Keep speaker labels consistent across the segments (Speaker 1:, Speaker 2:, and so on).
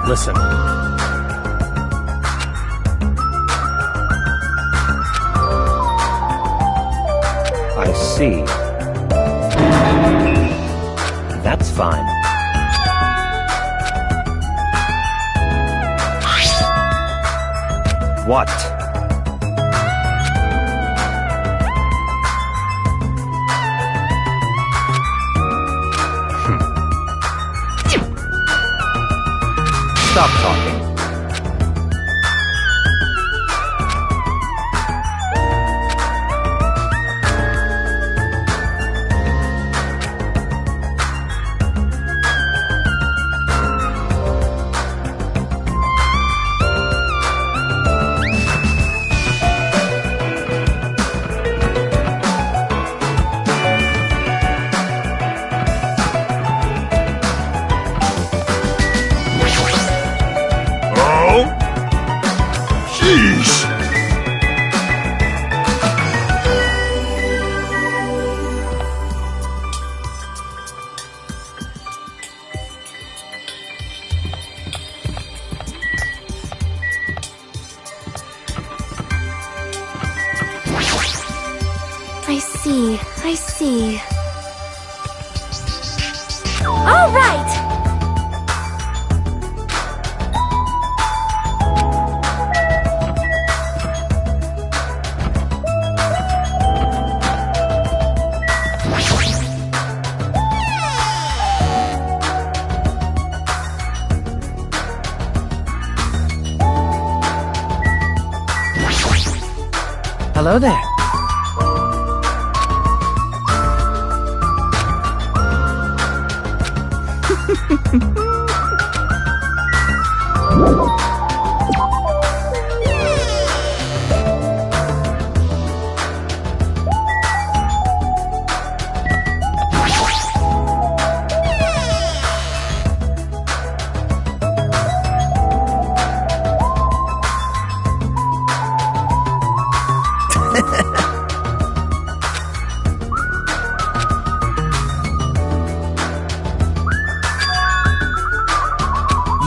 Speaker 1: Listen. I see. That's fine. What? Stop talking.
Speaker 2: I see. All right!
Speaker 1: Hello there.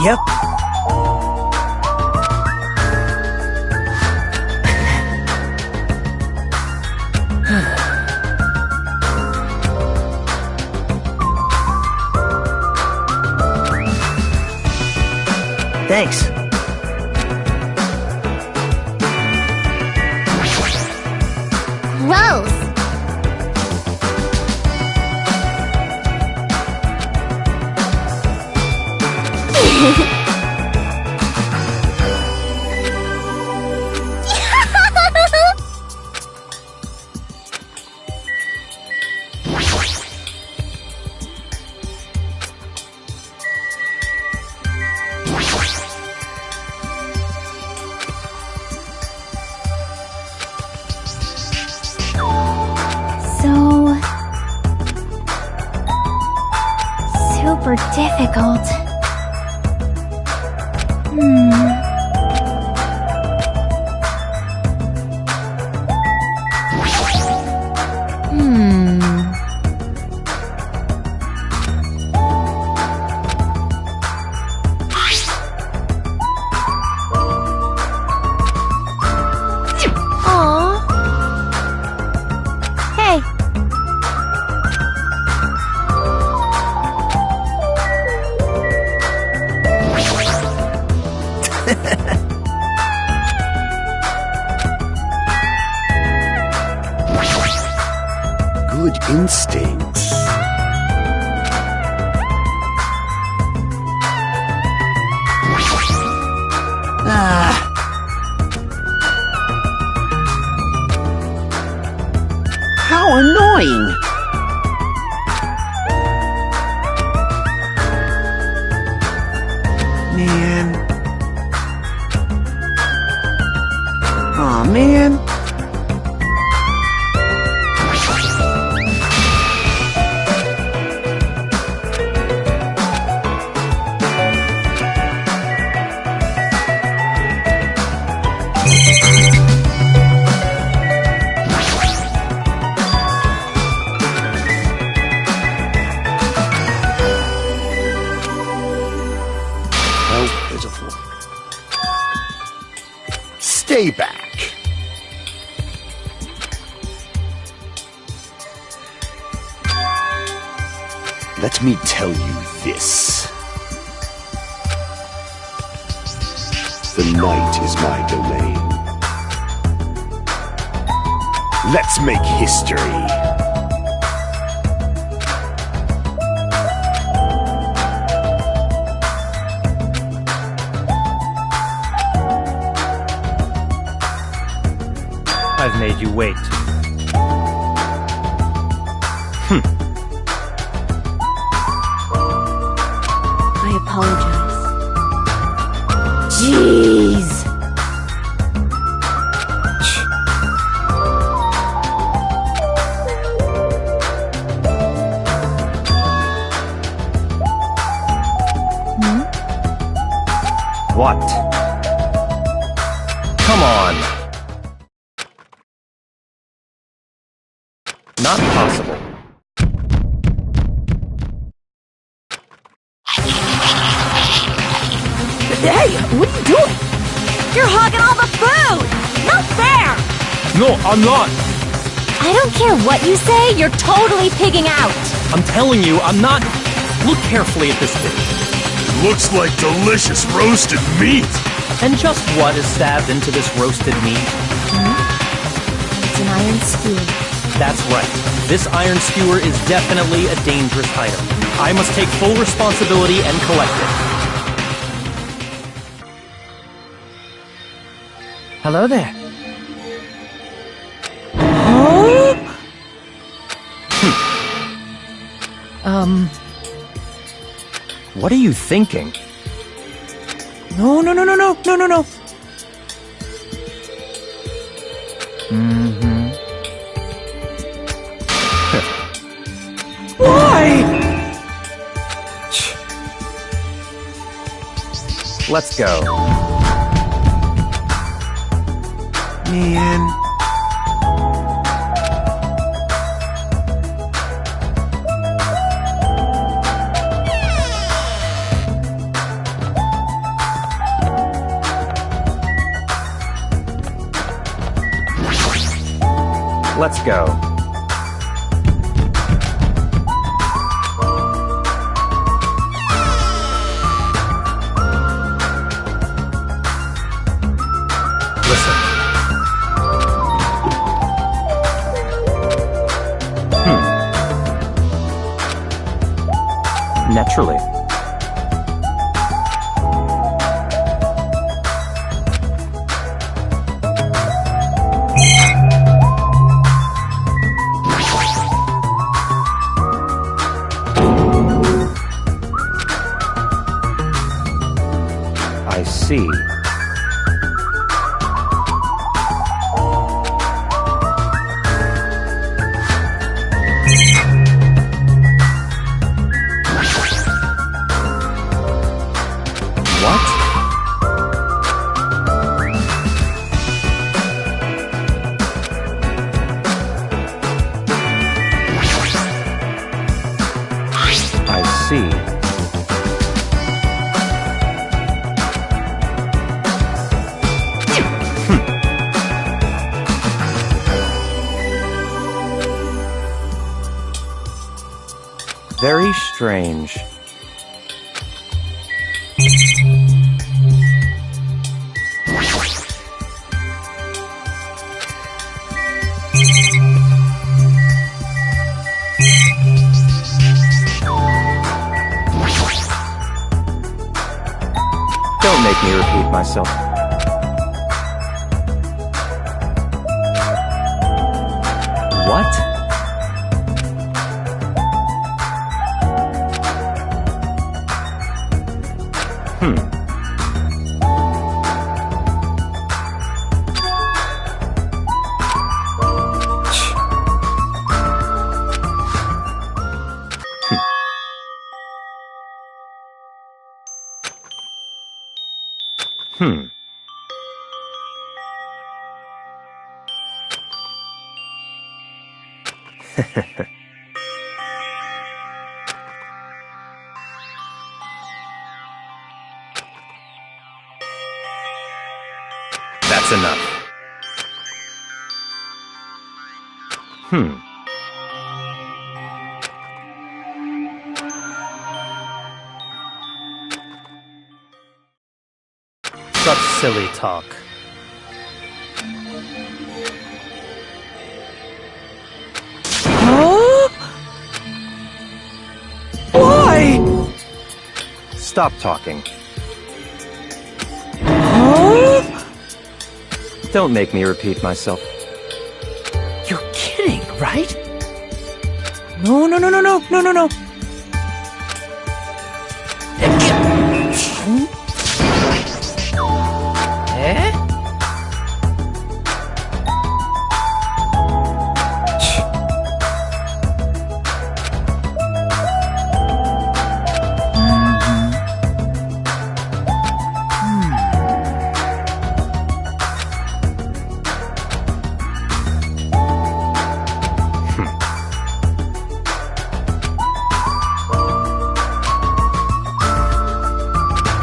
Speaker 1: Yep. Thanks.
Speaker 2: Rose! super difficult.
Speaker 3: Aw. Hey.
Speaker 4: Good instincts. How annoying! Man. Aw, man. Oh, there's a fork. Stay back. Let me tell you this. The night is my domain. Let's make history.
Speaker 1: I've made you wait.
Speaker 3: I apologize. Jeez.
Speaker 1: What? Come on. Not possible.
Speaker 3: Hey, what are you doing? You're hogging all the food! Not fair!
Speaker 1: No, I'm not.
Speaker 3: I don't care what you say, you're totally pigging out.
Speaker 1: I'm telling you, I'm not. Look carefully at this thing.
Speaker 4: Looks like delicious roasted meat.
Speaker 1: And just what is stabbed into this roasted meat?
Speaker 3: It's an iron skewer.
Speaker 1: That's right. This iron skewer is definitely a dangerous item. I must take full responsibility and collect it. Hello there. What are you thinking? No. Why? Let's go.
Speaker 4: Man.
Speaker 1: Let's go. Listen. Naturally. I see. see. Very strange. Don't make me repeat myself. What? That's enough. Such silly talk.
Speaker 3: Why?
Speaker 1: Stop talking. Don't make me repeat myself.
Speaker 3: You're kidding, right? No, no, no, no, no, no, no, no. Eh?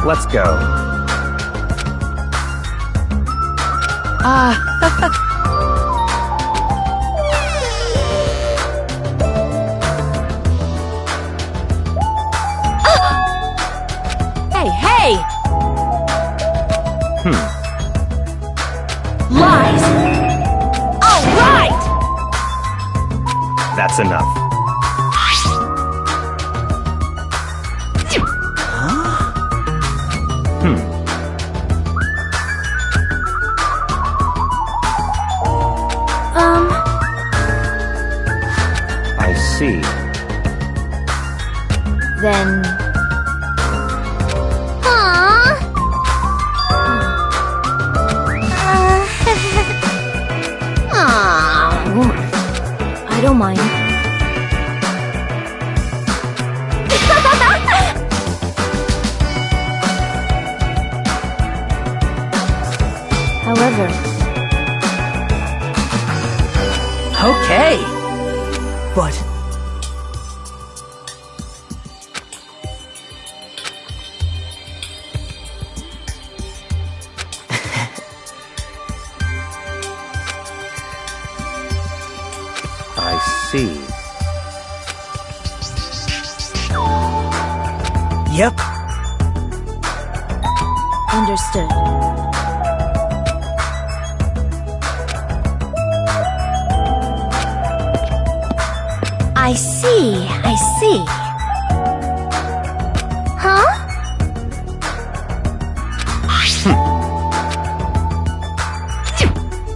Speaker 1: Let's go.
Speaker 3: Hey, hey! Lies! All right!
Speaker 1: That's enough. I see.
Speaker 2: Then... I don't mind. However...
Speaker 3: Okay. But...
Speaker 1: I see.
Speaker 3: Yep.
Speaker 2: Understood. I see, I see. Huh?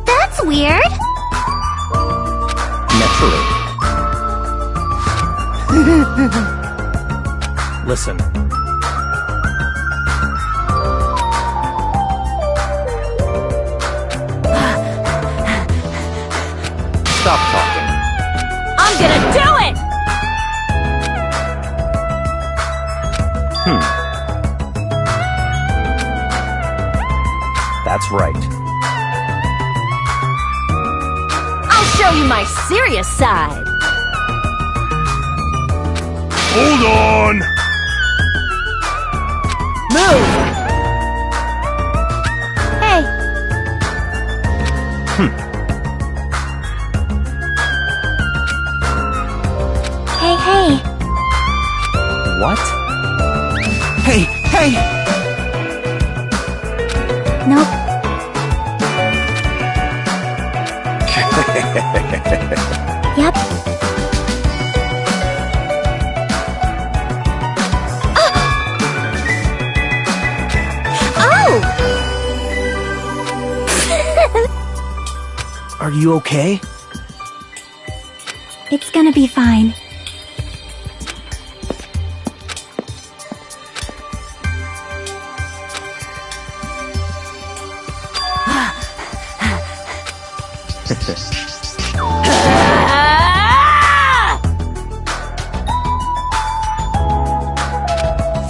Speaker 2: That's weird.
Speaker 1: Naturally. Listen. Stop talking.
Speaker 3: I'm gonna do it!
Speaker 1: That's right.
Speaker 3: I'll show you my serious side.
Speaker 4: Hold on!
Speaker 3: Move!
Speaker 2: Hey. Hey, hey.
Speaker 1: What?
Speaker 5: Hey, hey!
Speaker 2: Nope. Yep. Oh!
Speaker 5: Are you okay?
Speaker 2: It's gonna be fine.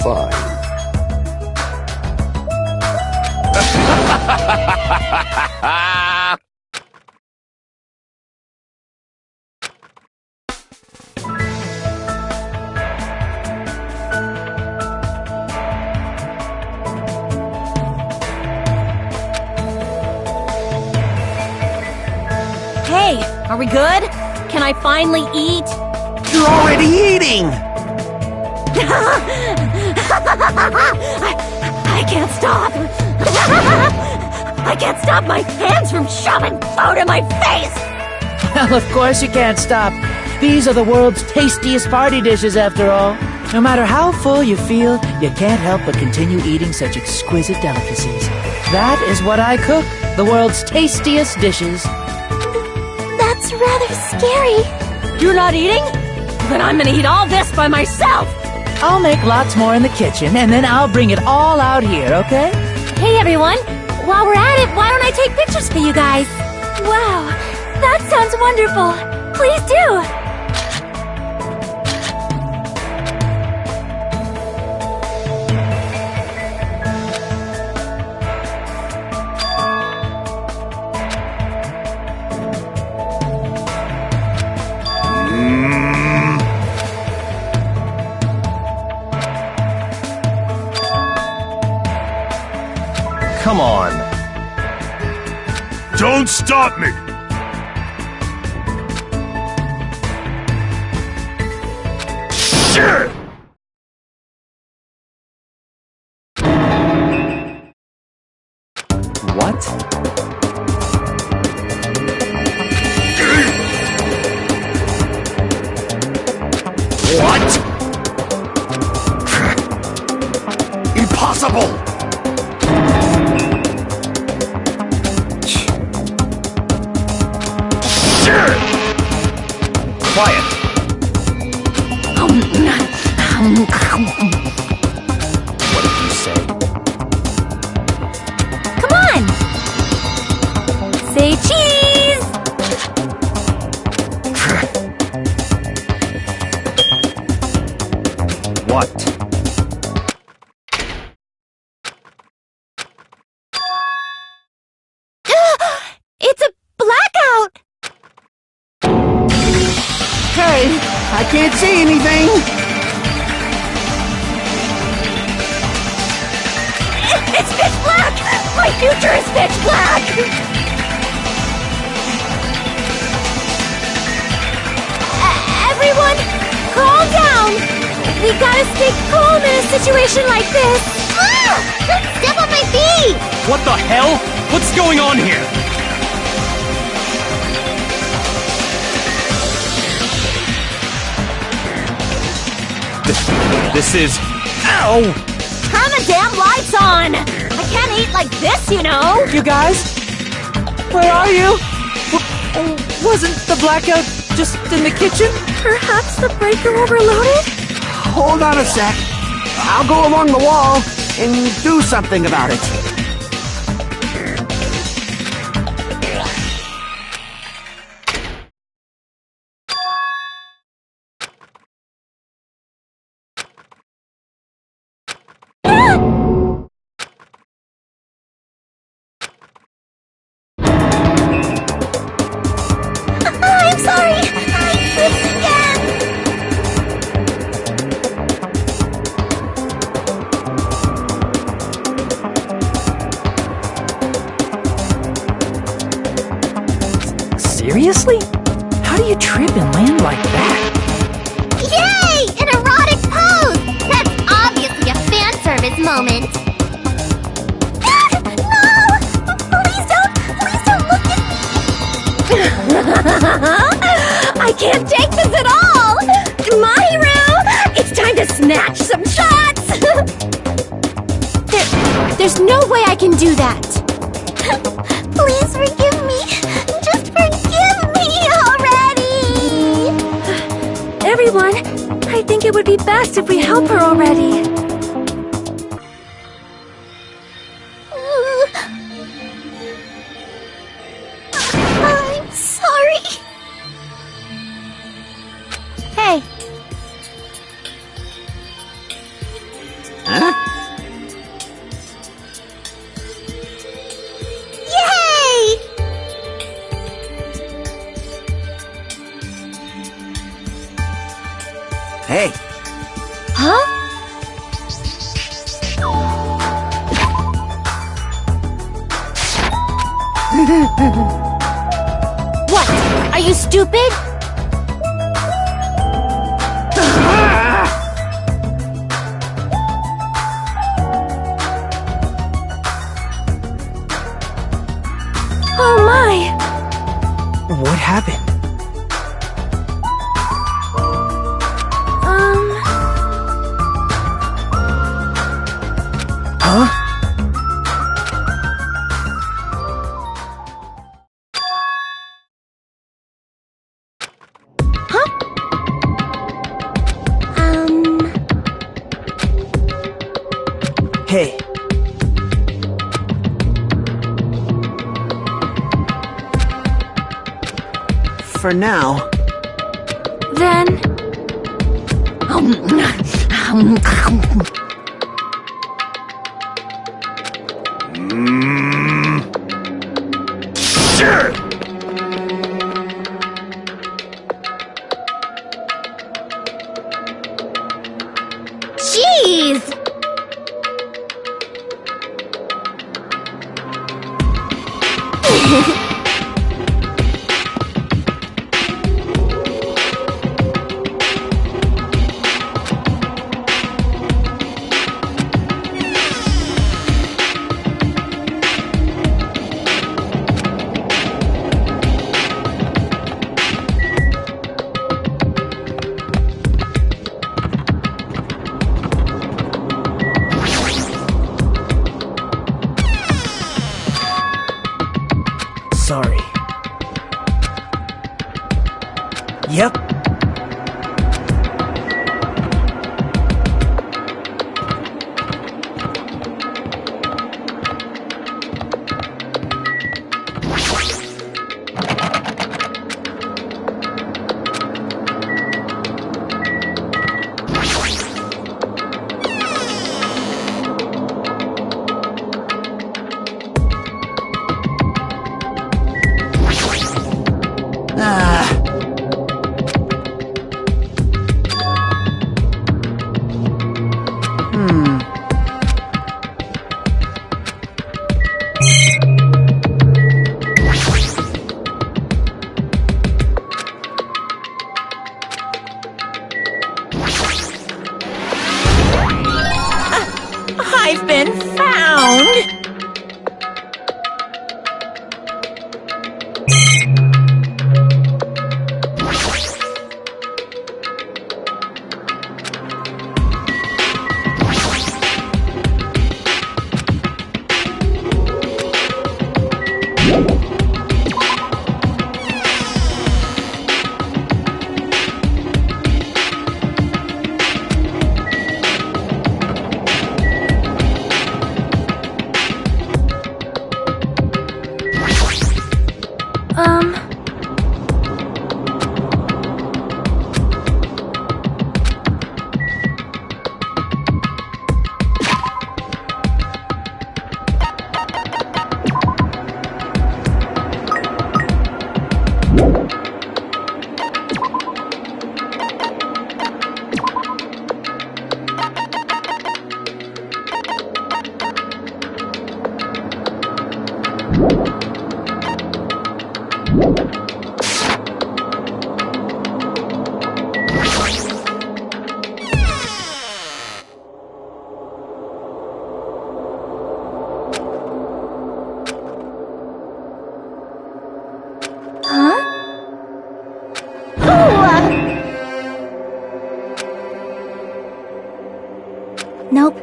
Speaker 4: Fine.
Speaker 3: Hey, are we good? Can I finally eat?
Speaker 5: You're already eating!
Speaker 3: I can't stop! I can't stop my hands from shoving food in my face!
Speaker 6: Well, of course you can't stop. These are the world's tastiest party dishes, after all. No matter how full you feel, you can't help but continue eating such exquisite delicacies. That is what I cook, the world's tastiest dishes.
Speaker 2: That's rather scary.
Speaker 3: You're not eating? Then I'm gonna eat all this by myself!
Speaker 6: I'll make lots more in the kitchen, and then I'll bring it all out here, okay?
Speaker 2: Hey, everyone. While we're at it, why don't I take pictures for you guys? Wow, that sounds wonderful. Please do.
Speaker 1: Come on.
Speaker 4: Don't stop me! Shit!
Speaker 1: What?
Speaker 4: What? Impossible!
Speaker 1: Quiet. What did you say?
Speaker 2: Come on. Say cheese.
Speaker 1: What?
Speaker 2: It's a blackout.
Speaker 5: Hey, I can't see anything!
Speaker 3: It's pitch black! My future is pitch black!
Speaker 2: Everyone, calm down. We gotta stay calm in a situation like this. Ah! Don't step on my feet.
Speaker 1: What the hell? What's going on here? This is... Ow!
Speaker 3: Turn the damn lights on! I can't eat like this, you know!
Speaker 6: You guys? Where are you? Wasn't the blackout just in the kitchen?
Speaker 2: Perhaps the breaker overloaded?
Speaker 5: Hold on a sec. I'll go along the wall and do something about it.
Speaker 2: I'm sorry. I tripped again.
Speaker 6: Seriously? How do you trip and land like that?
Speaker 2: Yay! An erotic pose! That's obviously a fan service moment. No! Please don't look at me! I can't take this at all! Mahiru! It's time to snatch some shots! There's no way I can do that. Please forgive me. Just forgive me already! Everyone, I think it would be best if we help her already. I'm sorry. Hey.
Speaker 5: Huh?
Speaker 2: Yay!
Speaker 5: Hey,
Speaker 2: Huh? What? Are you stupid? Oh my!
Speaker 6: What happened? Huh? Hey.
Speaker 5: for now.
Speaker 2: Then...
Speaker 4: Sure!
Speaker 2: Jeez!
Speaker 6: Sorry. Yep.
Speaker 3: I've been found!
Speaker 2: Nope.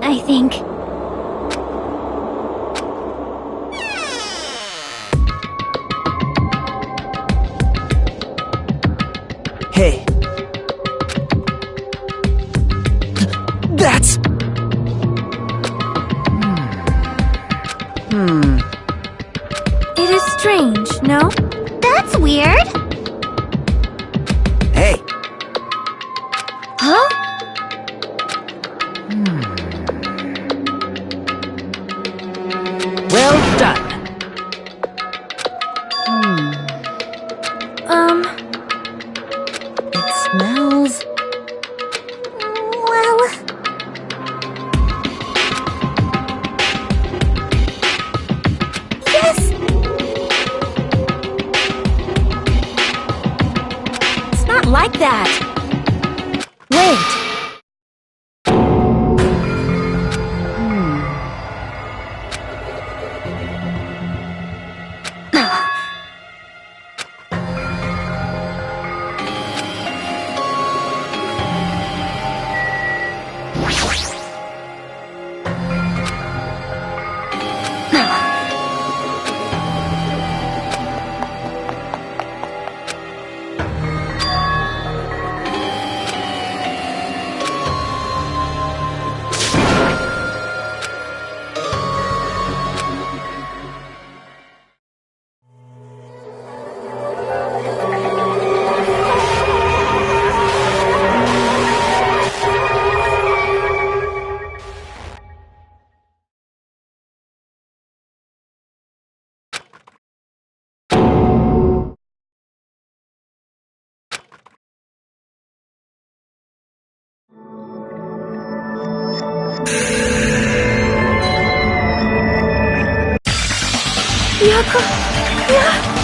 Speaker 2: I think...
Speaker 6: Hey. That's...
Speaker 2: It is strange, no? That's weird.
Speaker 5: Hey,
Speaker 2: Huh?
Speaker 6: Well done.
Speaker 2: It smells... Well... Yes! It's not like that. Wait. Yako... Yeah...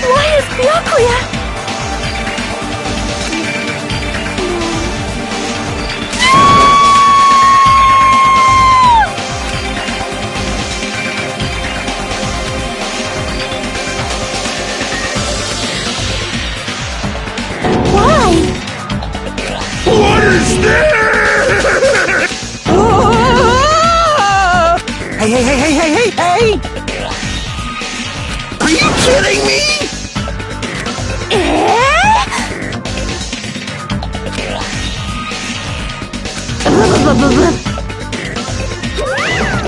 Speaker 2: Why is Byakuya? Why?
Speaker 4: What is this?
Speaker 5: hey, hey, hey, hey, hey, hey, hey! Are you kidding me?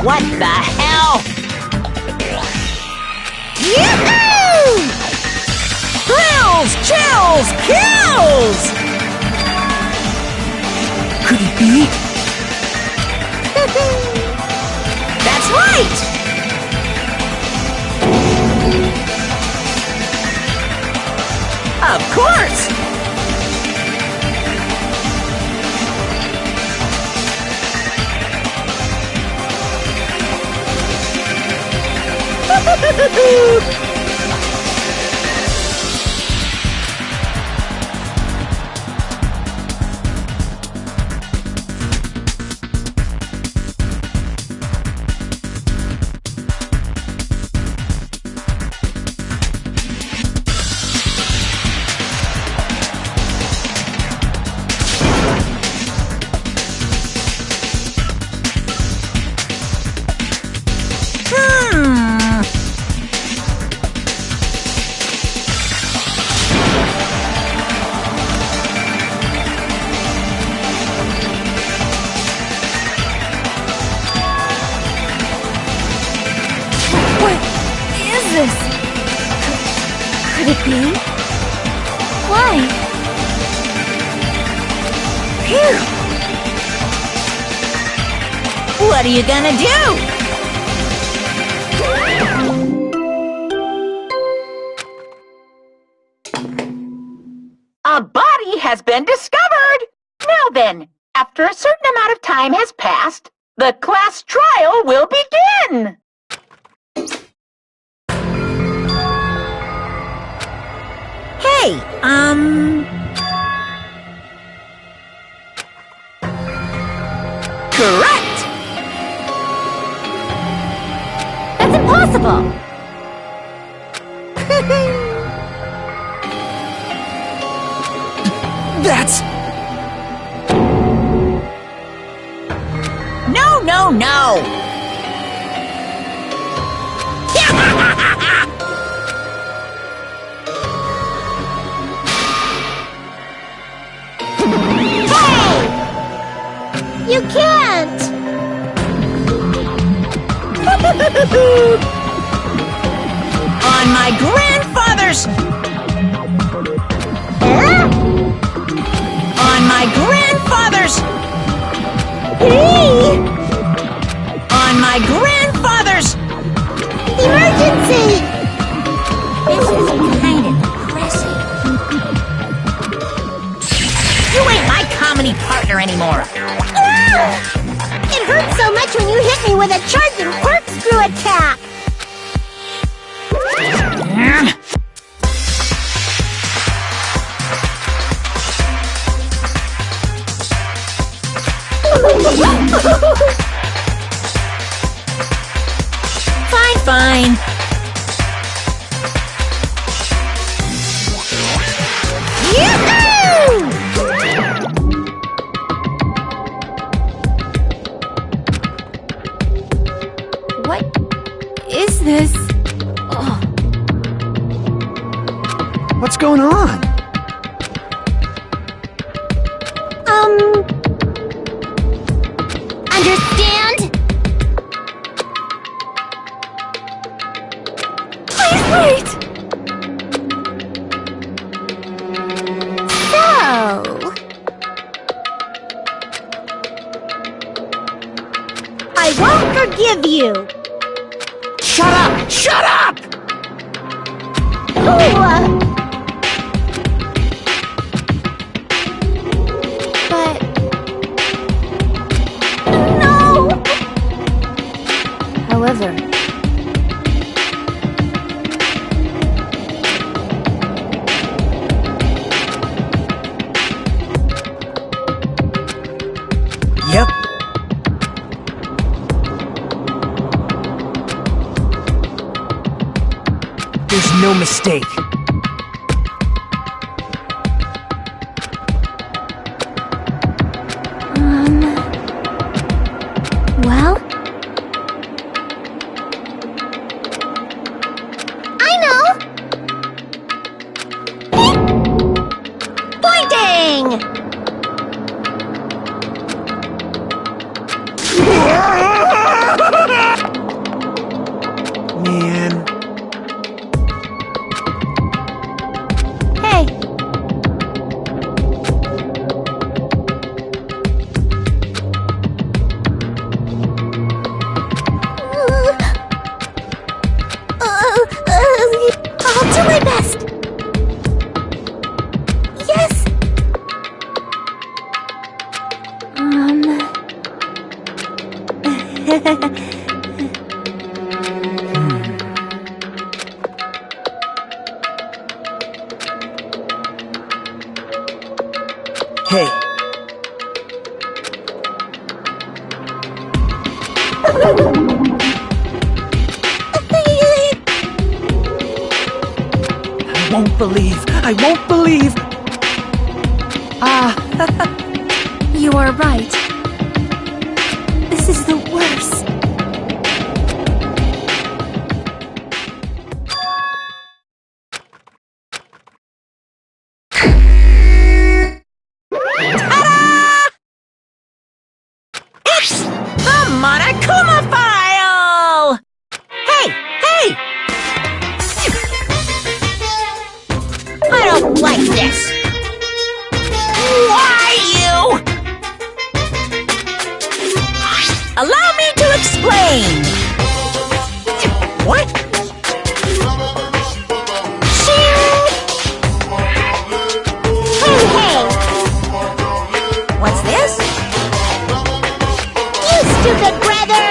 Speaker 3: What the hell? Yoo-hoo! Thrills, chills, kills!
Speaker 6: Could it be?
Speaker 3: That's right! Of course!
Speaker 2: this? Could it be? Why? Phew!
Speaker 3: What are you gonna do? A body has been discovered! Now then, after a certain amount of time has passed, the class trial will begin! Correct!
Speaker 2: That's impossible!
Speaker 6: That's...
Speaker 3: No, no, no!
Speaker 2: Hey! You can't!
Speaker 3: On my grandfather's... On my grandfather's... On my grandfather's...
Speaker 2: Emergency! This is kind of aggressive.
Speaker 3: You ain't my comedy partner anymore.
Speaker 2: It hurt so much when you hit me with a charging corkscrew attack!
Speaker 3: Fine, fine.
Speaker 2: What is this? Oh,
Speaker 5: What's going on?
Speaker 2: understand? Please wait! So... I won't forgive you!
Speaker 3: Shut up! Shut up!
Speaker 2: But... No! However...
Speaker 6: Yep. There's no mistake.
Speaker 2: Well... I know! Pointing!
Speaker 5: Man.
Speaker 2: Hey! I'll do my best! Yes!
Speaker 6: Hey, I won't believe.
Speaker 2: You are right. This is the worst.
Speaker 3: It's the Monokuma file! Hey, hey! I don't like this. Why you? Allow me to explain. What?
Speaker 2: Hey, hey!
Speaker 3: What's this?
Speaker 2: You stupid brother!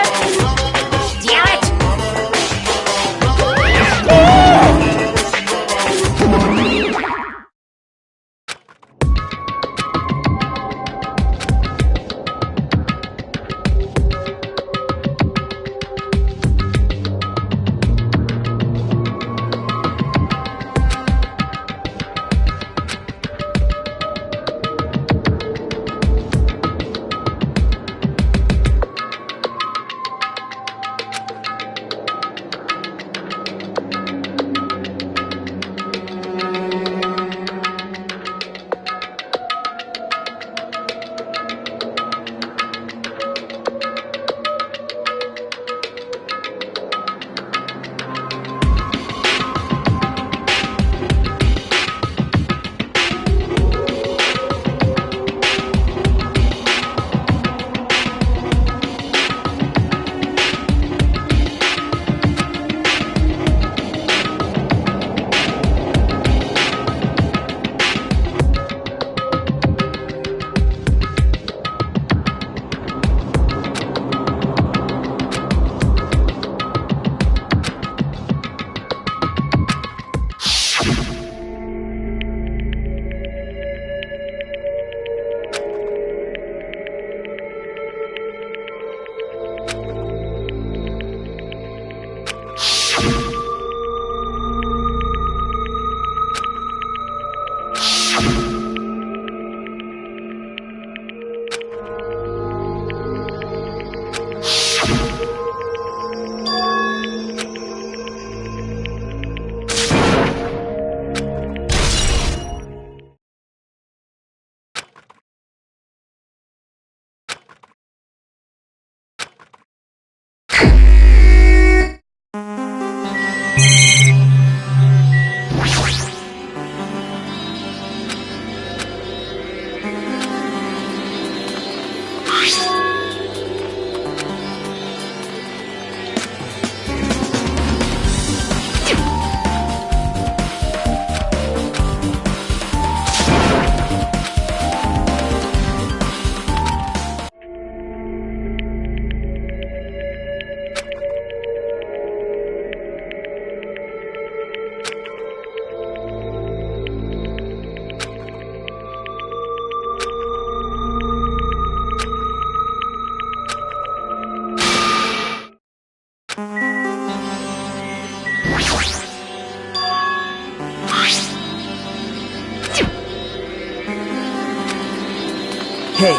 Speaker 6: Hey.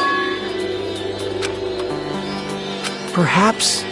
Speaker 6: Perhaps...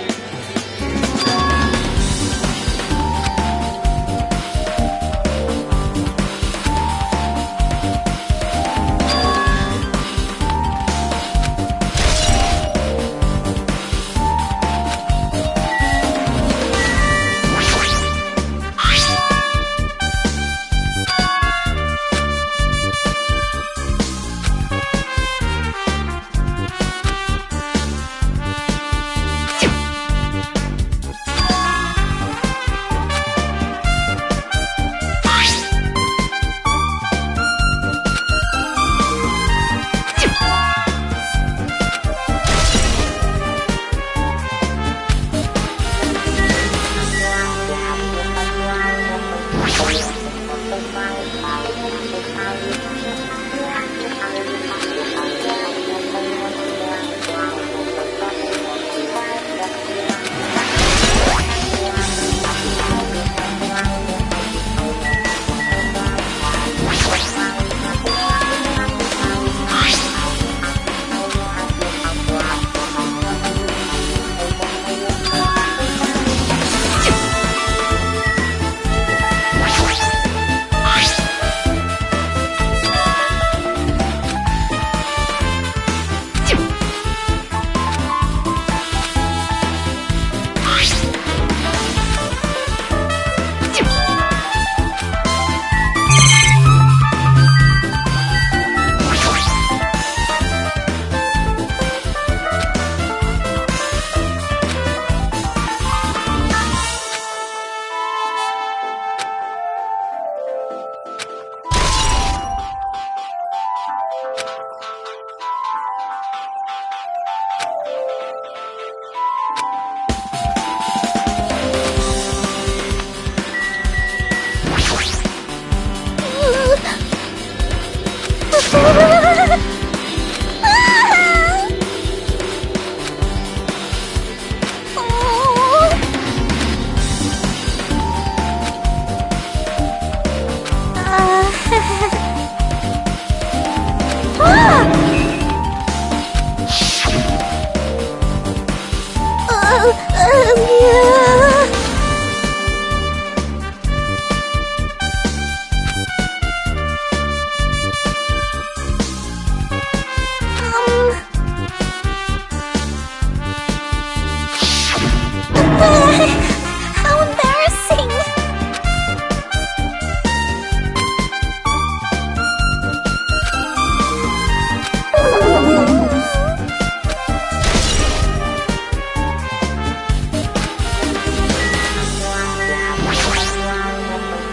Speaker 2: How embarrassing!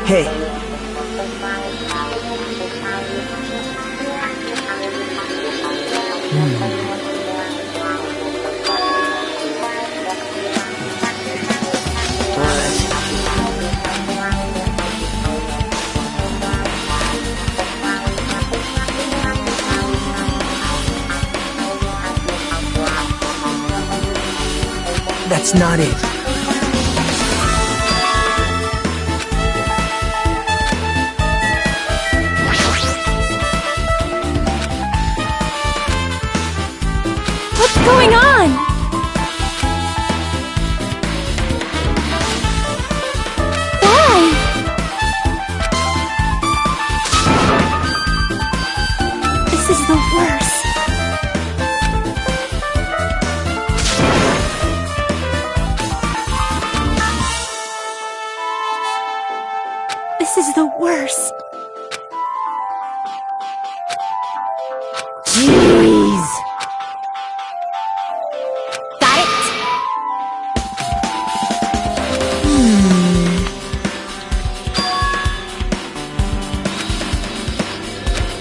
Speaker 6: Hey. That's not it.
Speaker 2: What's going on? Why? This is the worst. This is the worst.
Speaker 3: Jeez. Got it?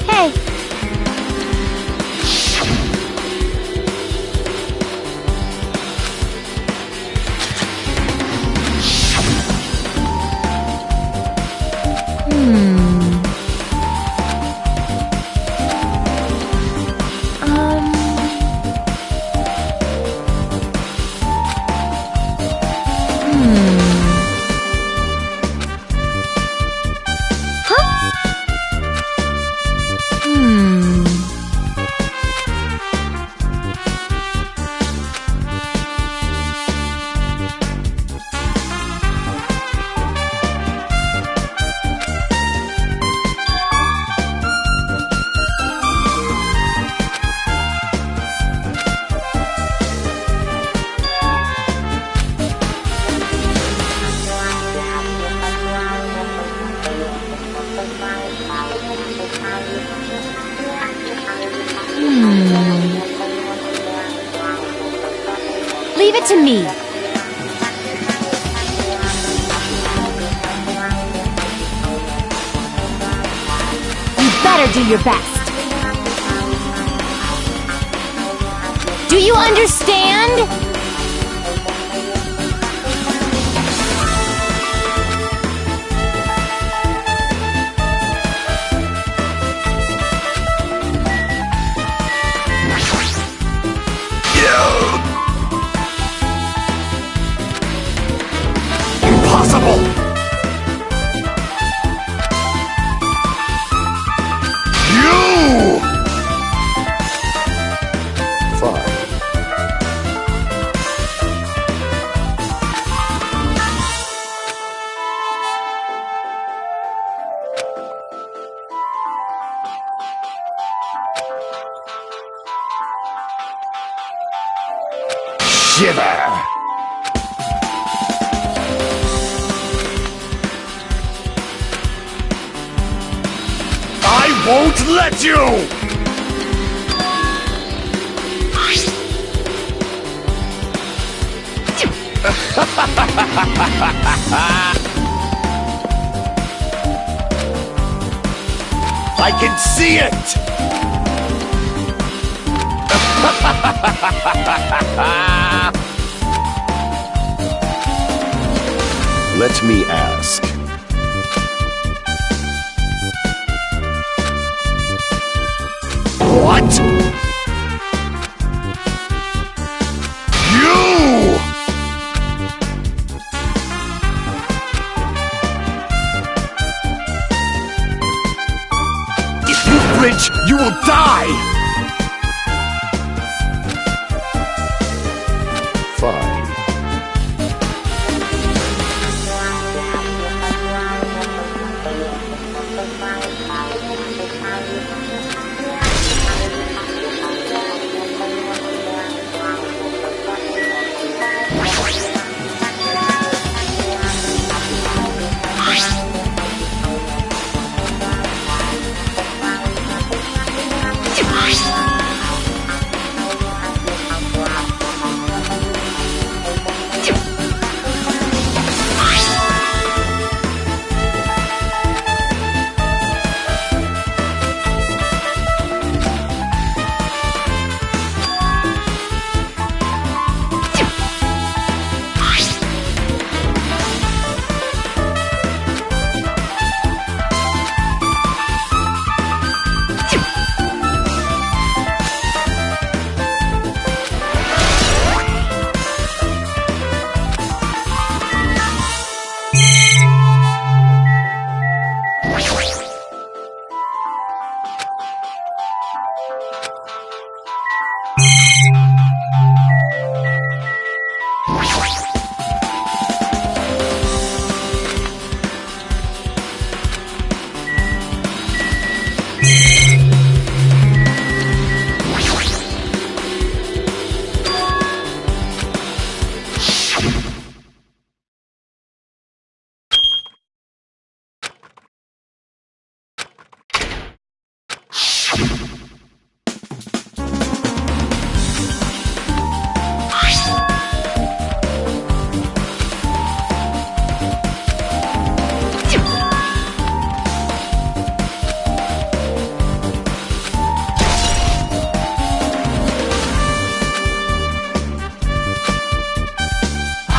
Speaker 3: Hey.
Speaker 2: it to me! You better do your best. Do you understand?
Speaker 4: Impossible! You! Fine. Shiver! I won't let you! I can see it! Let me ask. What? You! If you flinch, you will die! Fine.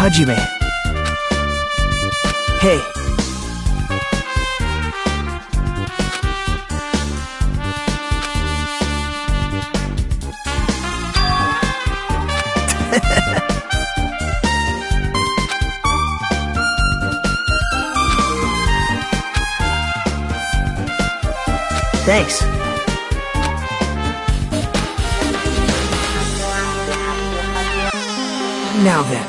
Speaker 6: Hajime. Hey. Thanks. Now then.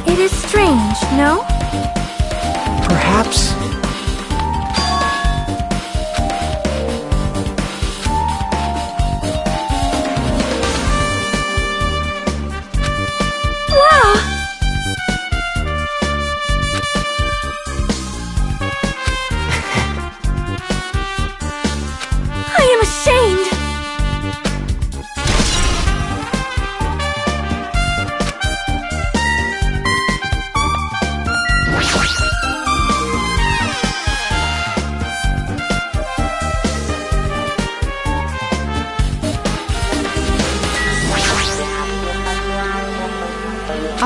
Speaker 2: It is strange, no?
Speaker 6: Perhaps.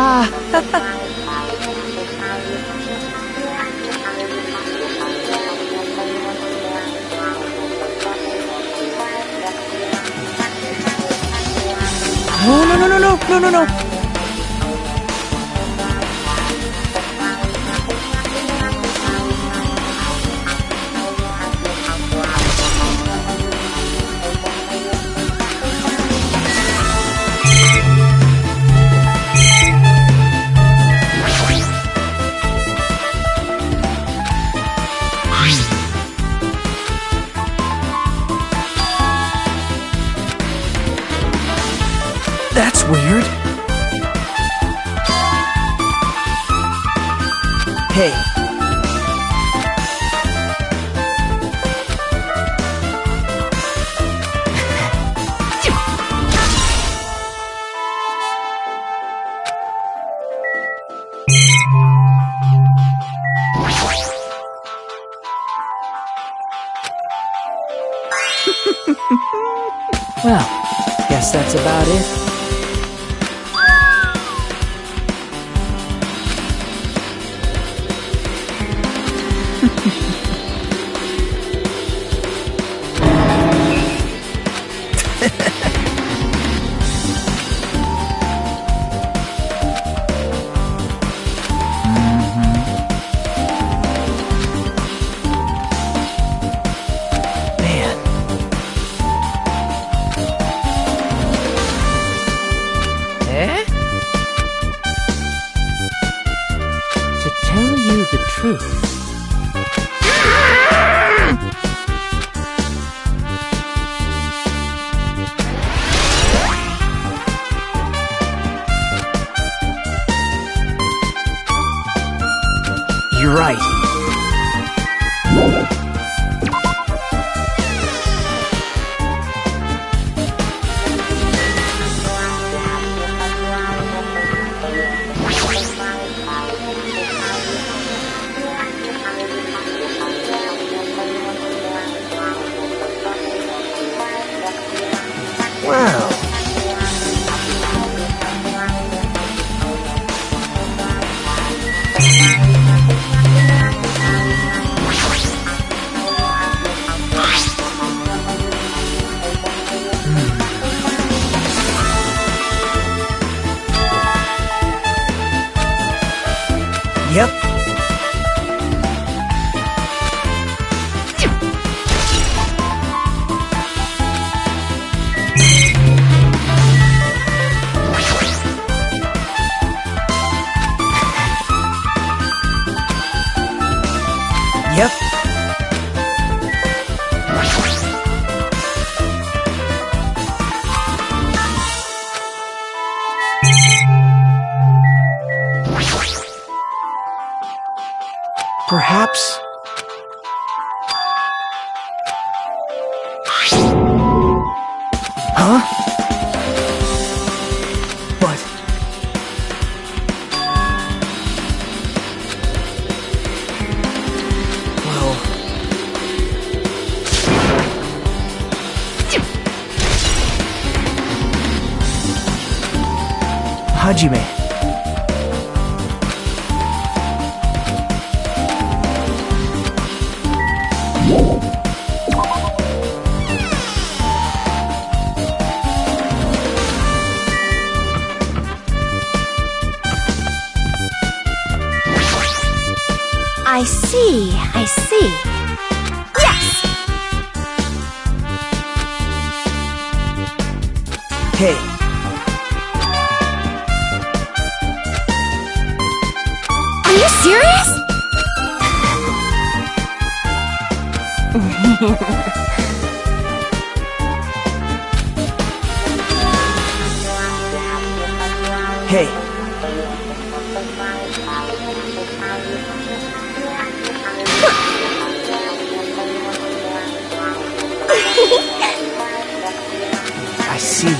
Speaker 6: Ah, no. That's weird. Hey. Well, guess that's about it. To tell you the truth, you're right. Well, yep. Yep. Perhaps. Huh? But. Well. Hajime.
Speaker 2: I see. Yes!
Speaker 6: Hey.
Speaker 2: Are you serious?
Speaker 6: Hey. I see.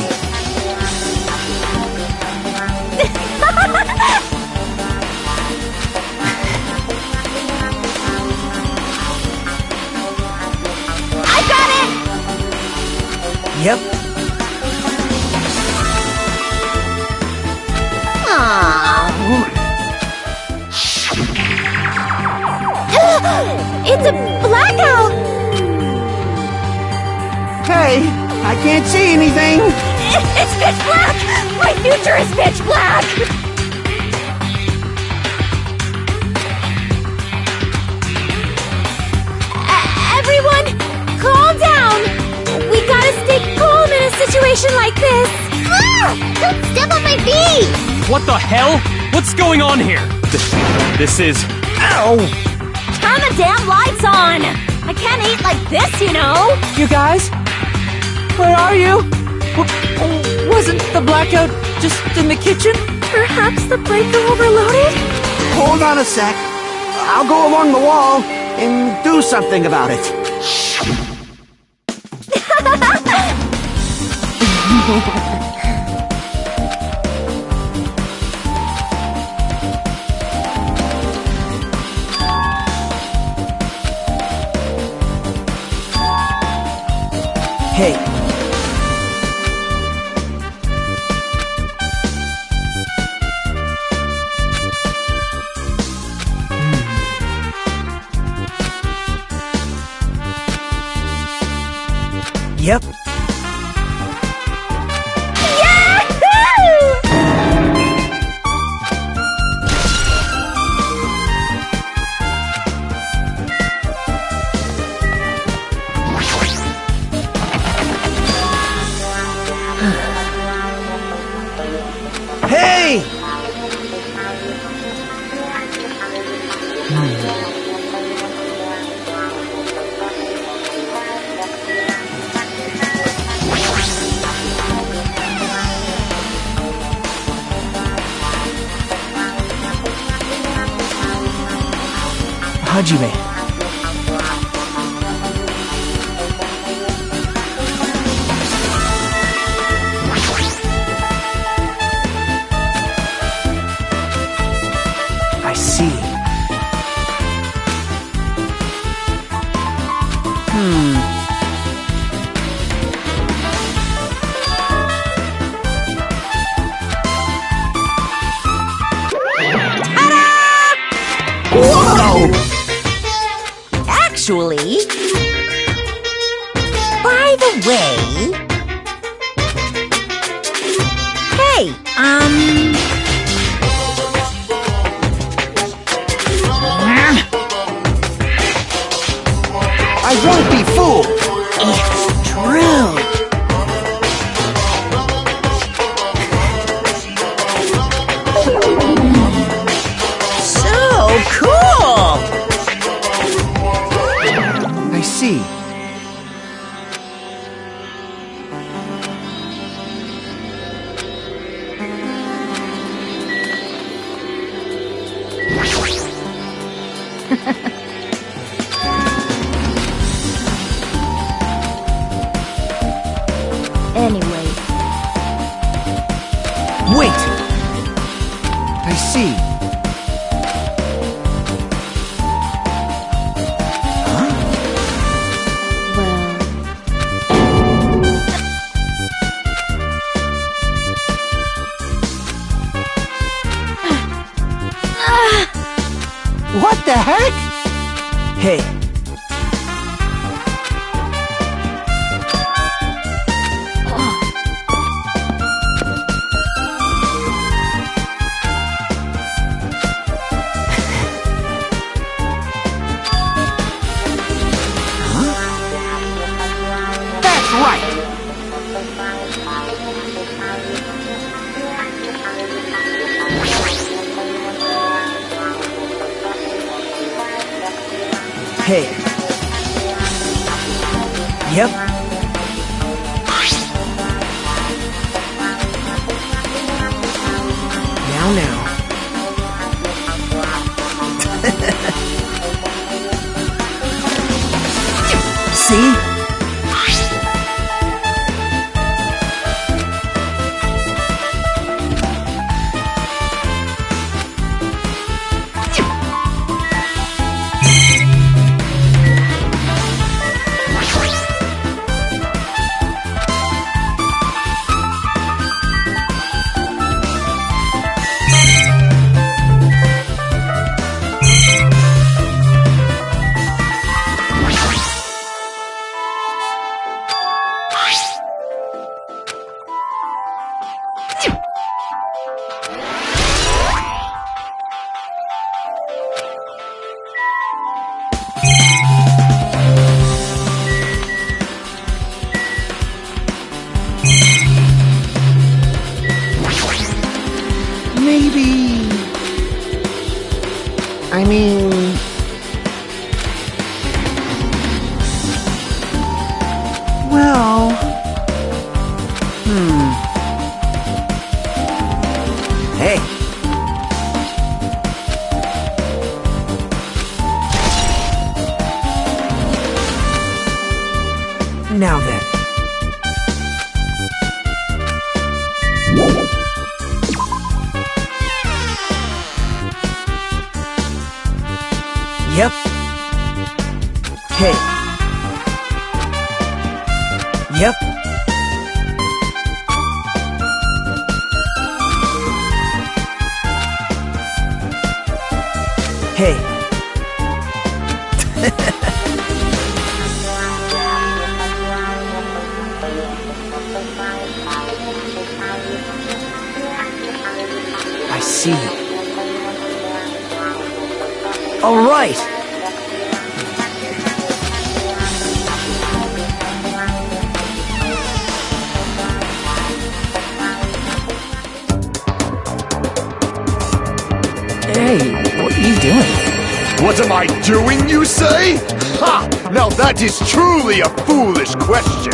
Speaker 2: I got it!
Speaker 6: Yep.
Speaker 2: Aww. It's a blackout!
Speaker 5: Hey, I can't see anything.
Speaker 3: It's pitch black! My future is pitch black!
Speaker 2: Everyone, calm down! We gotta stay calm in a situation like this!
Speaker 3: Ah! Don't step on my feet!
Speaker 1: What the hell? What's going on here? This is... Ow!
Speaker 3: Turn the damn lights on! I can't eat like this, you know!
Speaker 6: You guys? Where are you? Wasn't the blackout just in the kitchen?
Speaker 2: Perhaps the breaker overloaded?
Speaker 5: Hold on a sec. I'll go along the wall and do something about it.
Speaker 6: Hey. Yep. Hey! Hajime. I see.
Speaker 5: Whoa!
Speaker 3: Actually... By the way... Hey,
Speaker 5: I won't be fooled.
Speaker 3: It's true. So cool!
Speaker 5: I see.
Speaker 2: Anyway,
Speaker 5: Wait! I see.
Speaker 2: well...
Speaker 5: What the heck?
Speaker 6: Hey.
Speaker 5: That's right.
Speaker 6: Hey. Yep. Now. See?
Speaker 5: I mean... Well... Hey. Now then. Yep. Hey. Yep. Hey. I see. All right.
Speaker 6: Hey, what are you doing?
Speaker 4: What am I doing, you say? Ha! Now that is truly a foolish question.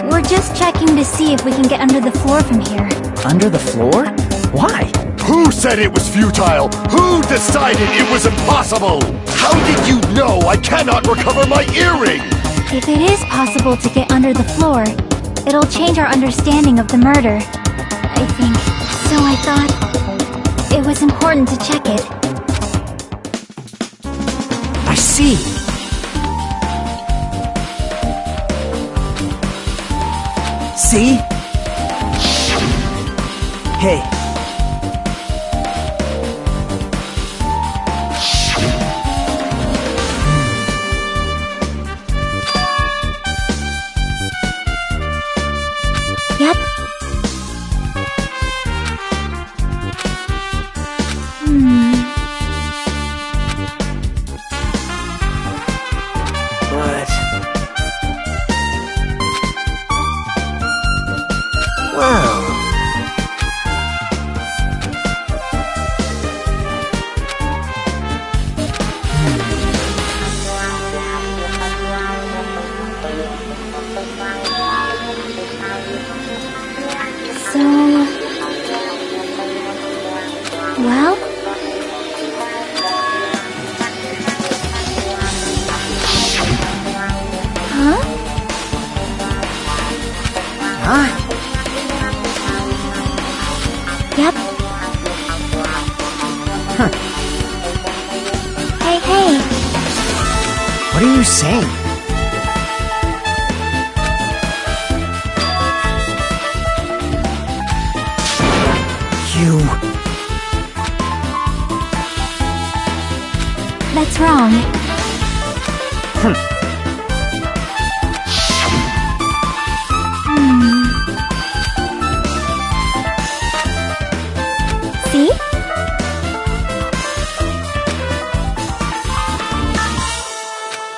Speaker 2: We're just checking to see if we can get under the floor from here.
Speaker 6: Under the floor? Why?
Speaker 4: Who said it was futile? Who decided it was impossible? How did you know I cannot recover my earring?
Speaker 2: If it is possible to get under the floor, it'll change our understanding of the murder, I think. So I thought it was important to check it.
Speaker 6: I see. See? Hey.
Speaker 2: Yep.
Speaker 6: But... Well...
Speaker 2: So... Well? Huh?
Speaker 6: Huh?
Speaker 2: Yep. Hey, hey!
Speaker 6: What are you saying? You...
Speaker 2: That's wrong. See?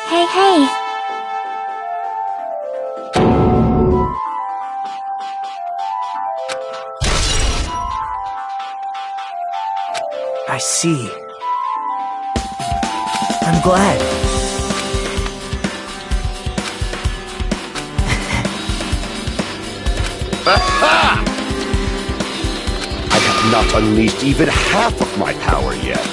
Speaker 2: Hey, hey!
Speaker 6: I see. I'm glad.
Speaker 4: Aha! I have not unleashed even half of my power yet.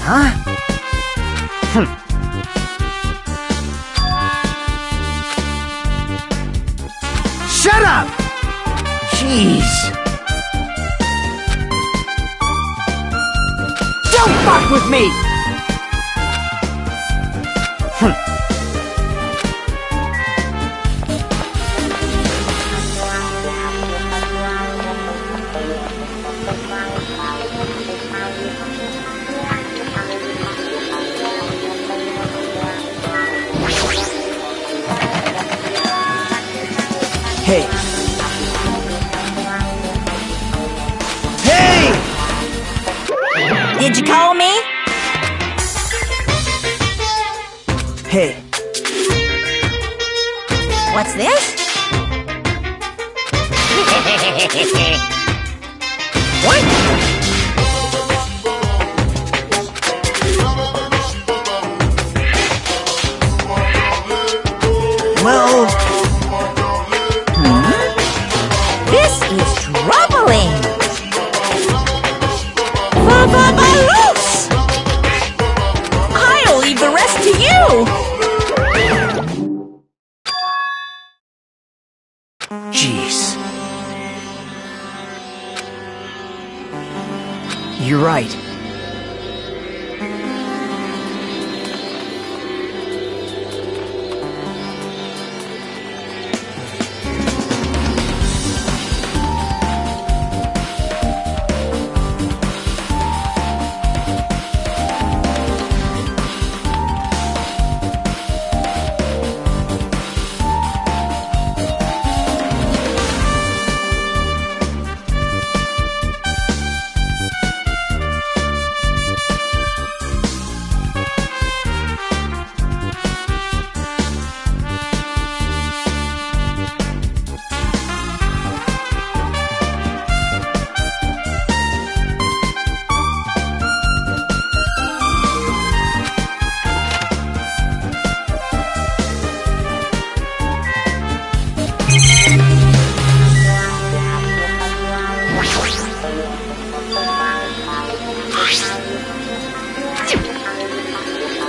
Speaker 6: Huh? Shut up! Jeez. Don't fuck with me! Hey! Hey!
Speaker 3: Did you call me?
Speaker 6: Hey!
Speaker 3: What's this? What?
Speaker 6: Well...
Speaker 3: This is troubling. Loose! I'll leave the rest to you.
Speaker 6: Jeez. You're right.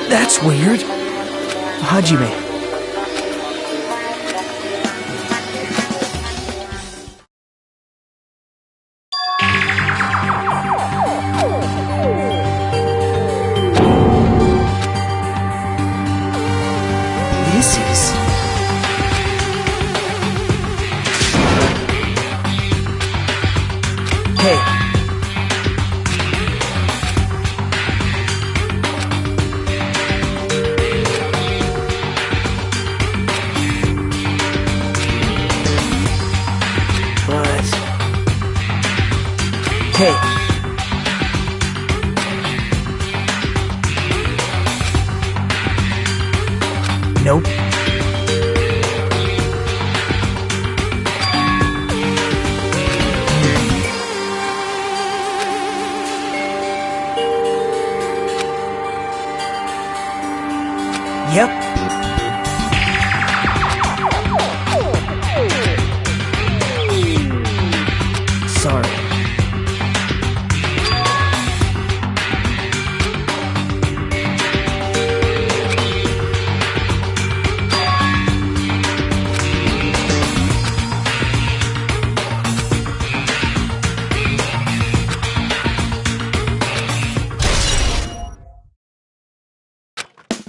Speaker 6: That's weird. Hajime. This is... Hey. Hey. Nope. Yep. Sorry.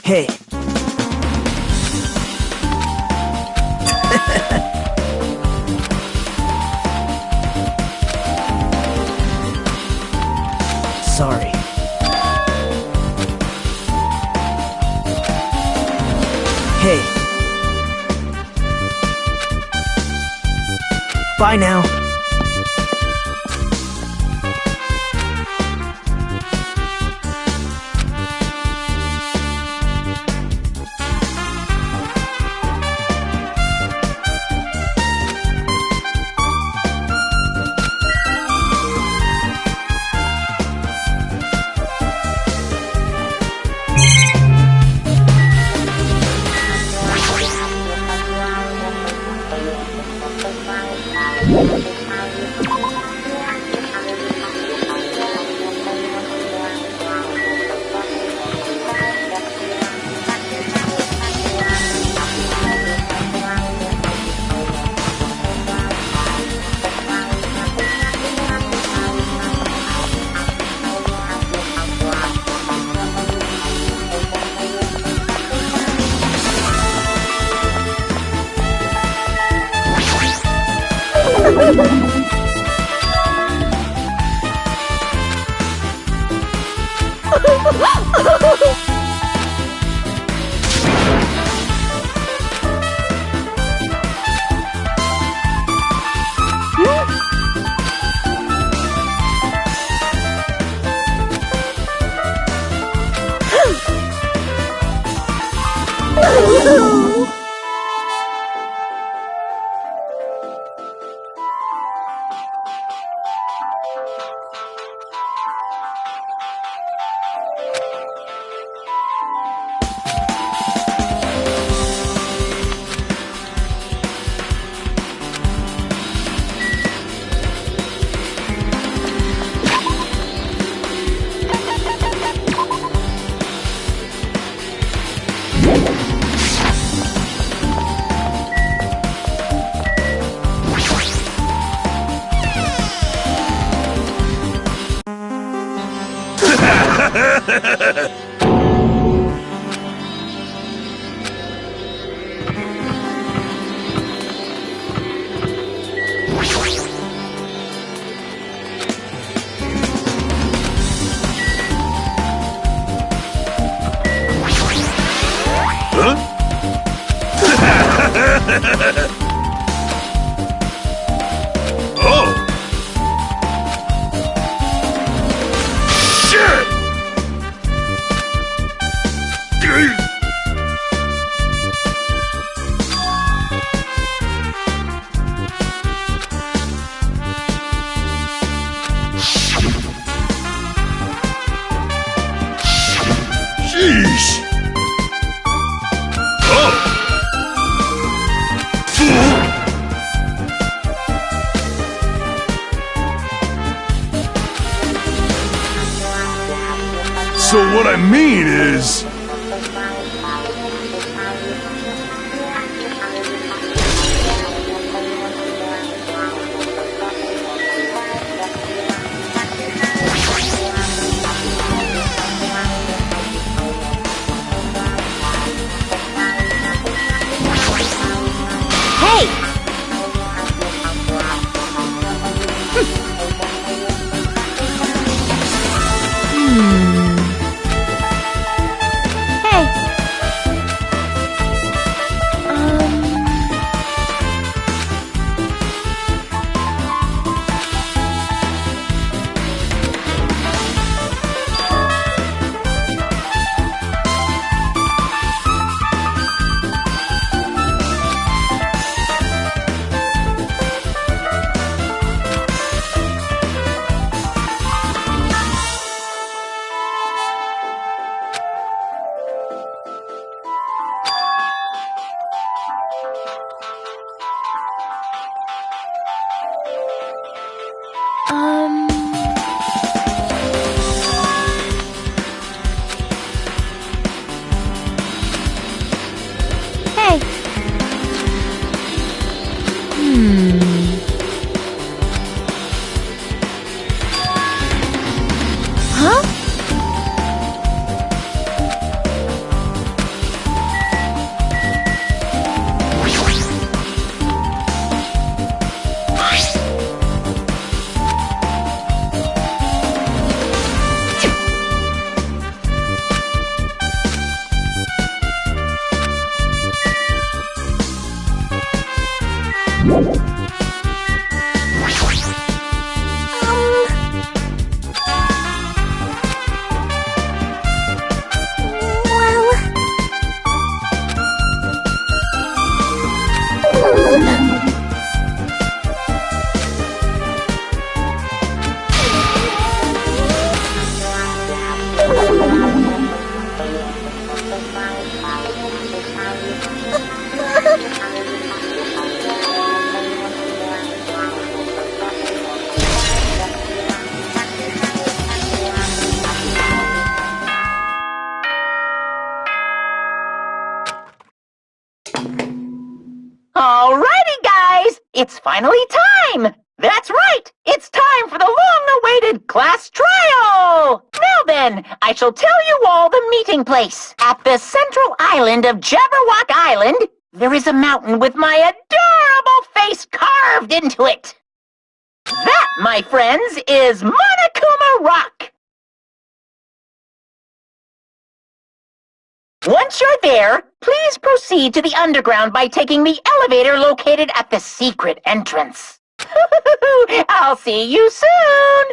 Speaker 6: Hey. Sorry. Hey. Bye now.
Speaker 4: Oh! Shit! Sheesh! Oh! Fool! So what I mean is...
Speaker 2: Hey. Huh?
Speaker 3: Alrighty, guys! It's finally time! That's right! It's time for the long-awaited class trial! Now then, I shall tell you all the meeting place. At the central island of Jabberwock Island, there is a mountain with my adorable face carved into it. That, my friends, is Monokuma Rock. Once you're there, please proceed to the underground by taking the elevator located at the secret entrance. I'll see you soon!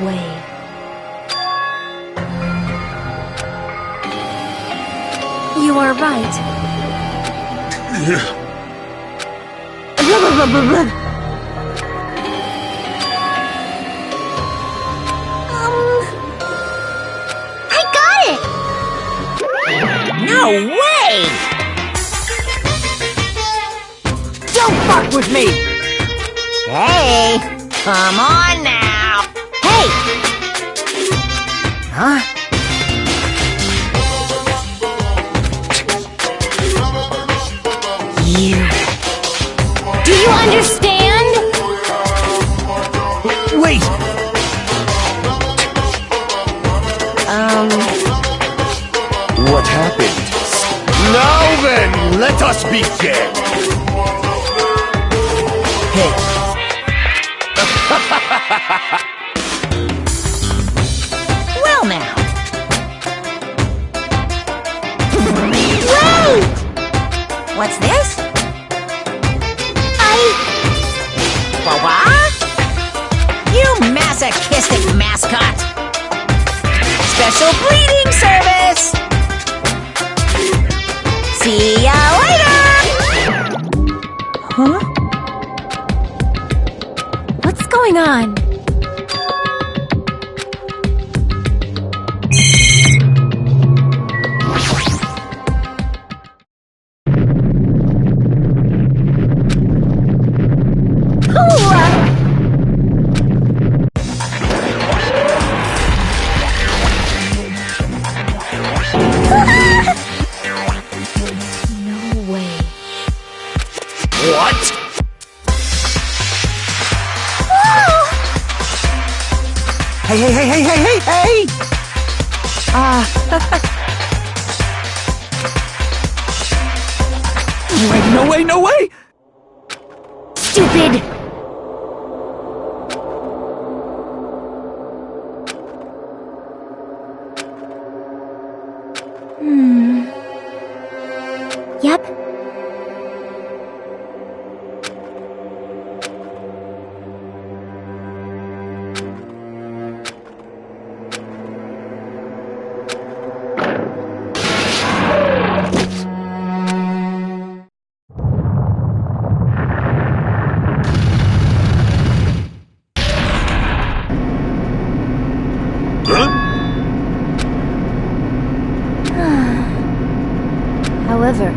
Speaker 2: way. You are right.
Speaker 7: I got it!
Speaker 3: No way!
Speaker 5: Don't fuck with me!
Speaker 3: Hey, come on now. Hey!
Speaker 5: Huh?
Speaker 2: Do you understand?
Speaker 5: Wait!
Speaker 4: What happened? Now then, let us begin!
Speaker 5: Hey,
Speaker 3: Well now.
Speaker 7: Wait!
Speaker 3: What's this?
Speaker 7: I...
Speaker 3: What? You masochistic mascot! Special breeding service! See ya later!
Speaker 2: Huh? What's going on? No way.
Speaker 4: What?
Speaker 5: hey! Wait, no way!
Speaker 2: Stupid! Yep. However,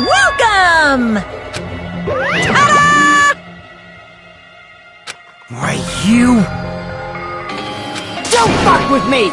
Speaker 3: Welcome! Ta-da!
Speaker 5: Why, you... Don't fuck with me!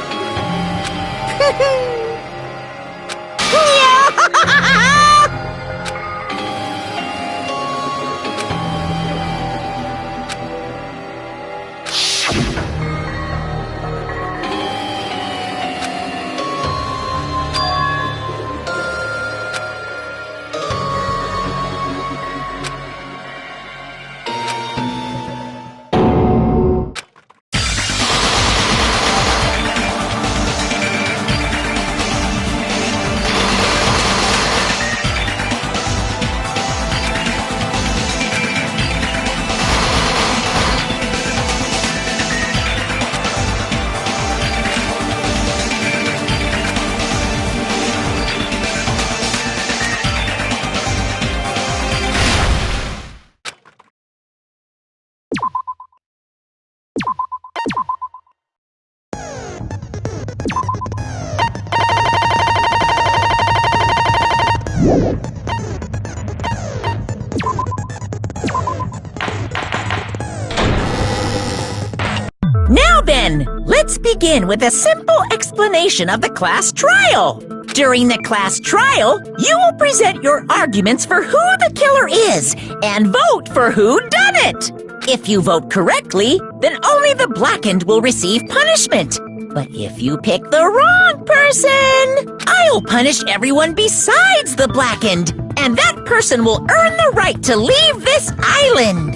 Speaker 3: Now then, let's begin with a simple explanation of the class trial. During the class trial, you will present your arguments for who the killer is and vote for who done it. If you vote correctly, then only the blackened will receive punishment. But if you pick the wrong person, I'll punish everyone besides the blackened, and that person will earn the right to leave this island.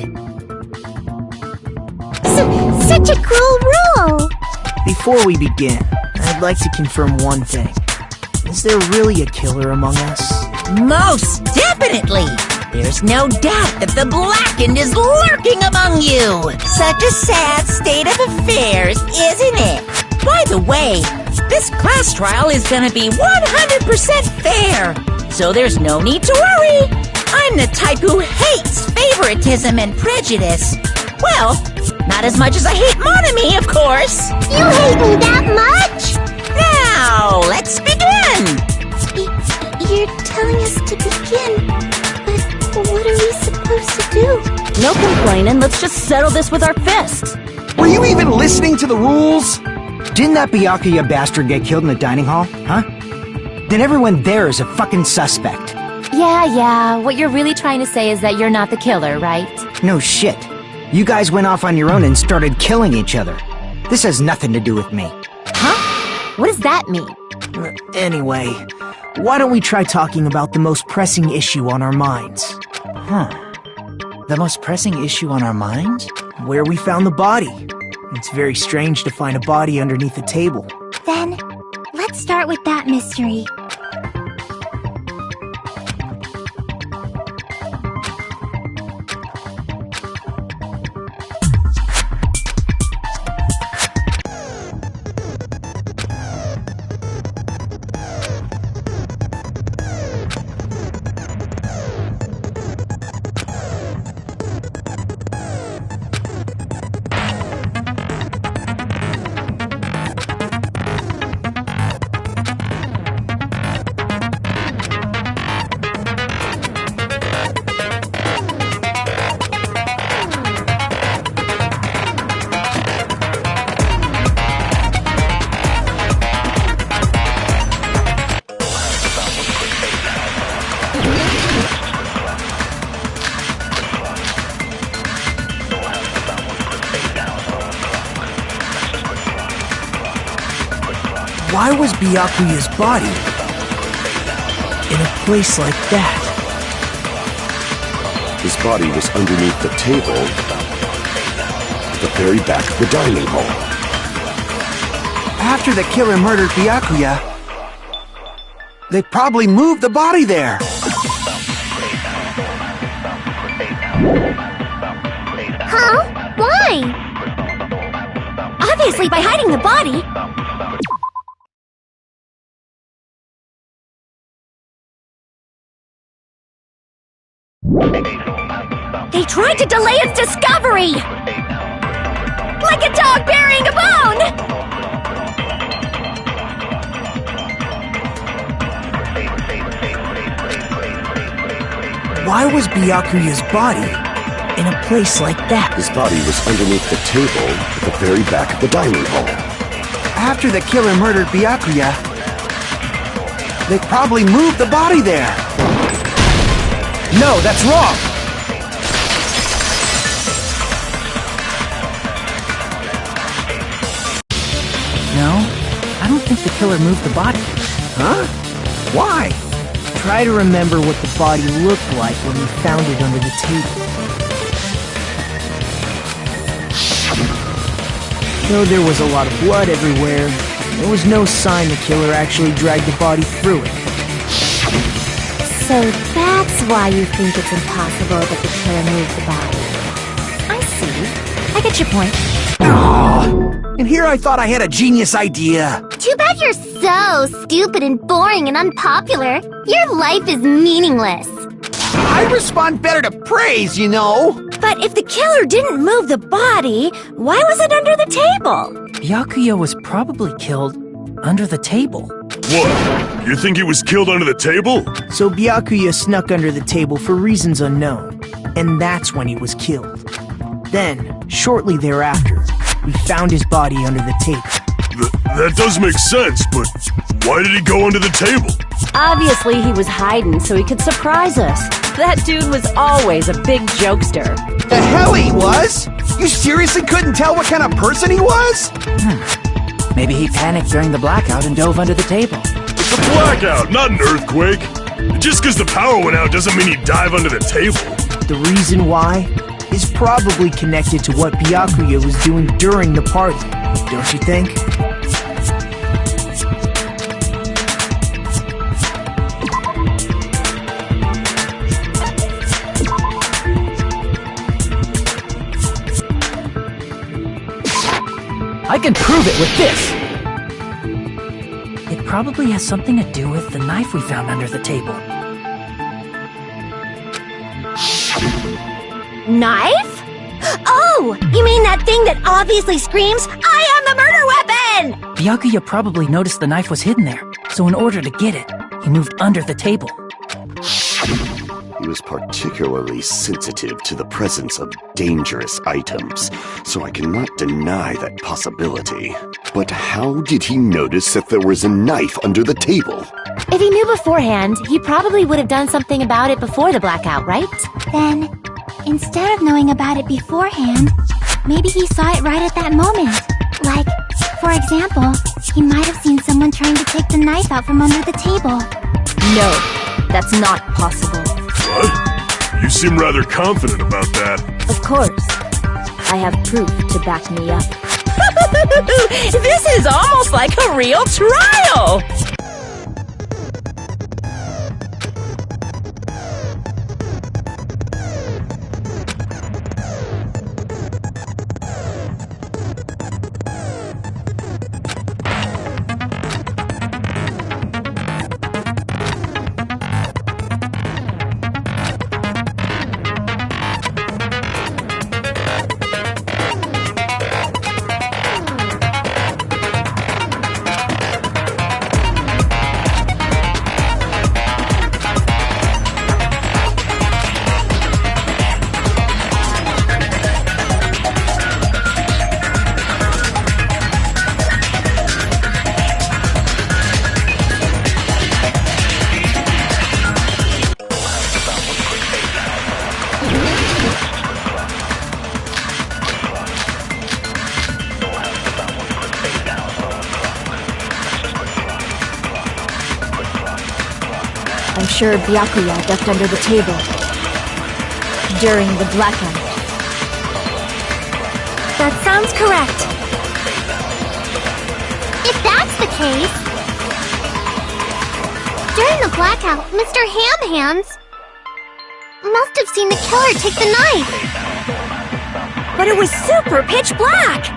Speaker 7: Such a cruel rule!
Speaker 6: Before we begin, I'd like to confirm one thing. Is there really a killer among us?
Speaker 3: Most definitely! There's no doubt that the blackened is lurking among you! Such a sad state of affairs, isn't it? By the way, this class trial is gonna be 100% fair, so there's no need to worry. I'm the type who hates favoritism and prejudice. Well, not as much as I hate Monami, of course.
Speaker 7: You hate me that much?
Speaker 3: Now, let's begin!
Speaker 7: You're telling us to begin, but what are we supposed to do?
Speaker 8: No complaining, let's just settle this with our fists.
Speaker 5: Were you even listening to the rules? Didn't that Byakuya bastard get killed in the dining hall, huh? Then everyone there is a fucking suspect.
Speaker 8: Yeah, what you're really trying to say is that you're not the killer, right?
Speaker 5: No shit. You guys went off on your own and started killing each other. This has nothing to do with me.
Speaker 8: Huh? What does that mean?
Speaker 6: Anyway, why don't we try talking about the most pressing issue on our minds? The most pressing issue on our minds? Where we found the body. It's very strange to find a body underneath a table.
Speaker 2: Then, let's start with that mystery.
Speaker 6: Why was Byakuya's body in a place like that?
Speaker 4: His body was underneath the table at the very back of the dining hall.
Speaker 5: After the killer murdered Byakuya, they probably moved the body there.
Speaker 7: Huh? Why?
Speaker 8: Obviously by hiding the body. They tried to delay its discovery! Like a dog burying a bone!
Speaker 6: Why was Byakuya's body in a place like that?
Speaker 4: His body was underneath the table at the very back of the dining hall.
Speaker 5: After the killer murdered Byakuya, they probably moved the body there. No, that's wrong!
Speaker 6: No, I don't think the killer moved the body.
Speaker 5: Huh? Why?
Speaker 6: Try to remember what the body looked like when we found it under the table. Though there was a lot of blood everywhere, there was no sign the killer actually dragged the body through it.
Speaker 8: So that's why you think it's impossible that the killer moved the body. I see. I get your point.
Speaker 5: And here I thought I had a genius idea.
Speaker 7: Too bad you're so stupid and boring and unpopular. Your life is meaningless.
Speaker 5: I respond better to praise, you know.
Speaker 8: But if the killer didn't move the body, why was it under the table?
Speaker 6: Byakuya was probably killed under the table.
Speaker 4: What? You think he was killed under the table?
Speaker 6: So Byakuya snuck under the table for reasons unknown, and that's when he was killed. Then, shortly thereafter, we found his body under the table.
Speaker 4: That does make sense, but why did he go under the table?
Speaker 8: Obviously he was hiding so he could surprise us.
Speaker 9: That dude was always a big jokester.
Speaker 5: The hell he was? You seriously couldn't tell what kind of person he was?
Speaker 6: Maybe he panicked during the blackout and dove under the table.
Speaker 10: It's a blackout, not an earthquake. Just because the power went out doesn't mean you dive under the table.
Speaker 6: The reason why is probably connected to what Byakuya was doing during the party, don't you think? I can prove it with this! It probably has something to do with the knife we found under the table.
Speaker 8: Knife? Oh! You mean that thing that obviously screams, I am the murder weapon!
Speaker 6: Byakuya probably noticed the knife was hidden there, so in order to get it, he moved under the table.
Speaker 4: He was particularly sensitive to the presence of dangerous items, so I cannot deny that possibility. But how did he notice that there was a knife under the table?
Speaker 8: If he knew beforehand, he probably would have done something about it before the blackout, right?
Speaker 2: Then, instead of knowing about it beforehand, maybe he saw it right at that moment. Like, for example, he might have seen someone trying to take the knife out from under the table.
Speaker 8: No, that's not possible.
Speaker 10: What? You seem rather confident about that.
Speaker 8: Of course. I have proof to back me up.
Speaker 9: This is almost like a real trial!
Speaker 8: I'm sure Byakuya ducked under the table during the blackout.
Speaker 2: That sounds correct. If that's the case... During the blackout, Mr. Ham-Hands must have seen the killer take the knife.
Speaker 9: But it was super pitch black!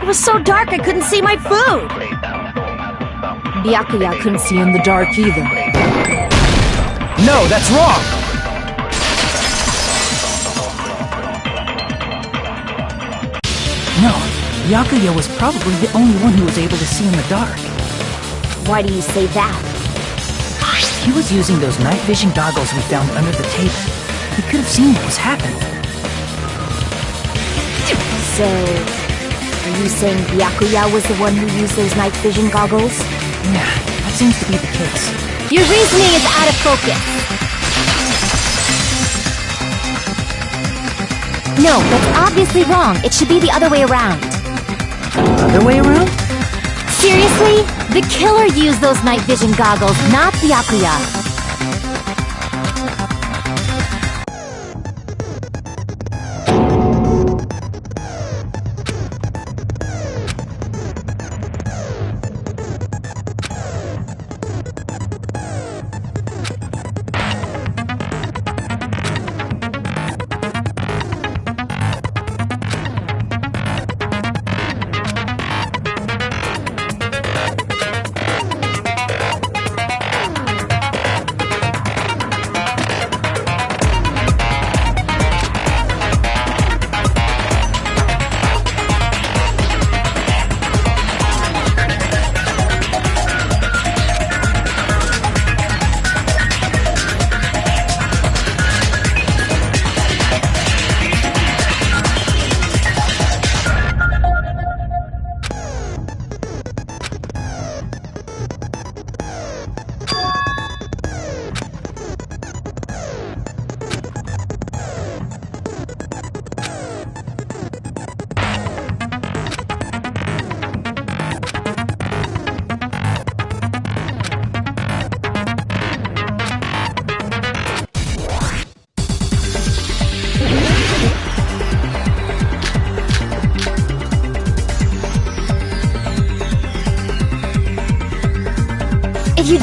Speaker 9: It was so dark I couldn't see my food!
Speaker 8: Byakuya couldn't see in the dark either.
Speaker 5: No, that's wrong!
Speaker 6: No, Byakuya was probably the only one who was able to see in the dark.
Speaker 8: Why do you say that?
Speaker 6: He was using those night vision goggles we found under the table. He could have seen what was happening.
Speaker 8: So, are you saying Byakuya was the one who used those night vision goggles?
Speaker 6: Yeah, that seems to be the case.
Speaker 8: Your reasoning is out of focus. No, that's obviously wrong. It should be the other way around.
Speaker 6: Other way around?
Speaker 8: Seriously? The killer used those night vision goggles, not Byakuya.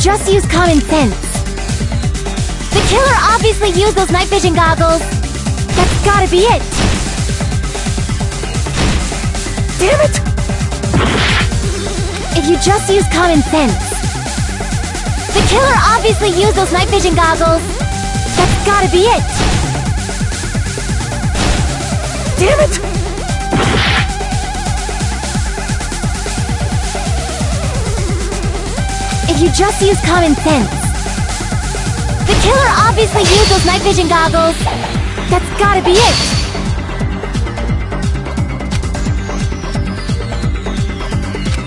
Speaker 2: just use common sense. The killer obviously used those night vision goggles. That's gotta be it. Damn it! If you just use common sense. The killer obviously used those night vision goggles. That's gotta be it. Damn it! If you just use common sense. The killer obviously used those night vision goggles. That's gotta be it.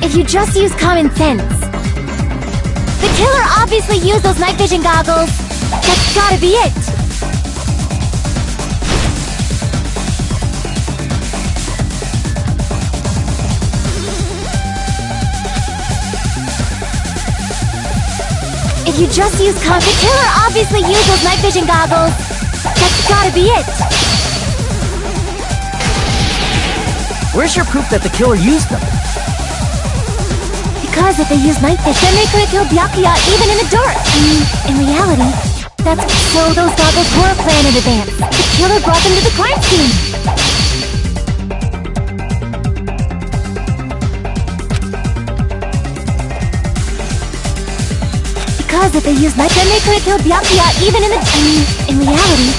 Speaker 2: If you just use common sense. The killer obviously used those night vision goggles. That's gotta be it. If you just use the killer obviously used those night vision goggles. That's gotta be it.
Speaker 6: Where's your proof that the killer used them?
Speaker 2: Because if they used night vision, then they could have killed Byakuya even in the dark. I mean, in reality, that's so those goggles were planned in advance. The killer brought them to the crime scene. Because if they used night, then they could have killed Byakuya even in the... I mean, in reality,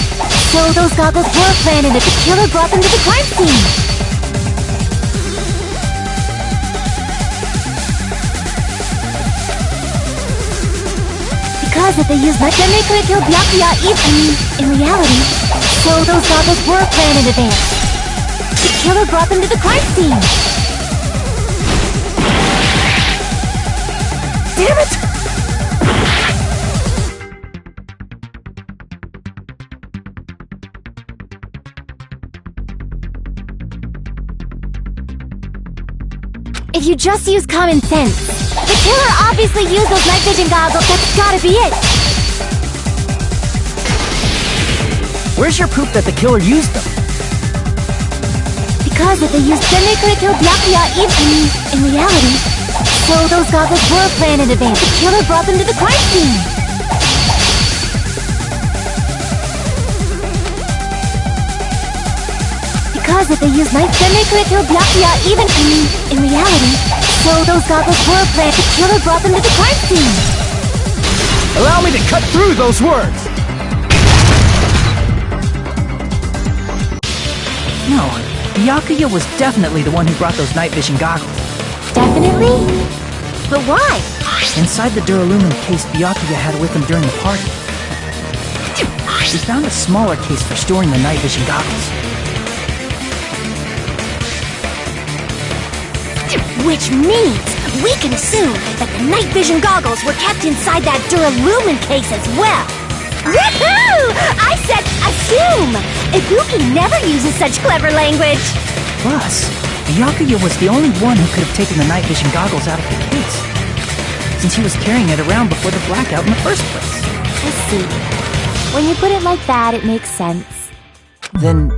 Speaker 2: so those goggles were planned and the killer brought them to the crime scene. Because if they used night, then they could have killed Byakuya even... I mean, in reality, so those goggles were planned in advance. The killer brought them to the crime scene. Damn it! If you just use common sense. The killer obviously used those night vision goggles. That's gotta be it.
Speaker 6: Where's your proof that the killer used them?
Speaker 2: Because if they used, then they could have killed Byakuya even in reality. So those goggles were planned in advance. The killer brought them to the crime scene. Because if they used night, then they could have killed Byakuya even in reality. So those goggles were planned. The killer brought them to the crime scene.
Speaker 6: Allow me to cut through those words! No, Byakuya was definitely the one who brought those night vision goggles.
Speaker 2: Definitely? But why?
Speaker 6: Inside the Duralumin case Byakuya had with him during the party, we found a smaller case for storing the night vision goggles.
Speaker 9: Which means we can assume that the night vision goggles were kept inside that Duralumin case as well. Woohoo! I said assume! Ibuki never uses such clever language.
Speaker 6: Plus, Byakuya was the only one who could have taken the night vision goggles out of the case, since he was carrying it around before the blackout in the first place.
Speaker 2: I see. When you put it like that, it makes sense.
Speaker 6: Then,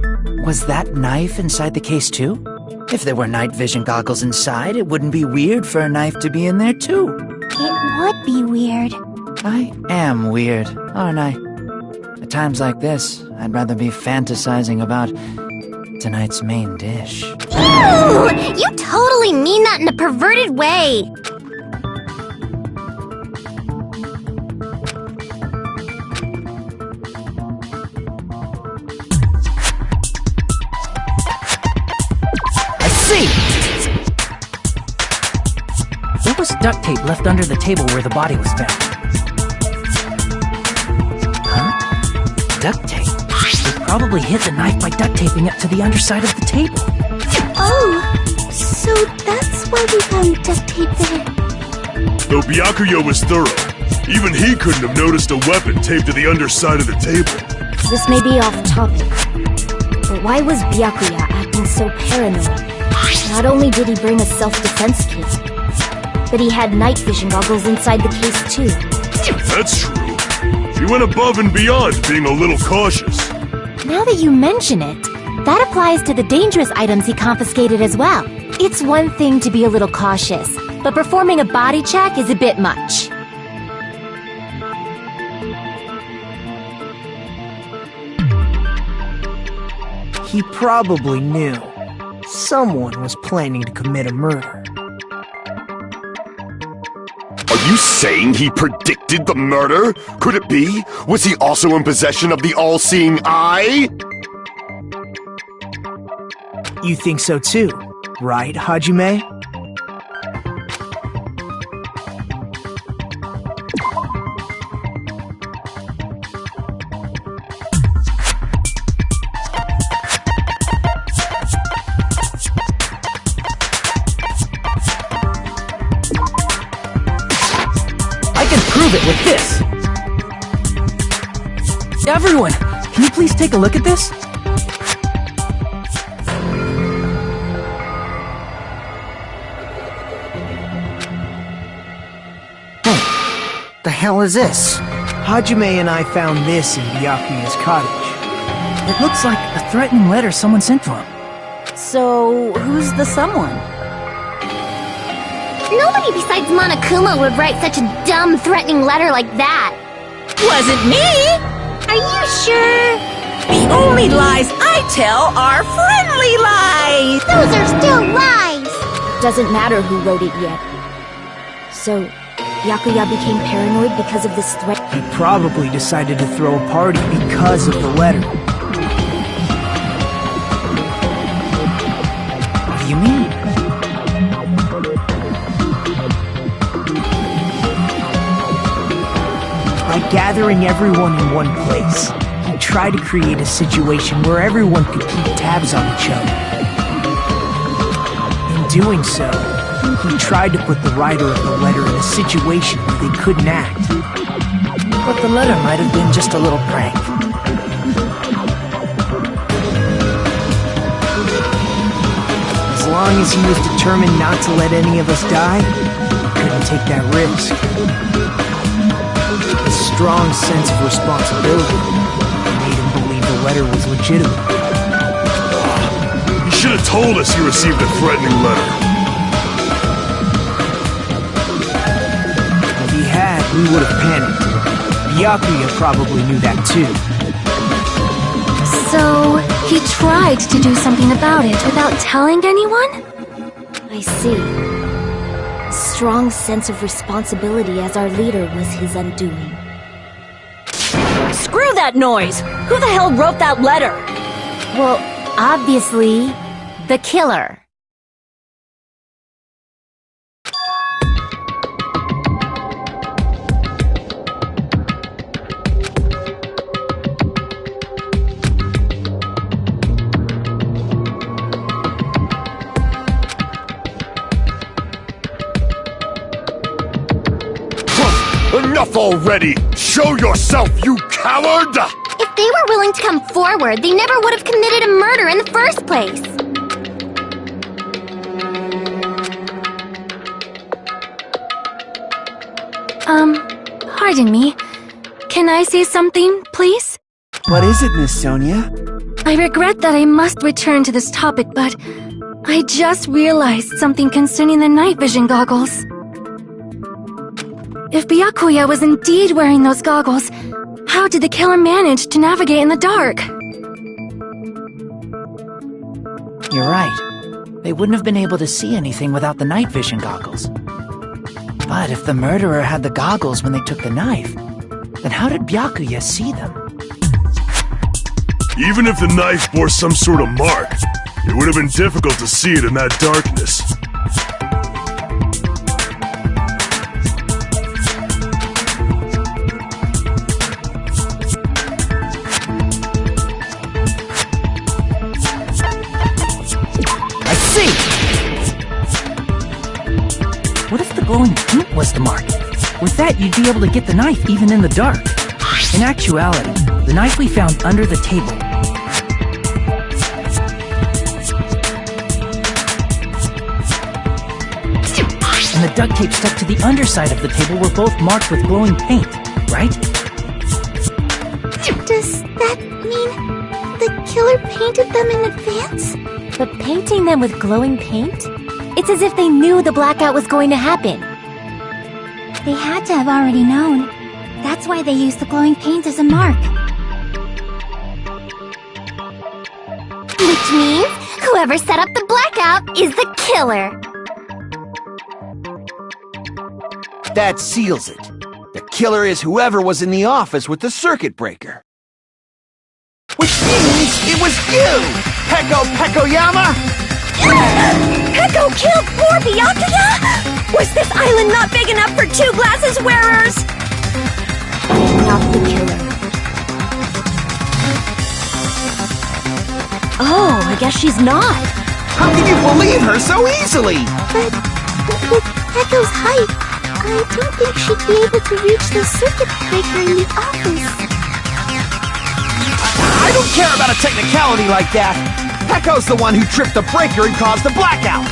Speaker 6: was that knife inside the case too? If there were night vision goggles inside, it wouldn't be weird for a knife to be in there too.
Speaker 2: It would be weird.
Speaker 6: I am weird, aren't I? At times like this, I'd rather be fantasizing about tonight's main dish.
Speaker 9: Ooh! You totally mean that in a perverted way.
Speaker 6: There was duct tape left under the table where the body was found. Huh? Duct tape? They probably hid the knife by duct taping it to the underside of the table.
Speaker 7: Oh, so that's why we found duct tape there.
Speaker 10: Though Byakuya was thorough, even he couldn't have noticed a weapon taped to the underside of the table.
Speaker 9: This may be off topic, but why was Byakuya acting so paranoid? Not only did he bring a self-defense kit, but he had night vision goggles inside the case too.
Speaker 10: That's true. He went above and beyond being a little cautious.
Speaker 2: Now that you mention it, that applies to the dangerous items he confiscated as well. It's one thing to be a little cautious, but performing a body check is a bit much.
Speaker 5: He probably knew. Someone was planning to commit a murder.
Speaker 4: Are you saying he predicted the murder? Could it be? Was he also in possession of the all-seeing eye?
Speaker 5: You think so too, right, Hajime?
Speaker 6: Prove it with this! Everyone, can you please take a look at this?
Speaker 5: Hey, the hell is this? Hajime and I found this in Byakuya's cottage.
Speaker 6: It looks like a threatening letter someone sent to him.
Speaker 8: So, who's the someone?
Speaker 7: Nobody besides Monokuma would write such a dumb, threatening letter like that.
Speaker 9: Wasn't me!
Speaker 7: Are you sure?
Speaker 9: The only lies I tell are friendly lies!
Speaker 7: Those are still lies!
Speaker 8: Doesn't matter who wrote it yet. So, Byakuya became paranoid because of this threat?
Speaker 5: He probably decided to throw a party because of the letter.
Speaker 6: What do you mean?
Speaker 5: By gathering everyone in one place, he tried to create a situation where everyone could keep tabs on each other. In doing so, he tried to put the writer of the letter in a situation where they couldn't act.
Speaker 6: But the letter might have been just a little prank.
Speaker 5: As long as he was determined not to let any of us die, he couldn't take that risk. A strong sense of responsibility made him believe the letter was legitimate.
Speaker 10: He should have told us he received a threatening letter.
Speaker 5: If he had, we would have panicked. Byakuya probably knew that too.
Speaker 7: So, he tried to do something about it without telling anyone?
Speaker 8: I see. A strong sense of responsibility as our leader was his undoing.
Speaker 9: Screw that noise! Who the hell wrote that letter?
Speaker 2: Well, obviously, the killer.
Speaker 4: Enough already! Show yourself, you coward!
Speaker 7: If they were willing to come forward, they never would have committed a murder in the first place.
Speaker 2: Pardon me. Can I say something, please?
Speaker 5: What is it, Miss Sonia?
Speaker 2: I regret that I must return to this topic, but I just realized something concerning the night vision goggles. If Byakuya was indeed wearing those goggles, how did the killer manage to navigate in the dark?
Speaker 6: You're right. They wouldn't have been able to see anything without the night vision goggles. But if the murderer had the goggles when they took the knife, then how did Byakuya see them?
Speaker 10: Even if the knife bore some sort of mark, it would have been difficult to see it in that darkness.
Speaker 6: I see! What if the glowing paint was the mark? With that, you'd be able to get the knife even in the dark. In actuality, the knife we found under the table. And the duct tape stuck to the underside of the table were both marked with glowing paint, right?
Speaker 7: Does that mean the killer painted them in advance?
Speaker 8: But painting them with glowing paint? It's as if they knew the blackout was going to happen.
Speaker 2: They had to have already known. That's why they used the glowing paint as a mark.
Speaker 7: Which means whoever set up the blackout is the killer.
Speaker 5: That seals it. The killer is whoever was in the office with the circuit breaker. Which means it was you, Peko Pekoyama!
Speaker 9: Peko killed poor Byakuya? Was this island not big enough for 2 glasses wearers?
Speaker 8: Not the killer.
Speaker 9: Oh, I guess she's not.
Speaker 5: How can you believe her so easily?
Speaker 7: But with Peko's height, I don't think she'd be able to reach the circuit breaker in the office.
Speaker 5: I don't care about a technicality like that. Peko's the one who tripped the breaker and caused the blackout.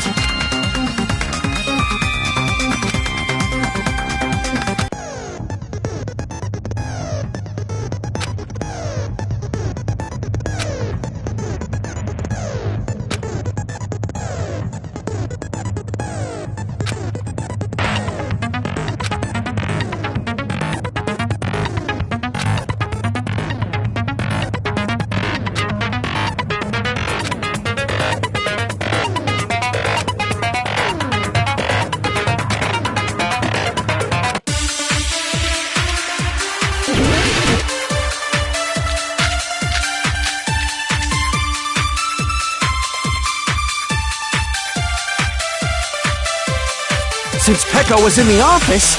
Speaker 5: Since Peko was in the office,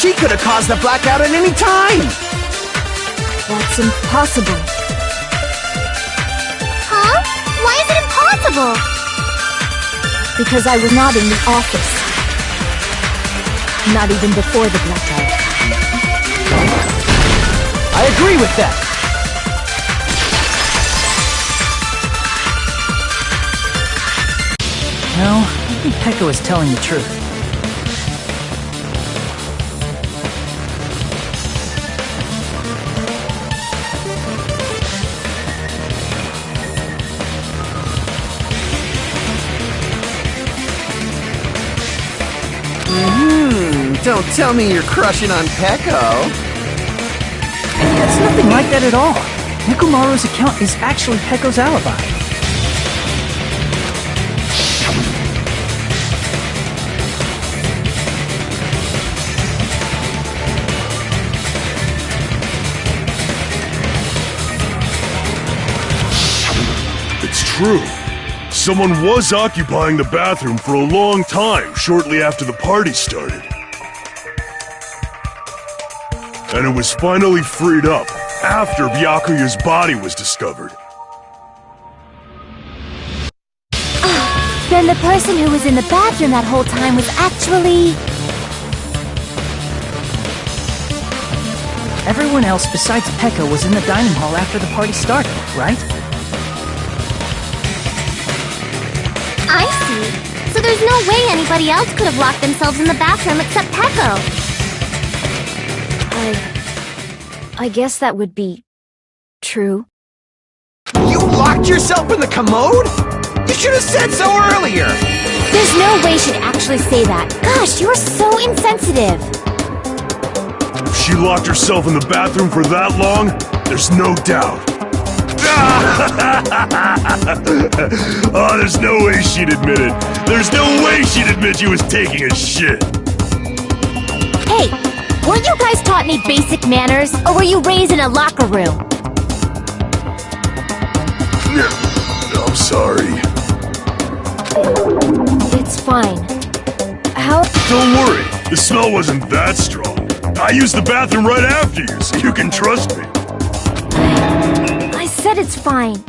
Speaker 5: she could have caused the blackout at any time!
Speaker 8: That's impossible.
Speaker 7: Huh? Why is it impossible?
Speaker 8: Because I was not in the office. Not even before the blackout.
Speaker 5: I agree with that!
Speaker 6: No, I think Peko is telling the truth.
Speaker 5: Don't tell me you're crushing on Peko.
Speaker 6: It's nothing like that at all. Nikumaru's account is actually Peko's alibi.
Speaker 10: It's true. Someone was occupying the bathroom for a long time shortly after the party started. And it was finally freed up after Byakuya's body was discovered.
Speaker 9: Then the person who was in the bathroom that whole time was actually...
Speaker 6: Everyone else besides Peko was in the dining hall after the party started, right?
Speaker 7: I see. So there's no way anybody else could have locked themselves in the bathroom except Peko.
Speaker 8: I guess that would be true.
Speaker 5: You locked yourself in the commode? You should have said so earlier!
Speaker 9: There's no way she'd actually say that. Gosh, you're so insensitive.
Speaker 10: If she locked herself in the bathroom for that long, there's no doubt. Oh, there's no way she'd admit it. There's no way she'd admit she was taking a shit.
Speaker 9: Hey, weren't you guys taught any basic manners, or were you raised in a locker room?
Speaker 10: I'm sorry.
Speaker 8: It's fine. How?
Speaker 10: Don't worry, the smell wasn't that strong. I used the bathroom right after you, so you can trust me.
Speaker 8: I said it's fine.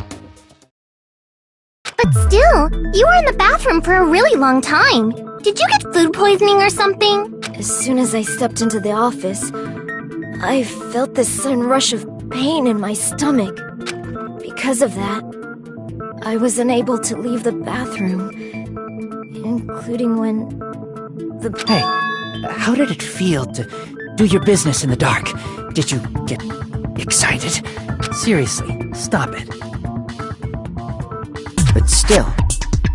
Speaker 7: But still, you were in the bathroom for a really long time. Did you get food poisoning or something?
Speaker 8: As soon as I stepped into the office, I felt this sudden rush of pain in my stomach. Because of that, I was unable to leave the bathroom, including when the...
Speaker 6: Hey, how did it feel to do your business in the dark? Did you get excited? Seriously, stop it.
Speaker 11: But still,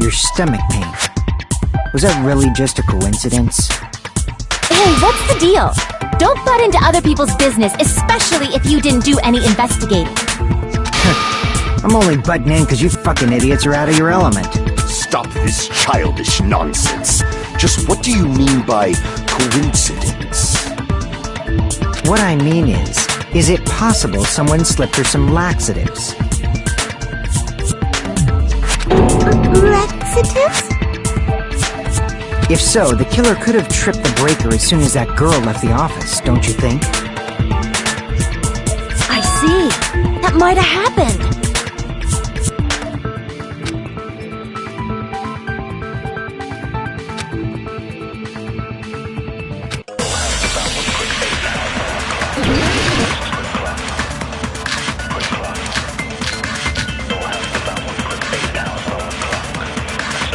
Speaker 11: your stomach pain. Was that really just a coincidence?
Speaker 9: Hey, what's the deal? Don't butt into other people's business, especially if you didn't do any investigating.
Speaker 11: I'm only butting in because you fucking idiots are out of your element.
Speaker 4: Stop this childish nonsense. Just what do you mean by coincidence?
Speaker 11: What I mean is it possible someone slipped her some laxatives?
Speaker 7: Laxatives?
Speaker 11: If so, the killer could have tripped the breaker as soon as that girl left the office, don't you think?
Speaker 9: I see. That might have happened.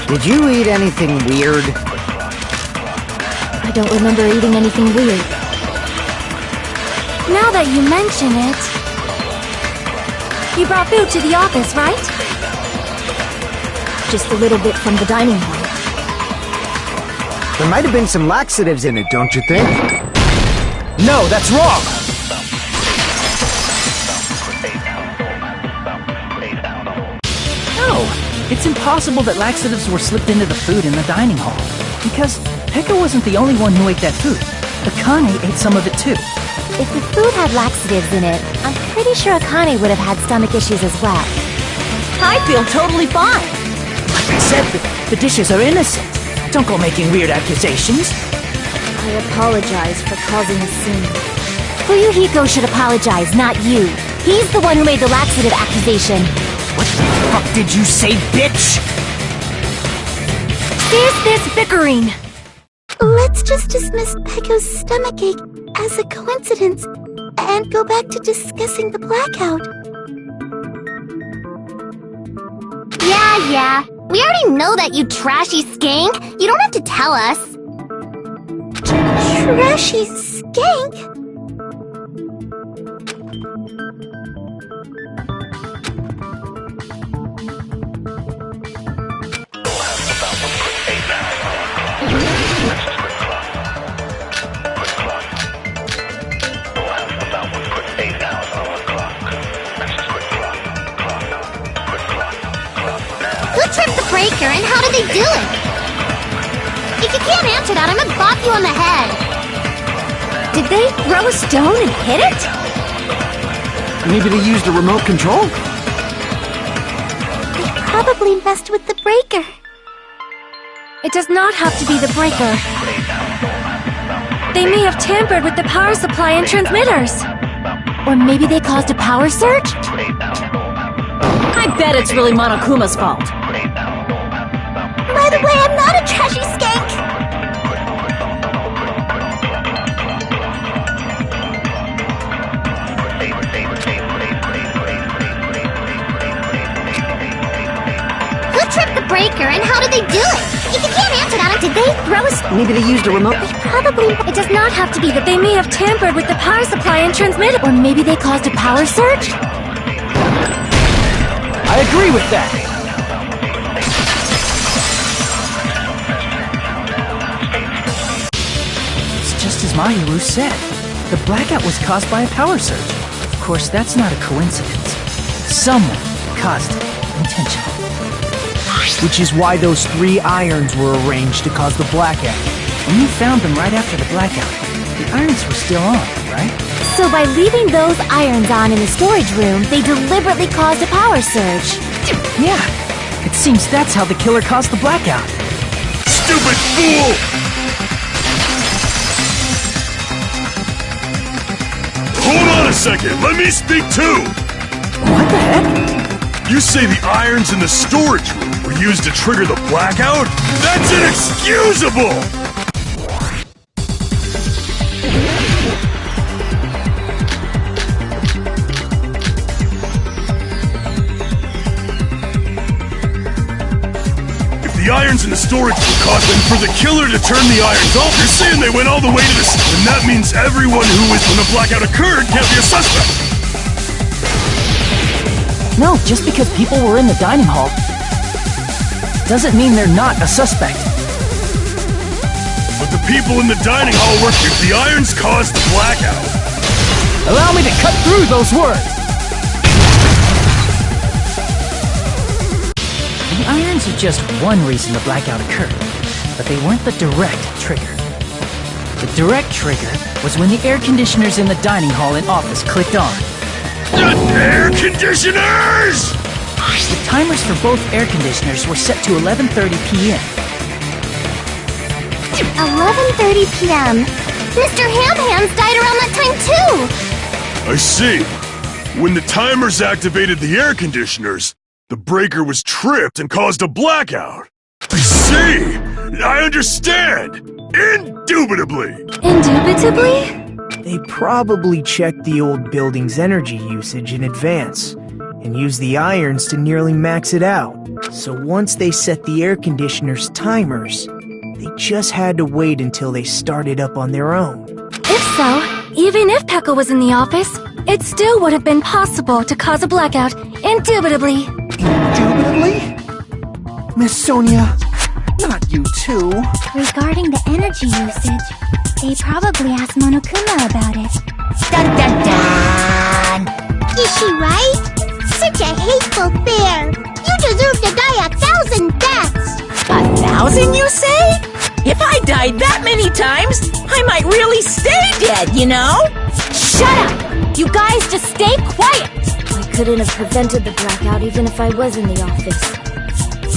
Speaker 11: Did you eat anything weird?
Speaker 9: I don't remember eating anything weird. Now that you mention it... You brought food to the office, right? Just a little bit from the dining hall.
Speaker 5: There might have been some laxatives in it, don't you think?
Speaker 1: No, that's wrong! No, it's impossible that laxatives were slipped into the food in the dining hall. Because Pekka wasn't the only one who ate that food. Akane ate some of it too.
Speaker 9: If the food had laxatives in it, I'm pretty sure Akane would have had stomach issues as well. I feel totally fine.
Speaker 6: Like I said, the dishes are innocent. Don't go making weird accusations.
Speaker 8: I apologize for causing a scene.
Speaker 9: Fuyuhiko should apologize, not you. He's the one who made the laxative accusation.
Speaker 6: What the fuck did you say, bitch?
Speaker 9: Is this bickering?
Speaker 7: Let's just dismiss Pecco's stomachache as a coincidence and go back to discussing the blackout.
Speaker 2: Yeah. We already know that, you trashy skank. You don't have to tell us.
Speaker 7: Trashy skank?
Speaker 2: Who tripped the breaker and how did they do it? If you can't answer that, I'm gonna bop you on the head.
Speaker 9: Did they throw a stone and hit it?
Speaker 5: Maybe they used a remote control?
Speaker 7: They probably messed with the breaker.
Speaker 9: It does not have to be the breaker. They may have tampered with the power supply and transmitters. Or maybe they caused a power surge? I bet it's really Monokuma's fault.
Speaker 7: By the way, I'm not a trashy skank.
Speaker 2: Who tripped the breaker and how did they do it? If you can't answer that,
Speaker 9: Did they throw a
Speaker 5: Maybe they used a remote...
Speaker 7: Probably.
Speaker 9: It does not have to be that they may have tampered with the power supply and transmitter. Or maybe they caused a power surge?
Speaker 1: I agree with that! It's just as Mahiru said. The blackout was caused by a power surge. Of course, that's not a coincidence. Someone caused it intentionally.
Speaker 5: Which is why those 3 irons were arranged to cause the blackout.
Speaker 1: When you found them right after the blackout, the irons were still on, right?
Speaker 9: So by leaving those irons on in the storage room, they deliberately caused a power surge.
Speaker 1: Yeah, it seems that's how the killer caused the blackout.
Speaker 10: Stupid fool! Hold on a second, let me speak too!
Speaker 1: What the heck?
Speaker 10: You say the irons in the storage room were used to trigger the blackout? That's inexcusable! If the irons in the storage were causing for the killer to turn the irons off, you're saying they went all the way to the... And that means everyone who was when the blackout occurred can't be a suspect!
Speaker 1: No, just because people were in the dining hall doesn't mean they're not a suspect.
Speaker 10: But the people in the dining hall were... If the irons caused the blackout...
Speaker 1: Allow me to cut through those words! The irons are just one reason the blackout occurred, but they weren't the direct trigger. The direct trigger was when the air conditioners in the dining hall and office clicked on.
Speaker 10: The air conditioners!
Speaker 1: The timers for both air conditioners were set to 11:30 p.m.
Speaker 2: 11:30 p.m. Mr. Ham-Hams died around that time too!
Speaker 10: I see. When the timers activated the air conditioners, the breaker was tripped and caused a blackout. I see! I understand! Indubitably!
Speaker 9: Indubitably?
Speaker 11: They probably checked the old building's energy usage in advance and used the irons to nearly max it out. So once they set the air conditioner's timers, they just had to wait until they started up on their own.
Speaker 9: If so, even if Pekka was in the office, it still would have been possible to cause a blackout, indubitably.
Speaker 5: Indubitably? Miss Sonia, not you too.
Speaker 2: Regarding the energy usage, they probably asked Monokuma about it.
Speaker 3: Dun dun dun!
Speaker 7: Is she right? Such a hateful bear! You deserve to die 1,000 deaths!
Speaker 3: 1,000, you say? If I died that many times, I might really stay dead, you know?
Speaker 9: Shut up! You guys just stay quiet!
Speaker 8: I couldn't have prevented the blackout even if I was in the office.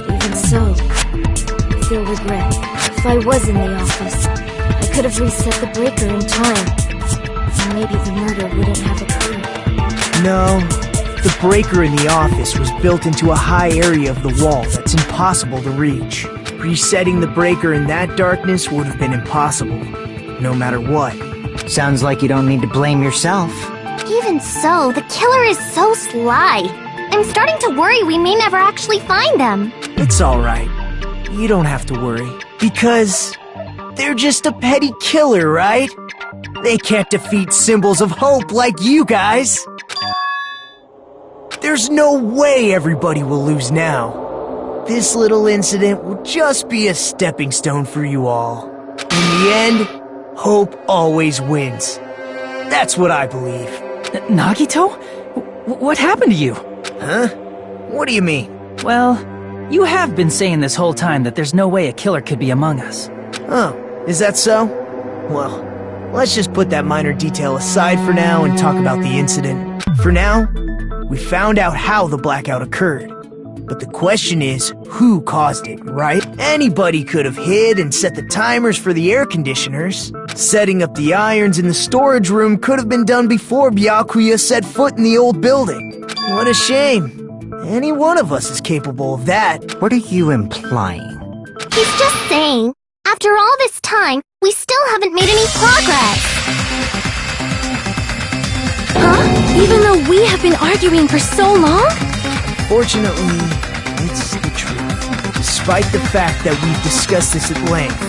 Speaker 8: Even so, I feel regret. If I was in the office, I could have reset the breaker in time. And maybe the murder wouldn't have occurred.
Speaker 11: No, the breaker in the office was built into a high area of the wall that's impossible to reach. Resetting the breaker in that darkness would have been impossible, no matter what.
Speaker 6: Sounds like you don't need to blame yourself.
Speaker 2: Even so, the killer is so sly. I'm starting to worry we may never actually find them.
Speaker 11: It's alright. You don't have to worry. Because they're just a petty killer, right? They can't defeat symbols of hope like you guys. There's no way everybody will lose now. This little incident will just be a stepping stone for you all. In the end, hope always wins. That's what I believe.
Speaker 1: Nagito? What happened to you?
Speaker 11: Huh? What do you mean?
Speaker 1: Well, you have been saying this whole time that there's no way a killer could be among us.
Speaker 11: Oh, is that so? Well, let's just put that minor detail aside for now and talk about the incident. For now, we found out how the blackout occurred. But the question is, who caused it, right? Anybody could have hid and set the timers for the air conditioners. Setting up the irons in the storage room could have been done before Byakuya set foot in the old building. What a shame. Any one of us is capable of that.
Speaker 6: What are you implying?
Speaker 2: He's just saying, after all this time, we still haven't made any progress.
Speaker 9: Huh? Even though we have been arguing for so long?
Speaker 11: Fortunately, it's the truth. Despite the fact that we've discussed this at length,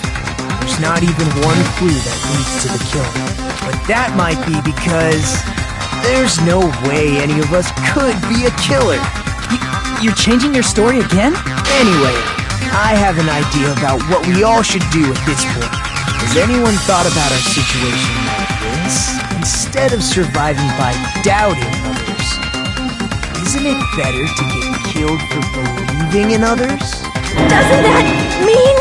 Speaker 11: there's not even one clue that leads to the killing. But that might be because there's no way any of us could be a killer.
Speaker 1: You're changing your story again?
Speaker 11: Anyway, I have an idea about what we all should do at this point. Has anyone thought about our situation like this? Instead of surviving by doubting others, isn't it better to get killed for believing in others?
Speaker 9: Doesn't that mean...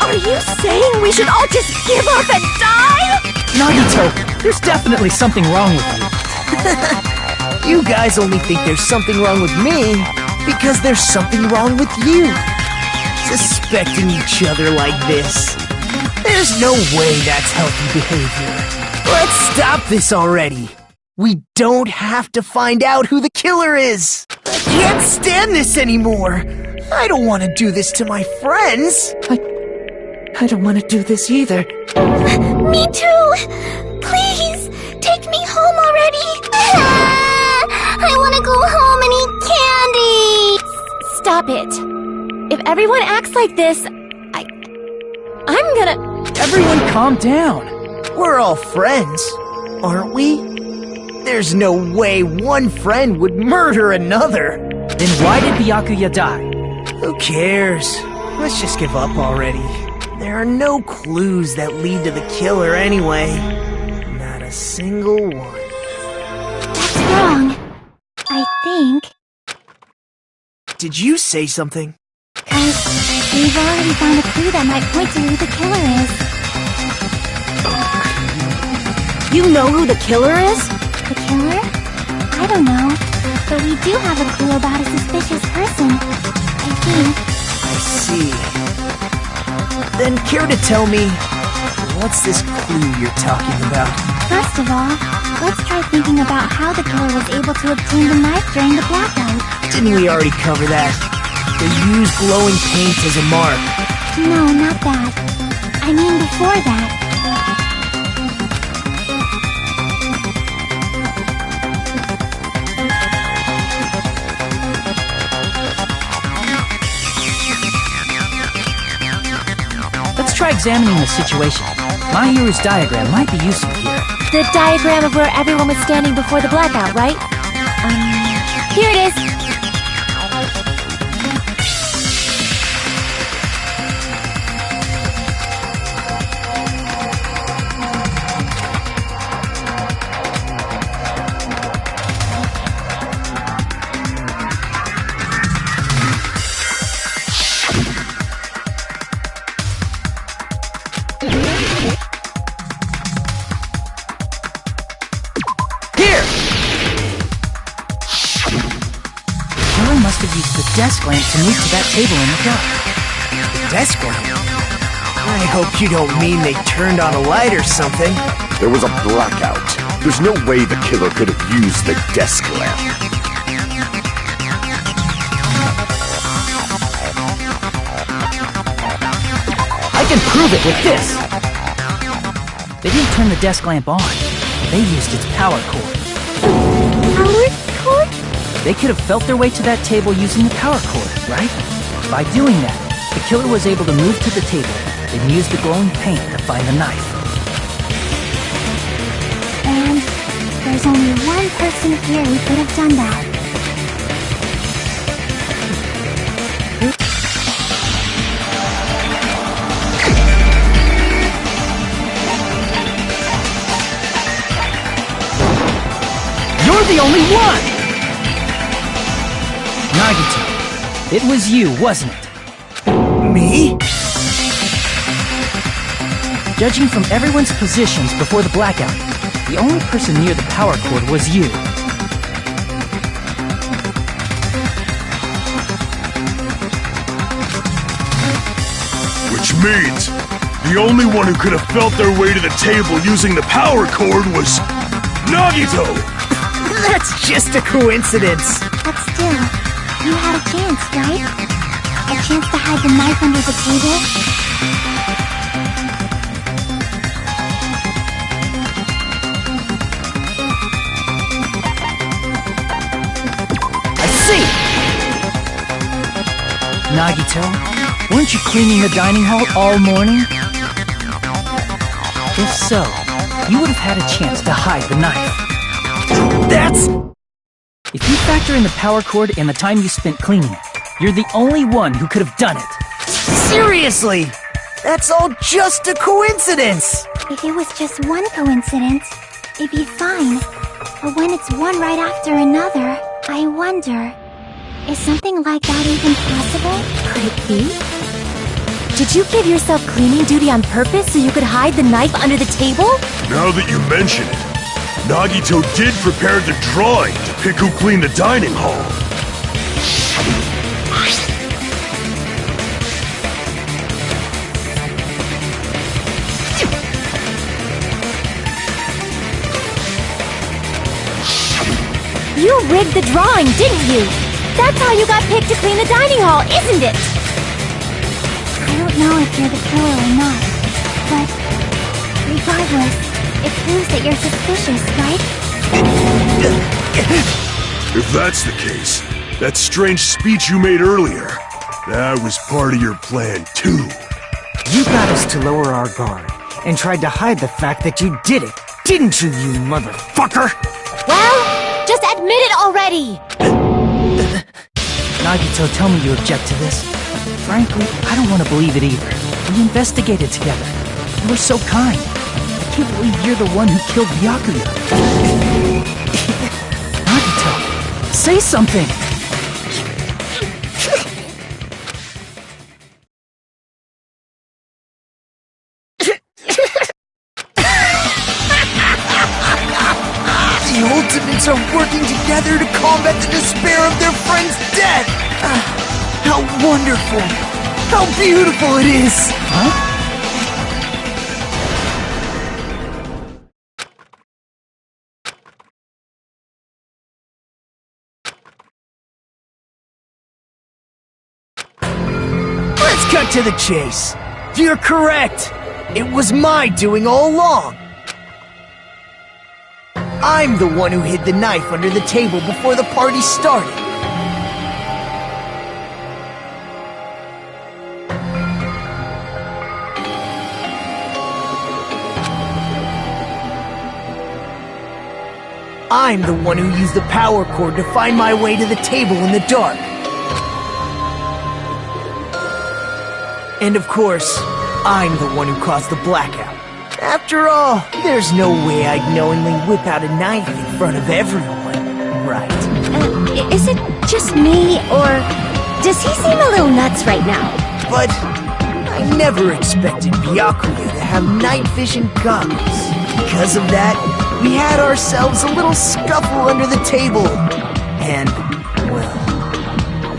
Speaker 9: Are you saying we should all just give up and die?
Speaker 1: Nagito, there's definitely something wrong with you.
Speaker 11: You guys only think there's something wrong with me because there's something wrong with you. Suspecting each other like this. There's no way that's healthy behavior. Let's stop this already. We don't have to find out who the killer is. I can't stand this anymore. I don't want to do this to my friends.
Speaker 1: I don't want to do this either.
Speaker 2: Me too! Please, take me home already! I want to go home and eat candy!
Speaker 9: Stop it. If everyone acts like this, I'm gonna...
Speaker 1: Everyone calm down.
Speaker 11: We're all friends, aren't we? There's no way one friend would murder another.
Speaker 1: Then why did Byakuya die?
Speaker 11: Who cares? Let's just give up already. There are no clues that lead to the killer anyway. Not a single one.
Speaker 2: That's wrong. I think...
Speaker 11: did you say something?
Speaker 2: Cause we've already found a clue that might point to who the killer is.
Speaker 8: You know who the killer is?
Speaker 2: The killer? I don't know. But we do have a clue about a suspicious person. I think.
Speaker 11: I see. Then care to tell me, what's this clue you're talking about?
Speaker 2: First of all, let's try thinking about how the killer was able to obtain the knife during the blackout.
Speaker 11: Didn't we already cover that? They used glowing paint as a mark.
Speaker 2: No, not that. I mean before that.
Speaker 1: Let's try examining the situation. Mahiru's diagram might be useful here.
Speaker 9: The diagram of where everyone was standing before the blackout, right? Here it is.
Speaker 1: Desk lamp to move to that table in the dark.
Speaker 11: The desk lamp? I hope you don't mean they turned on a light or something.
Speaker 4: There was a blackout. There's no way the killer could have used the desk lamp.
Speaker 1: I can prove it with this! They didn't turn the desk lamp on. They used its power cord.
Speaker 2: Power cord?
Speaker 1: They could have felt their way to that table using the power cord, right? By doing that, the killer was able to move to the table, then use the glowing paint to find the knife.
Speaker 2: And there's only one person here who could have done that.
Speaker 1: You're the only one! Nagito, it was you, wasn't it?
Speaker 11: Me?
Speaker 1: Judging from everyone's positions before the blackout, the only person near the power cord was you.
Speaker 10: Which means, the only one who could have felt their way to the table using the power cord was Nagito!
Speaker 11: That's just a coincidence.
Speaker 2: But still, you had a chance, right? A chance to hide the knife under the table?
Speaker 1: I see! Nagito, weren't you cleaning the dining hall all morning? If so, you would have had a chance to hide the knife.
Speaker 11: That's...
Speaker 1: If you factor in the power cord and the time you spent cleaning it, you're the only one who could have done it.
Speaker 11: Seriously! That's all just a coincidence!
Speaker 2: If it was just one coincidence, it'd be fine. But when it's one right after another, I wonder, is something like that even possible?
Speaker 9: Could it be? Did you give yourself cleaning duty on purpose so you could hide the knife under the table?
Speaker 10: Now that you mention it, Nagito did prepare the drawing to pick who cleaned the dining hall.
Speaker 9: You rigged the drawing, didn't you? That's how you got picked to clean the dining hall, isn't it?
Speaker 2: I don't know if you're the killer or not, but regardless, it proves that you're suspicious, right?
Speaker 10: If that's the case, that strange speech you made earlier, that was part of your plan too.
Speaker 11: You got us to lower our guard and tried to hide the fact that you did it, didn't you, you motherfucker?
Speaker 9: Well, just admit it already!
Speaker 1: Nagito, tell me you object to this. Frankly, I don't want to believe it either. We investigated together. You were so kind. I can't believe you're the one who killed Byakuya. Nagito, say something!
Speaker 11: heroes are working together to combat the despair of their friend's death! How wonderful! How beautiful it is!
Speaker 1: Huh?
Speaker 11: Let's cut to the chase. You're correct. It was my doing all along. I'm the one who hid the knife under the table before the party started. I'm the one who used the power cord to find my way to the table in the dark. And of course, I'm the one who caused the blackout. After all, there's no way I'd knowingly whip out a knife in front of everyone, right?
Speaker 9: Is it just me, or does he seem a little nuts right now?
Speaker 11: But I never expected Byakuya to have night vision goggles. Because of that, we had ourselves a little scuffle under the table. And, well,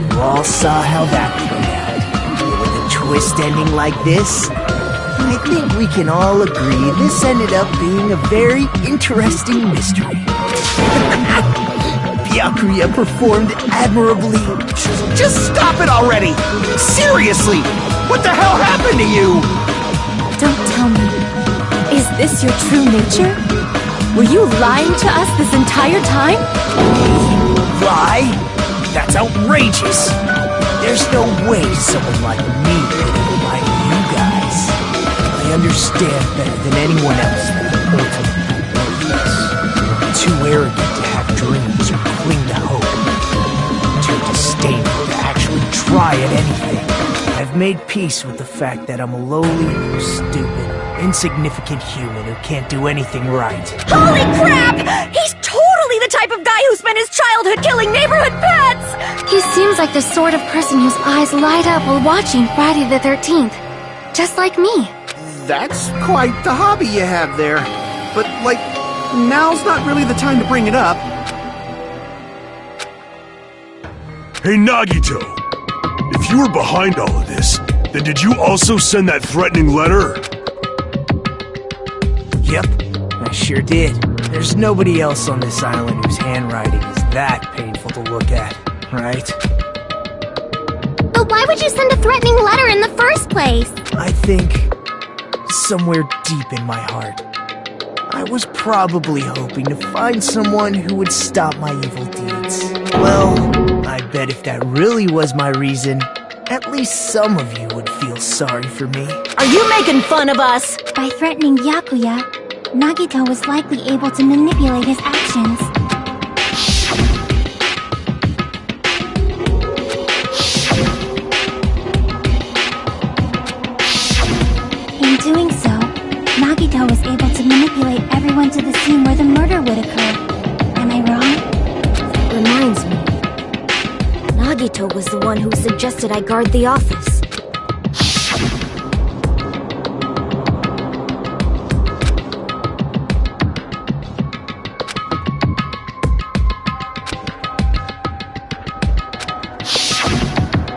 Speaker 11: you all saw how that played out. With a twist ending like this, I think we can all agree this ended up being a very interesting mystery. Byakuya performed admirably.
Speaker 5: Just stop it already! Seriously! What the hell happened to you?
Speaker 9: Don't tell me. Is this your true nature? Were you lying to us this entire time?
Speaker 11: Lie? That's outrageous! There's no way someone like me could ever lie to you guys. I understand better than anyone else that I'm ultimately worthless. I'm too arrogant to have dreams or cling to hope. Too disdainful to actually try at anything. I've made peace with the fact that I'm a lowly, stupid, insignificant human who can't do anything right.
Speaker 9: Holy crap! He's totally the type of guy who spent his childhood killing neighborhood pets!
Speaker 2: He seems like the sort of person whose eyes light up while watching Friday the 13th. Just like me.
Speaker 12: That's quite the hobby you have there. But, like, now's not really the time to bring it up.
Speaker 10: Hey, Nagito! If you were behind all of this, then did you also send that threatening letter?
Speaker 11: Yep, I sure did. There's nobody else on this island whose handwriting is that painful to look at, right?
Speaker 2: But why would you send a threatening letter in the first place?
Speaker 11: I think, somewhere deep in my heart, I was probably hoping to find someone who would stop my evil deeds. Well, I bet if that really was my reason, at least some of you would feel sorry for me.
Speaker 9: Are you making fun of us?
Speaker 2: By threatening Byakuya, Nagito was likely able to manipulate his actions. In doing so, Nagito was able to manipulate everyone to the scene where the murder would occur. Am I wrong?
Speaker 8: Reminds me. Nagito was the one who suggested I guard the office.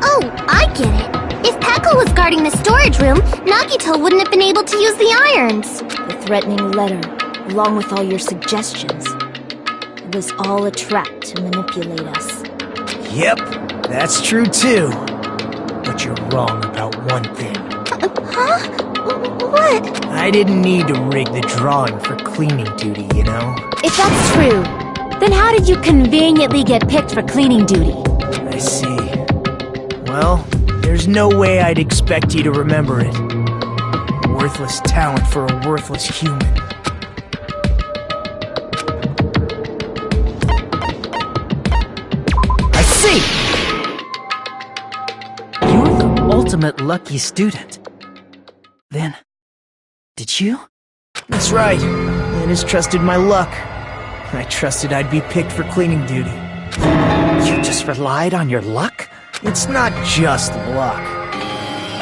Speaker 2: Oh, I get it. If Pekka was guarding the storage room, Nagito wouldn't have been able to use the irons.
Speaker 8: The threatening letter, along with all your suggestions, it was all a trap to manipulate us.
Speaker 11: Yep, that's true too. But you're wrong about one thing.
Speaker 2: Huh? What?
Speaker 11: I didn't need to rig the drawing for cleaning duty, you know?
Speaker 9: If that's true, then how did you conveniently get picked for cleaning duty?
Speaker 11: I see. Well, there's no way I'd expect you to remember it. A worthless talent for a worthless human. I see!
Speaker 1: You're the ultimate lucky student. Then, did you?
Speaker 11: That's right. Linus trusted my luck. I trusted I'd be picked for cleaning duty.
Speaker 1: You just relied on your luck?
Speaker 11: It's not just luck.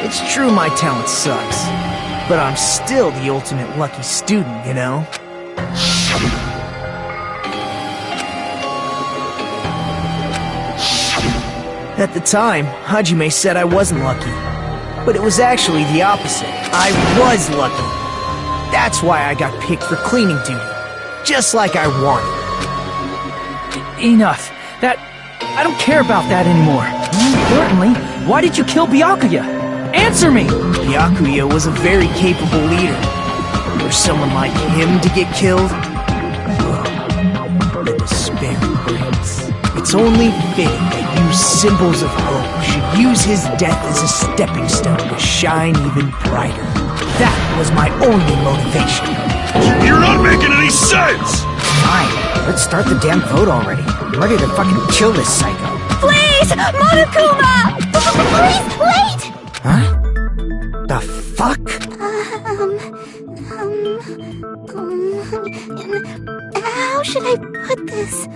Speaker 11: It's true my talent sucks, but I'm still the ultimate lucky student, you know? At the time, Hajime said I wasn't lucky. But it was actually the opposite. I was lucky. That's why I got picked for cleaning duty. Just like I wanted.
Speaker 1: Enough. I don't care about that anymore. More importantly, why did you kill Byakuya? Answer me!
Speaker 11: Byakuya was a very capable leader. For someone like him to get killed, the despair brings. It's only fitting that you symbols of hope should use his death as a stepping stone to shine even brighter. That was my only motivation.
Speaker 10: You're not making any sense!
Speaker 6: Fine, let's start the damn vote already. I'm ready to fucking kill this psycho.
Speaker 9: Please! Monokuma! Please, wait!
Speaker 6: Huh? The fuck?
Speaker 7: How should I put this?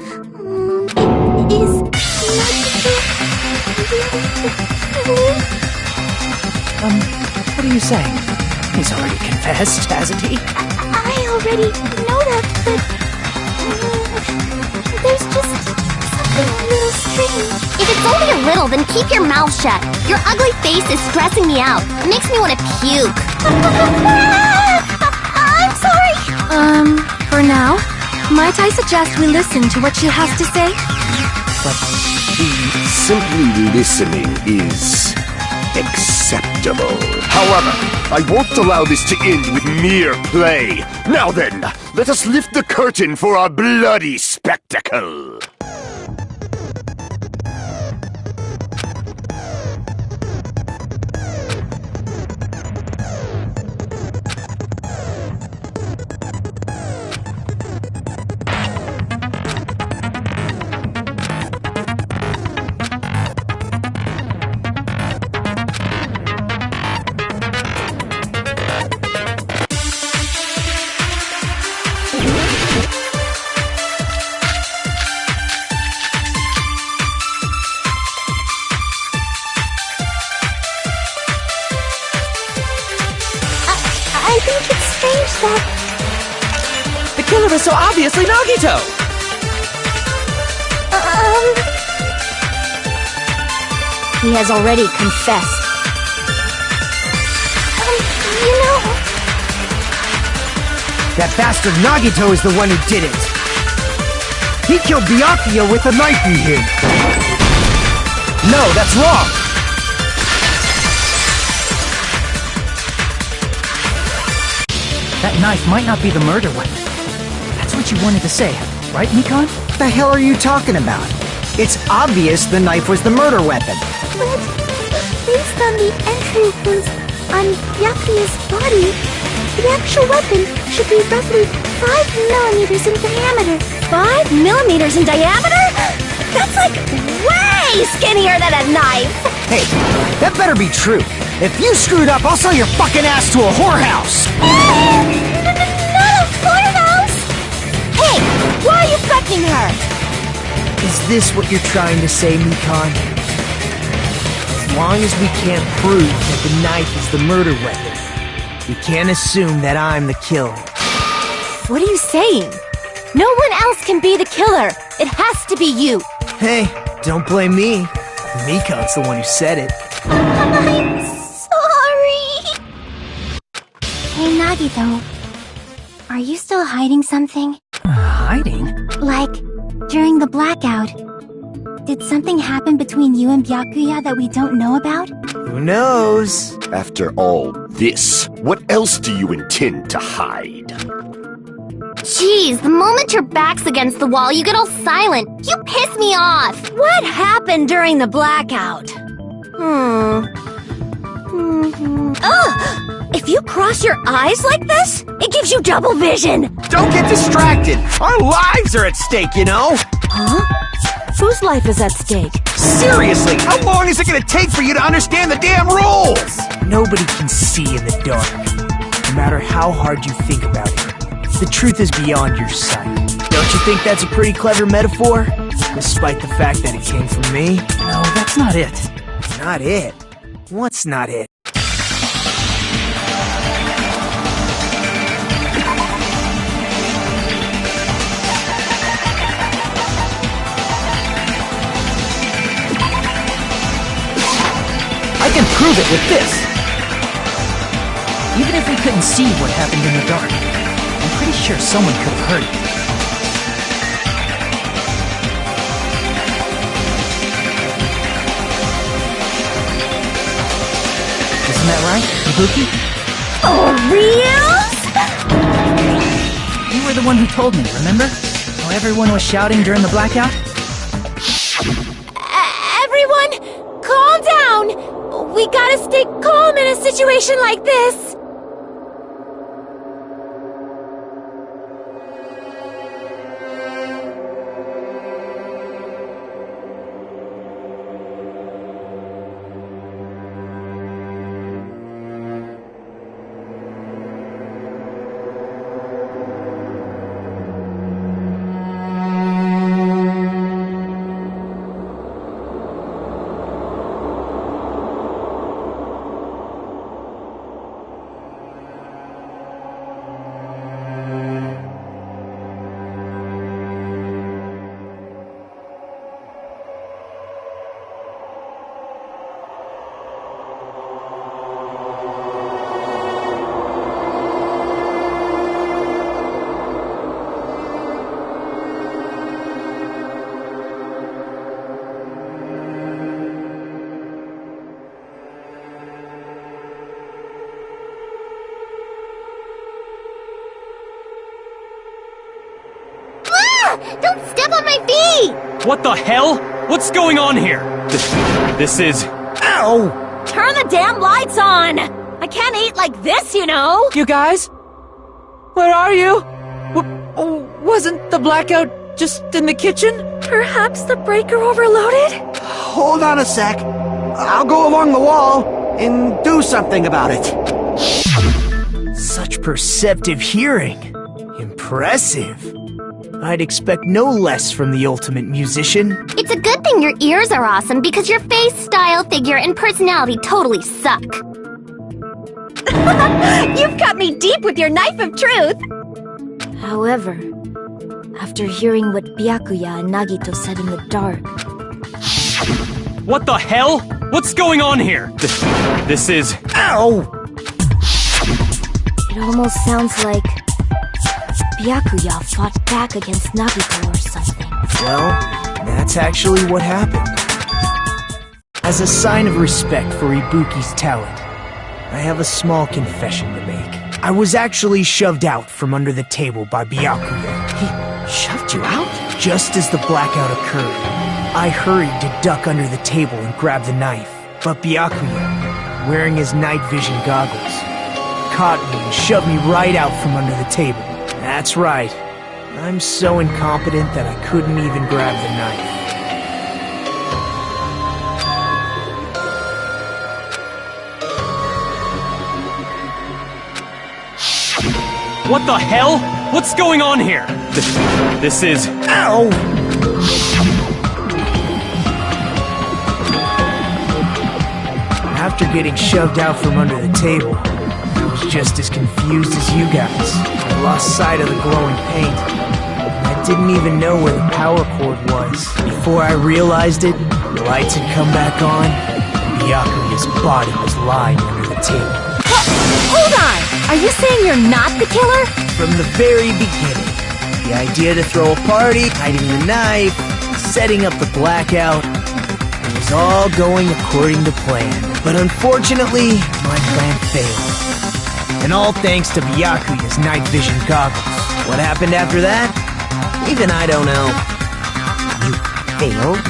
Speaker 7: Is
Speaker 1: What are you saying? He's already confessed, hasn't he?
Speaker 7: I already know that, but there's just something a little strange.
Speaker 9: If it's only a little, then keep your mouth shut. Your ugly face is stressing me out. It makes me want to puke.
Speaker 7: I'm sorry.
Speaker 9: For now, might I suggest we listen to what she has to say?
Speaker 4: But simply listening is acceptable. However, I won't allow this to end with mere play. Now then, let us lift the curtain for our bloody spectacle.
Speaker 7: I think it's strange that
Speaker 1: The killer is so obviously Nagito!
Speaker 9: He has already confessed.
Speaker 7: you know,
Speaker 11: That bastard Nagito is the one who did it. He killed Byakuya with a knife he hid. No, that's wrong.
Speaker 1: That knife might not be the murder weapon. That's what you wanted to say, right, Mikon?
Speaker 6: What the hell are you talking about? It's obvious the knife was the murder weapon.
Speaker 7: but based on the entry wounds on Byakuya's body, the actual weapon should be roughly 5 millimeters in diameter.
Speaker 9: 5 millimeters in diameter? That's like way skinnier than a knife!
Speaker 6: Hey, that better be true. If you screwed up, I'll sell your fucking ass to a whorehouse!
Speaker 7: Not a whorehouse!
Speaker 9: Hey, why are you threatening her?
Speaker 11: Is this what you're trying to say, Mikon? As long as we can't prove that the knife is the murder weapon, we can't assume that I'm the killer.
Speaker 9: What are you saying? No one else can be the killer. It has to be you.
Speaker 11: Hey, don't blame me. Mikon's the one who said it.
Speaker 7: I'm sorry. Hey, Nagito. Are you still hiding something?
Speaker 1: Hiding?
Speaker 2: Like, during the blackout, did something happen between you and Byakuya that we don't know about?
Speaker 11: Who knows?
Speaker 4: After all this, what else do you intend to hide?
Speaker 9: Jeez, the moment your back's against the wall, you get all silent. You piss me off. What happened during the blackout? Ugh! If you cross your eyes like this, it gives you double vision.
Speaker 5: Don't get distracted! Our lives are at stake, you know?
Speaker 9: Huh? Whose life is at stake?
Speaker 5: Seriously, how long is it gonna take for you to understand the damn rules?
Speaker 11: Nobody can see in the dark, no matter how hard you think about it. The truth is beyond your sight. Don't you think that's a pretty clever metaphor? Despite the fact that it came from me?
Speaker 1: No, that's not it.
Speaker 11: Not it? What's not it?
Speaker 1: I can prove it with this. Even if we couldn't see what happened in the dark, I'm pretty sure someone could have heard it. Isn't that right, Ibuki?
Speaker 9: For reals?
Speaker 1: You were the one who told me, remember? How everyone was shouting during the blackout?
Speaker 9: Everyone, calm down! We gotta stay calm in a situation like this!
Speaker 7: Don't step on my feet!
Speaker 13: What the hell? What's going on here? This is...
Speaker 11: Ow!
Speaker 9: Turn the damn lights on! I can't eat like this, you know!
Speaker 6: You guys? Where are you? Wasn't the blackout just in the kitchen?
Speaker 9: Perhaps the breaker overloaded?
Speaker 12: Hold on a sec. I'll go along the wall and do something about it.
Speaker 11: Such perceptive hearing. Impressive. I'd expect no less from the ultimate musician.
Speaker 7: It's a good thing your ears are awesome because your face, style, figure, and personality totally suck.
Speaker 9: You've cut me deep with your knife of truth!
Speaker 8: However, after hearing what Byakuya and Nagito said in the dark...
Speaker 13: What the hell? What's going on here? This is...
Speaker 11: Ow!
Speaker 8: It almost sounds like... Byakuya fought back against Nagito or something.
Speaker 11: Well, that's actually what happened. As a sign of respect for Ibuki's talent, I have a small confession to make. I was actually shoved out from under the table by Byakuya.
Speaker 1: He shoved you out?
Speaker 11: Just as the blackout occurred, I hurried to duck under the table and grab the knife. But Byakuya, wearing his night vision goggles, caught me and shoved me right out from under the table. That's right. I'm so incompetent that I couldn't even grab the knife.
Speaker 13: What the hell? What's going on here? This is...
Speaker 11: Ow! After getting shoved out from under the table, I was just as confused as you guys. I lost sight of the glowing paint. I didn't even know where the power cord was. Before I realized it, the lights had come back on, and Byakuya's body was lying under the table.
Speaker 9: Hold on! Are you saying you're not the killer?
Speaker 11: From the very beginning, the idea to throw a party, hiding the knife, setting up the blackout, it was all going according to plan. But unfortunately, my plan failed. And all thanks to Byakuya's night vision goggles. What happened after that? Even I don't know. You failed?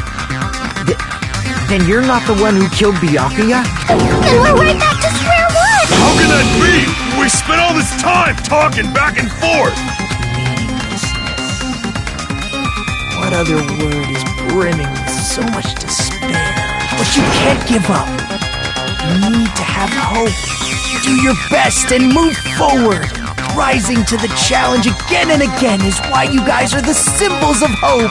Speaker 11: Then you're not the one who killed Byakuya?
Speaker 7: Then we're right back to square one!
Speaker 10: How can that be? We spent all this time talking back and forth!
Speaker 11: What other word is brimming with so much despair? But you can't give up. You need to have hope. Do your best and move forward. Rising to the challenge again and again is why you guys are the symbols of hope.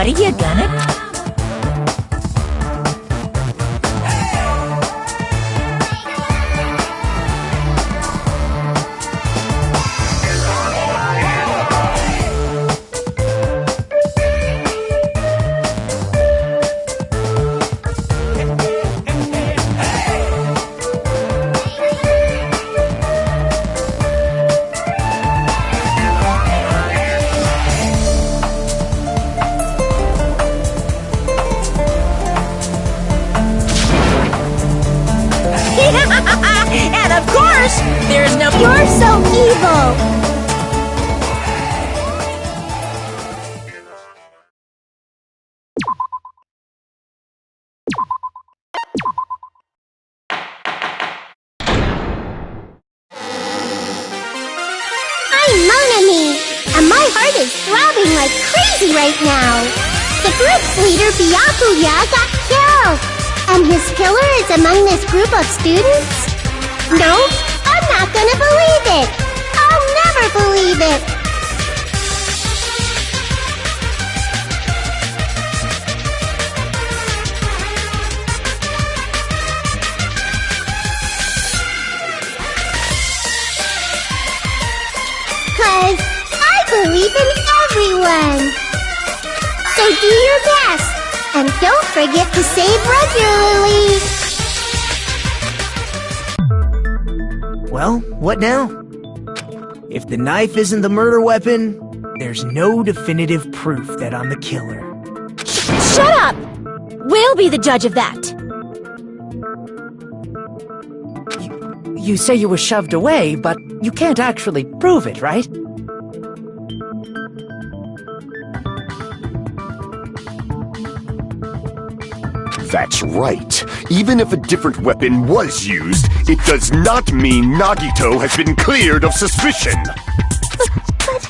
Speaker 1: Are you gonna?
Speaker 9: And of course, there's no— You're so evil!
Speaker 7: I'm Mon Ami, and my heart is throbbing like crazy right now. The group's leader, Byakuya, got killed, and his killer is among this group of students? No, I'm not gonna believe it. I'll never believe it. Cause I believe in everyone. So do your best, and don't forget to save regularly.
Speaker 11: Well, what now? If the knife isn't the murder weapon, there's no definitive proof that I'm the killer.
Speaker 9: Shut up! We'll be the judge of that.
Speaker 6: You say you were shoved away, but you can't actually prove it, right?
Speaker 4: That's right. Even if a different weapon was used, it does not mean Nagito has been cleared of suspicion.
Speaker 7: But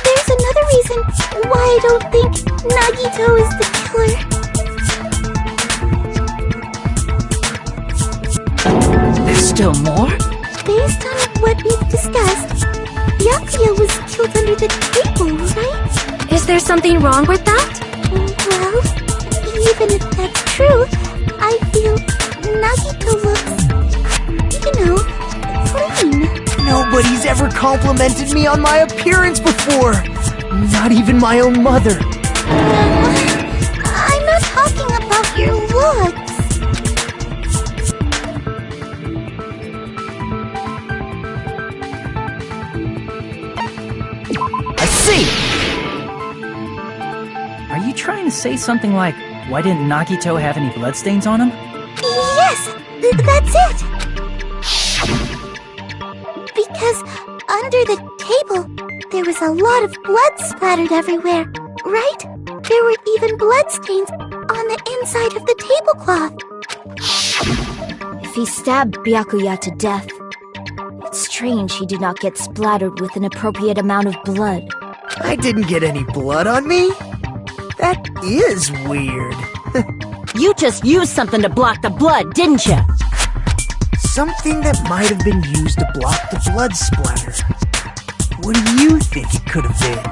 Speaker 7: there's another reason why I don't think Nagito is the killer.
Speaker 1: There's still more?
Speaker 7: Based on what we've discussed, Byakuya was killed under the table, right?
Speaker 9: Is there something wrong with that?
Speaker 7: Well, even if that's true, I feel Nagito looks, clean.
Speaker 11: Nobody's ever complimented me on my appearance before. Not even my own mother.
Speaker 7: I'm not talking about your looks.
Speaker 1: I see! Are you trying to say something like, why didn't Nagito have any bloodstains on him?
Speaker 7: Yes, that's it. Because under the table, there was a lot of blood splattered everywhere, right? There were even bloodstains on the inside of the tablecloth.
Speaker 8: If he stabbed Byakuya to death, it's strange he did not get splattered with an appropriate amount of blood.
Speaker 11: I didn't get any blood on me? That is weird.
Speaker 9: You just used something to block the blood, didn't you?
Speaker 11: Something that might have been used to block the blood splatter. What do you think it could have been?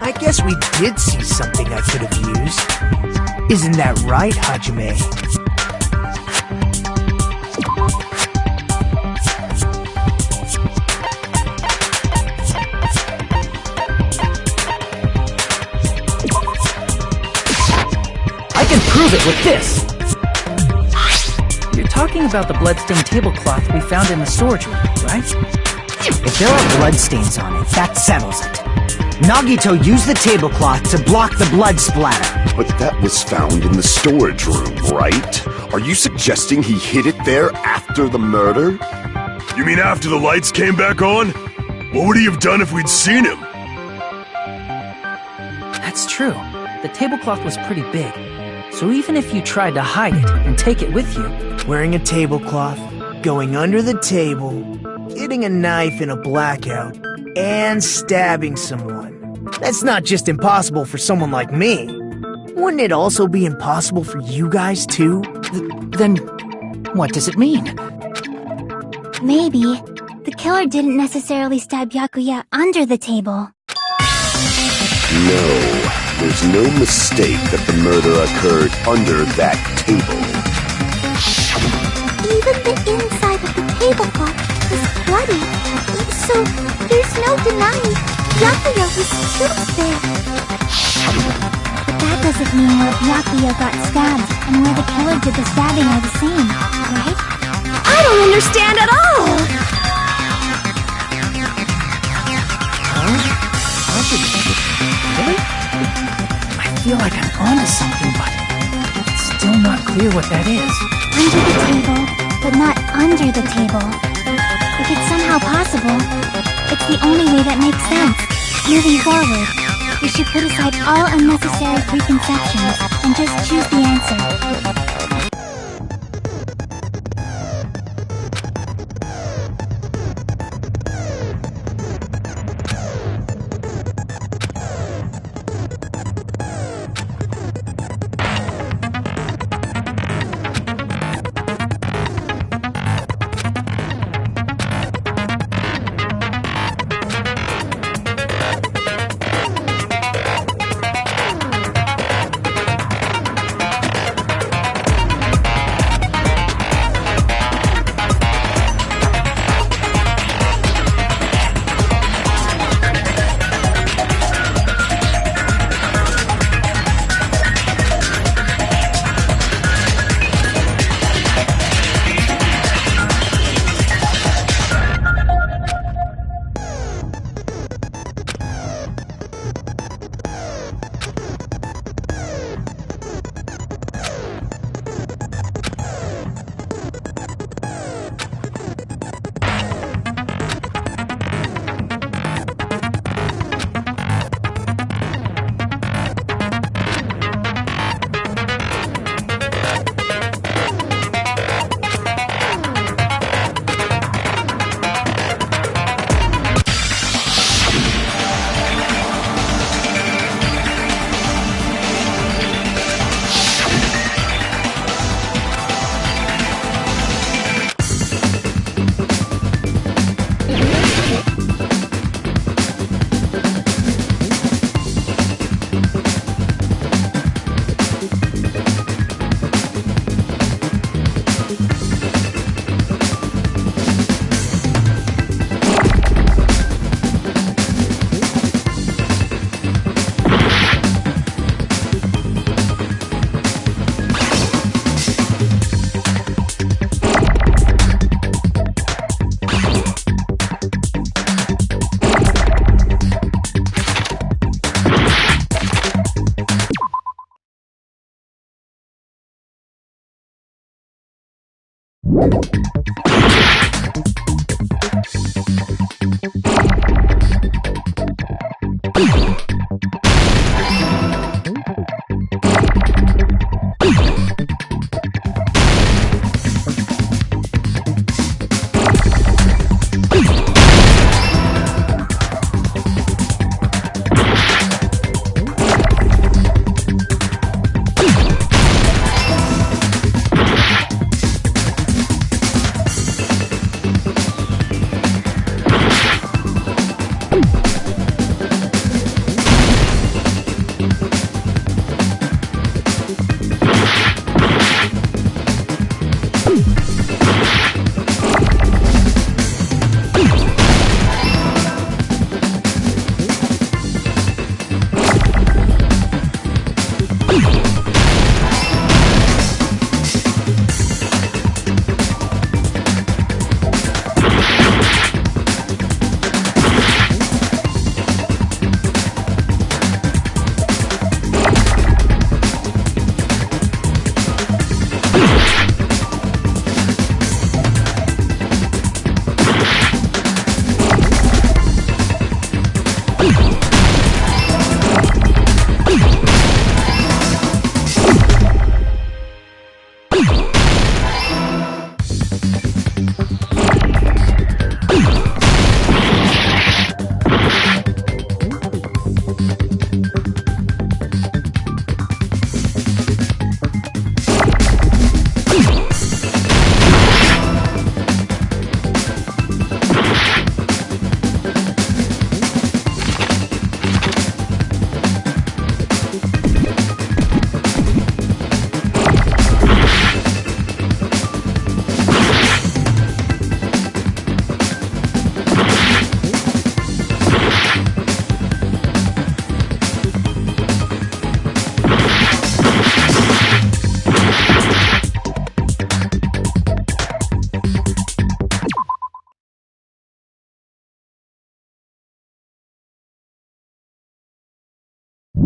Speaker 11: I guess we did see something I could have used. Isn't that right, Hajime?
Speaker 1: I can prove it with this! You're talking about the bloodstained tablecloth we found in the storage room, right?
Speaker 5: If there are bloodstains on it, that settles it. Nagito used the tablecloth to block the blood splatter.
Speaker 4: But that was found in the storage room, right? Are you suggesting he hid it there after the murder?
Speaker 10: You mean after the lights came back on? What would he have done if we'd seen him?
Speaker 1: That's true. The tablecloth was pretty big. So even if you tried to hide it and take it with you...
Speaker 11: Wearing a tablecloth, going under the table, getting a knife in a blackout, and stabbing someone. That's not just impossible for someone like me. Wouldn't it also be impossible for you guys too?
Speaker 1: Then what does it mean?
Speaker 2: Maybe the killer didn't necessarily stab Byakuya under the table.
Speaker 4: No, there's no mistake that the murder occurred under that table.
Speaker 7: Even the inside of the tablecloth was bloody. So there's no denying Byakuya was killed there. But that doesn't mean where Byakuya got stabbed and where the killer did the stabbing are the same, right?
Speaker 9: I don't understand at all!
Speaker 1: Really? I feel like I'm onto something, but it's still not clear what that is.
Speaker 2: Under the table, but not under the table. If it's somehow possible, it's the only way that makes sense. Moving forward, we should put aside all unnecessary preconceptions and just choose the answer.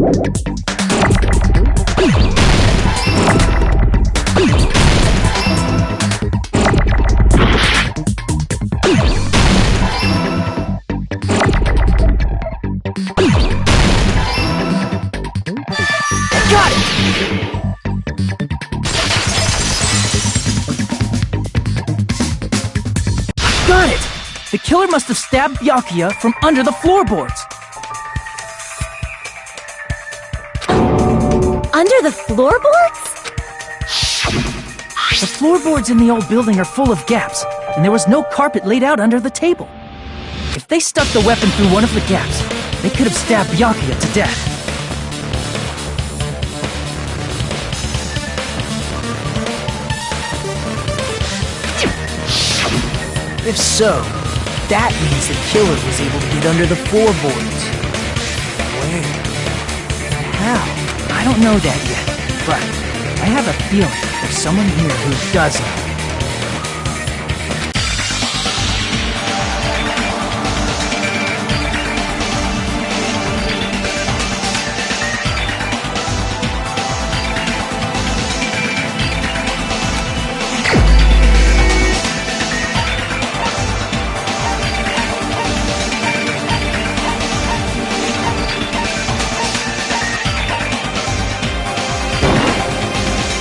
Speaker 1: Got it! Got it! The killer must have stabbed Byakuya from under the floorboards.
Speaker 9: Under the floorboards?
Speaker 1: The floorboards in the old building are full of gaps, and there was no carpet laid out under the table. If they stuck the weapon through one of the gaps, they could have stabbed Byakuya to death.
Speaker 11: If so, that means the killer was able to get under the floorboards. Where?
Speaker 1: How? I don't know that yet, but I have a feeling there's someone here who does know.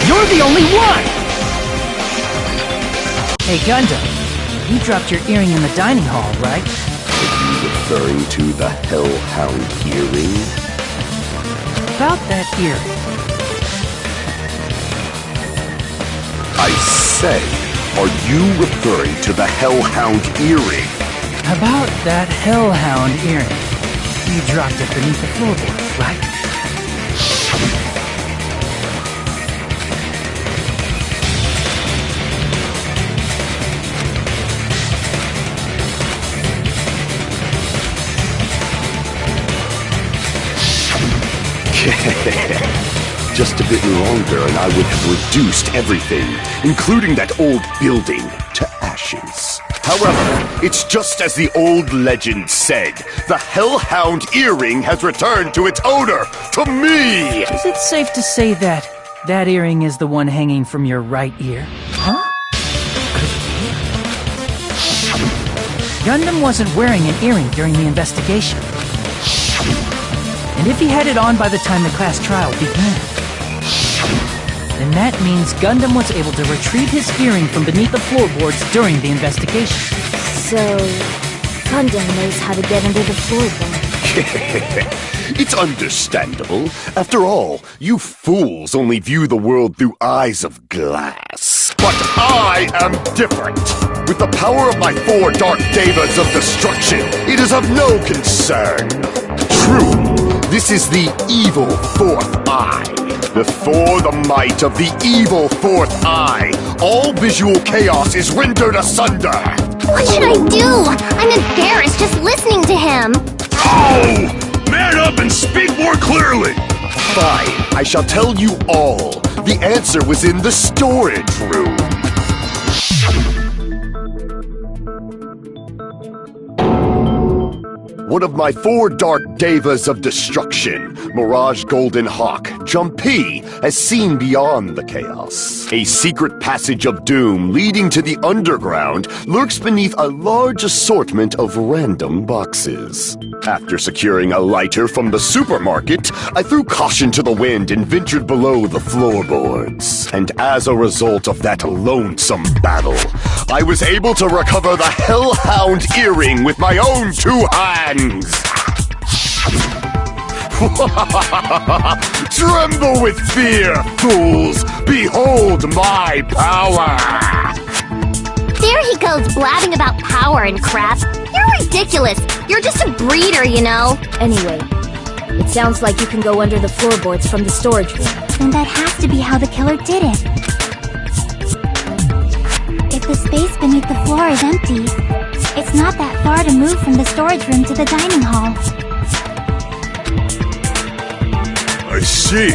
Speaker 1: You're the only one! Hey, Gundam, you dropped your earring in the dining hall, right?
Speaker 4: Are you referring to the Hellhound earring?
Speaker 1: About that earring.
Speaker 4: I say, are you referring to the Hellhound earring?
Speaker 1: About that Hellhound earring. You dropped it beneath the floorboards, right?
Speaker 4: Just a bit longer and I would have reduced everything, including that old building, to ashes. However, it's just as the old legend said. The Hellhound earring has returned to its owner, to me!
Speaker 1: Is it safe to say that that earring is the one hanging from your right ear? Huh? Gundam wasn't wearing an earring during the investigation. And if he had it on by the time the class trial began, then that means Gundam was able to retrieve his earring from beneath the floorboards during the investigation.
Speaker 8: So, Gundam knows how to get under the floorboard.
Speaker 4: It's understandable. After all, you fools only view the world through eyes of glass. But I am different. With the power of my 4 Dark Devas of Destruction, it is of no concern. True, this is the evil 4th eye. Before the might of the evil 4th eye, all visual chaos is rendered asunder.
Speaker 7: What should I do? I'm embarrassed just listening to him.
Speaker 10: Oh! Man up and speak more clearly!
Speaker 4: Fine, I shall tell you all. The answer was in the storage room. One of my 4 Dark Devas of Destruction, Mirage Golden Hawk, Jumpy, has seen beyond the chaos. A secret passage of doom leading to the underground lurks beneath a large assortment of random boxes. After securing a lighter from the supermarket, I threw caution to the wind and ventured below the floorboards. And as a result of that lonesome battle, I was able to recover the Hellhound earring with my own 2 hands. Tremble with fear, fools! Behold my power!
Speaker 7: There he goes blabbing about power and crap. You're ridiculous. You're just a breeder, you know.
Speaker 8: Anyway, it sounds like you can go under the floorboards from the storage room.
Speaker 2: Then that has to be how the killer did it. If the space beneath the floor is empty, it's not that far to move from the storage room to the dining hall.
Speaker 10: I see.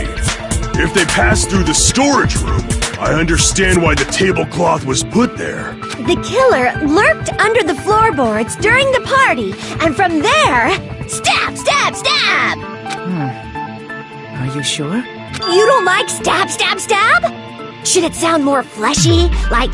Speaker 10: If they passed through the storage room, I understand why the tablecloth was put there.
Speaker 9: The killer lurked under the floorboards during the party, and from there, stab, stab, stab!
Speaker 6: you sure?
Speaker 9: You don't like stab, stab, stab? Should it sound more fleshy? Like...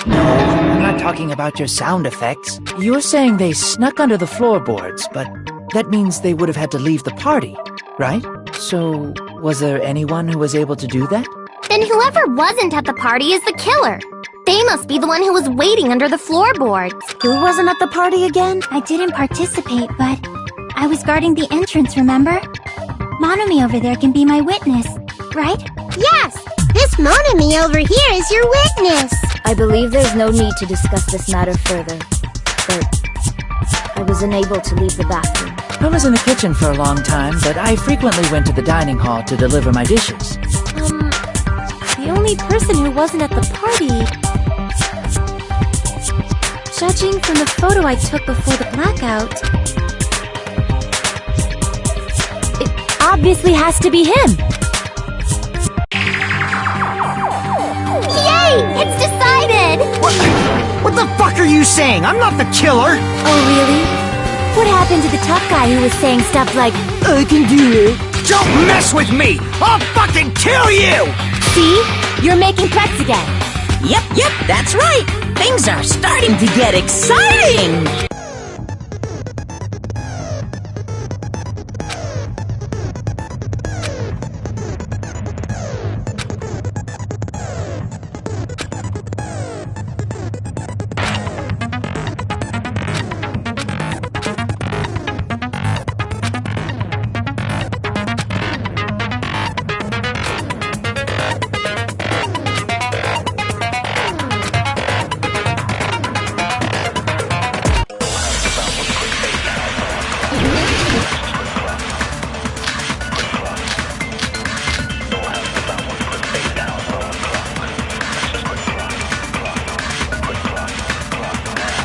Speaker 6: No, I'm not talking about your sound effects. You're saying they snuck under the floorboards, but that means they would have had to leave the party, right? So, was there anyone who was able to do that?
Speaker 2: Then whoever wasn't at the party is the killer. They must be the one who was waiting under the floorboards.
Speaker 8: Who wasn't at the party again?
Speaker 2: I didn't participate, but I was guarding the entrance, remember? Monomi over there can be my witness, right?
Speaker 7: Yes! This Monami over here is your witness!
Speaker 8: I believe there's no need to discuss this matter further, but I was unable to leave the bathroom.
Speaker 6: I was in the kitchen for a long time, but I frequently went to the dining hall to deliver my dishes.
Speaker 9: The only person who wasn't at the party... Judging from the photo I took before the blackout... It obviously has to be him!
Speaker 2: Yay! It's decided!
Speaker 5: What the fuck are you saying? I'm not the killer!
Speaker 9: Oh, really? What happened to the tough guy who was saying stuff like,
Speaker 5: I can do it. Don't mess with me! I'll fucking kill you!
Speaker 9: see? You're making threats again.
Speaker 3: Yep, that's right. Things are starting to get exciting.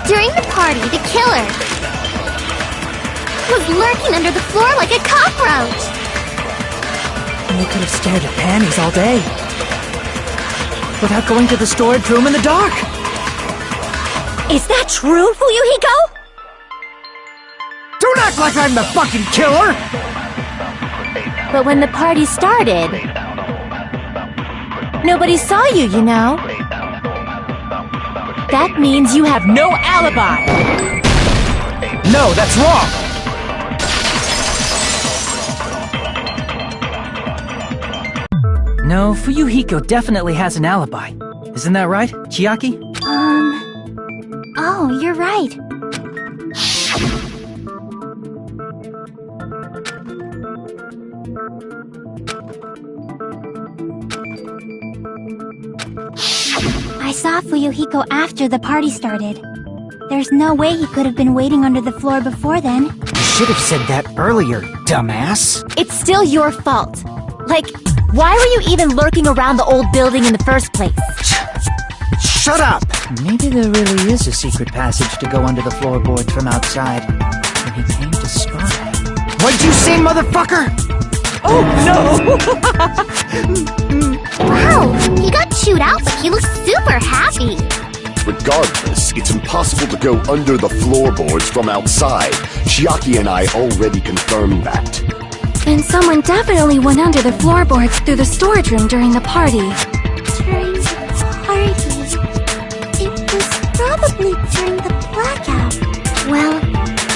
Speaker 2: During the party, the killer was lurking under the floor like a cockroach.
Speaker 6: And they could have stared at panties all day. Without going to the storage room in the dark.
Speaker 9: Is that true, Fuyuhiko?
Speaker 5: Don't act like I'm the fucking killer!
Speaker 9: But when the party started, nobody saw you, you know? That means you have no alibi!
Speaker 5: No, that's wrong!
Speaker 1: No, Fuyuhiko definitely has an alibi. Isn't that right, Chiaki?
Speaker 2: Oh, you're right. I saw Fuyuhiko after the party started. There's no way he could have been waiting under the floor before then.
Speaker 5: You should have said that earlier, dumbass.
Speaker 9: It's still your fault. Like, why were you even lurking around the old building in the first place?
Speaker 5: Shut up!
Speaker 6: Maybe there really is a secret passage to go under the floorboards from outside. And he came to spy.
Speaker 5: What'd you say, motherfucker?
Speaker 6: Oh, no!
Speaker 2: Wow, he got chewed out, but he looks super happy.
Speaker 4: Regardless, it's impossible to go under the floorboards from outside. Chiaki and I already confirmed that.
Speaker 9: Then someone definitely went under the floorboards through the storage room during the party.
Speaker 2: During the party. It was probably during the blackout. Well,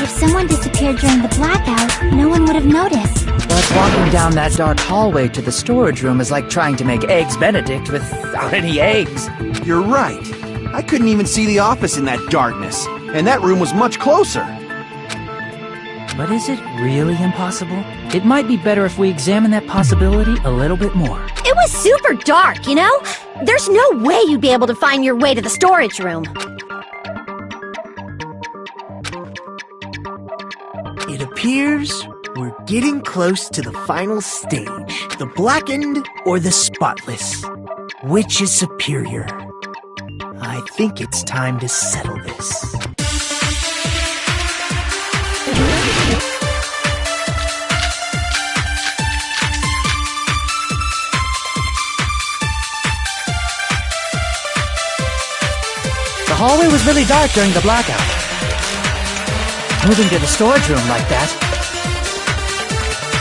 Speaker 2: if someone disappeared during the blackout, no one would have noticed.
Speaker 6: But walking down that dark hallway to the storage room is like trying to make Eggs Benedict without any eggs.
Speaker 5: You're right. I couldn't even see the office in that darkness. And that room was much closer.
Speaker 1: But is it really impossible? It might be better if we examine that possibility a little bit more.
Speaker 9: It was super dark, you know? There's no way you'd be able to find your way to the storage room.
Speaker 11: It appears we're getting close to the final stage. The blackened or the spotless? Which is superior? I think it's time to settle this.
Speaker 6: The hallway was really dark during the blackout. Moving to the storage room like that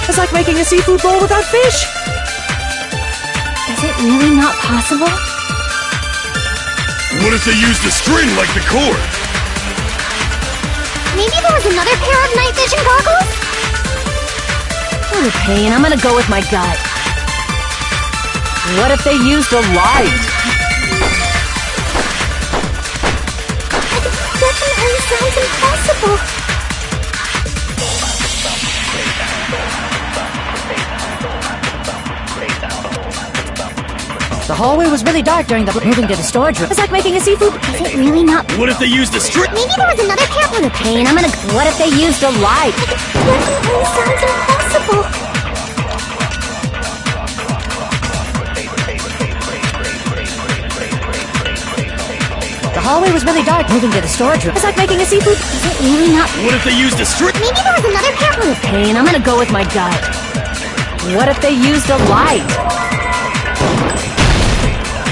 Speaker 6: It's like making a seafood bowl without fish.
Speaker 2: Is it really not possible?
Speaker 10: What if they used a string like the cord?
Speaker 7: Maybe there was another pair of night vision goggles?
Speaker 9: What a pain. I'm gonna go with my gut. What if they used a light?
Speaker 7: It definitely sounds impossible.
Speaker 6: The hallway was really dark during the moving to the storage room. It's like making a seafood.
Speaker 2: Is it really not?
Speaker 10: What if they used a string?
Speaker 7: Maybe there was another pair.
Speaker 9: What a pain. I'm gonna. What if they used a light?
Speaker 7: It definitely sounds impossible.
Speaker 6: The hallway was really dark moving to the storage room. It's like making a seafood.
Speaker 2: Is it really not?
Speaker 10: What if they used a string?
Speaker 7: Maybe there was another pair.
Speaker 9: What a pain. I'm gonna go with my gut. What if they used a light?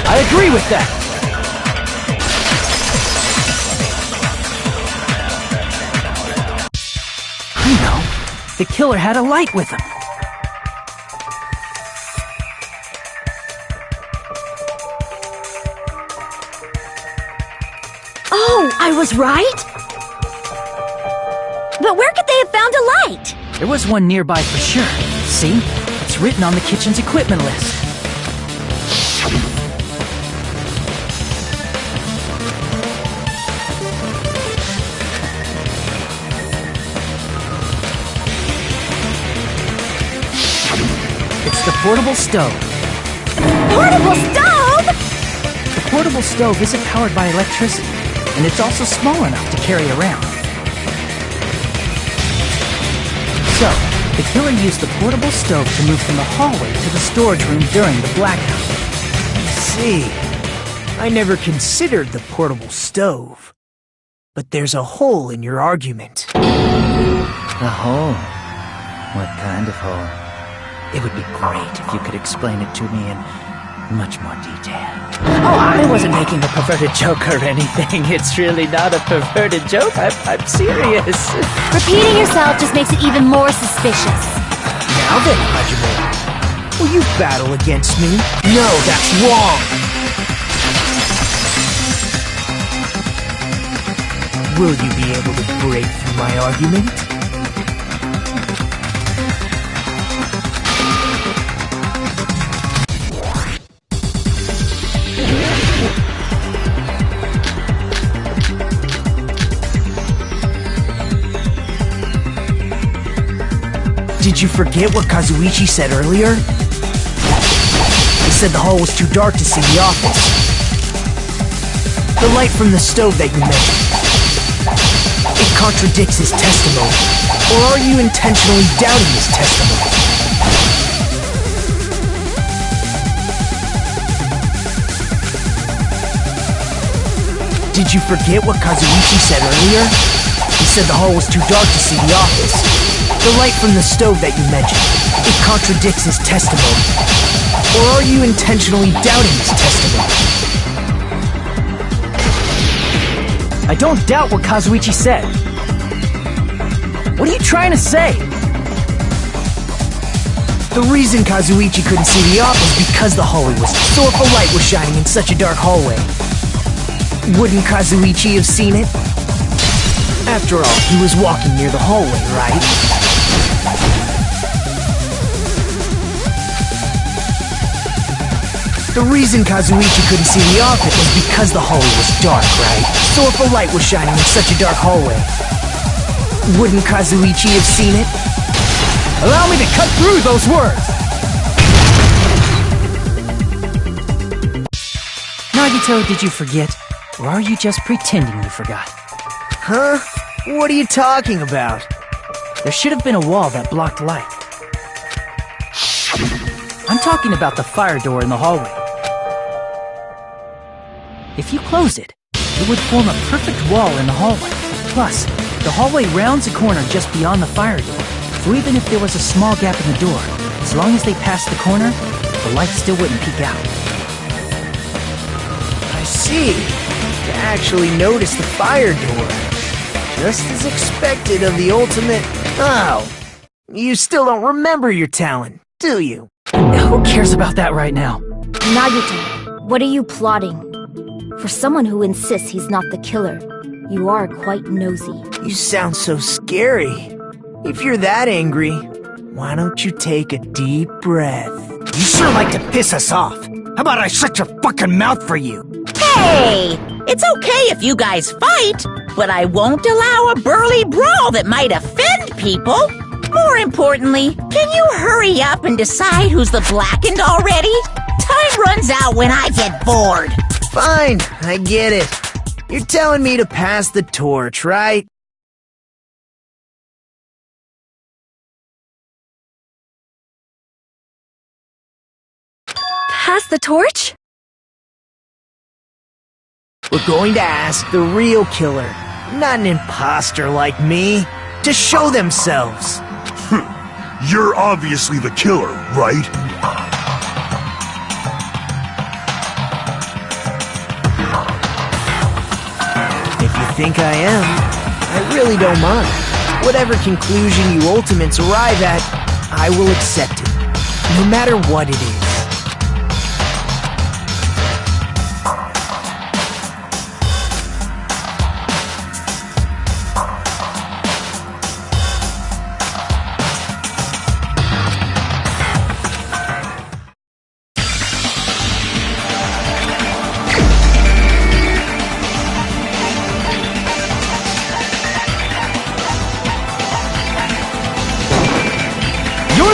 Speaker 6: I agree with that. I know. The killer had a light with him.
Speaker 9: Oh, I was right? But where could they have found a light?
Speaker 1: There was one nearby for sure. See? It's written on the kitchen's equipment list. It's the portable stove.
Speaker 9: Portable stove?
Speaker 1: The portable stove isn't powered by electricity, and it's also small enough to carry around. So, the killer used the portable stove to move from the hallway to the storage room during the blackout.
Speaker 11: See, I never considered the portable stove. But there's a hole in your argument.
Speaker 1: A hole? What kind of hole? It would be great if you could explain it to me in much more detail.
Speaker 6: Oh, I wasn't making a perverted joke or anything. It's really not a perverted joke. I'm serious.
Speaker 9: Repeating yourself just makes it even more suspicious.
Speaker 11: Now then, Hajime, will you battle against me? No, that's wrong! Will you be able to break through my argument? Did you forget what Kazuichi said earlier? He said the hall was too dark to see the office. The light from the stove that you mentioned. It contradicts his testimony. Or are you intentionally doubting his testimony? Did you forget what Kazuichi said earlier? He said the hall was too dark to see the office. The light from the stove that you mentioned, it contradicts his testimony. Or are you intentionally doubting his testimony?
Speaker 1: I don't doubt what Kazuichi said. What are you trying to say?
Speaker 11: The reason Kazuichi couldn't see the office was because the hallway was so if a light was shining in such a dark hallway. Wouldn't Kazuichi have seen it? After all, he was walking near the hallway, right? The reason Kazuichi couldn't see the office was because the hallway was dark, right? So if a light was shining in such a dark hallway, wouldn't Kazuichi have seen it?
Speaker 1: Allow me to cut through those words! Nagito, did you forget? Or are you just pretending you forgot?
Speaker 11: Huh? What are you talking about?
Speaker 1: There should have been a wall that blocked light. I'm talking about the fire door in the hallway. If you close it, it would form a perfect wall in the hallway. Plus, the hallway rounds a corner just beyond the fire door, so even if there was a small gap in the door, as long as they passed the corner, the light still wouldn't peek out.
Speaker 11: I see. You actually noticed the fire door. Just as expected of the ultimate... Oh, You still don't remember your talent, do you?
Speaker 1: Who cares about that right now?
Speaker 8: Nagito, what are you plotting? For someone who insists he's not the killer, you are quite nosy.
Speaker 11: You sound so scary. If you're that angry, why don't you take a deep breath? You sure like to piss us off. How about I shut your fucking mouth for you?
Speaker 3: Hey! It's okay if you guys fight, but I won't allow a burly brawl that might offend people. More importantly, can you hurry up and decide who's the blackened already? Time runs out when I get bored.
Speaker 11: Fine, I get it. You're telling me to pass the torch, right?
Speaker 8: Pass the torch?
Speaker 11: We're going to ask the real killer, not an imposter like me, to show themselves.
Speaker 10: You're obviously the killer, right?
Speaker 11: If you think I am, I really don't mind. Whatever conclusion you ultimates arrive at, I will accept it, no matter what it is.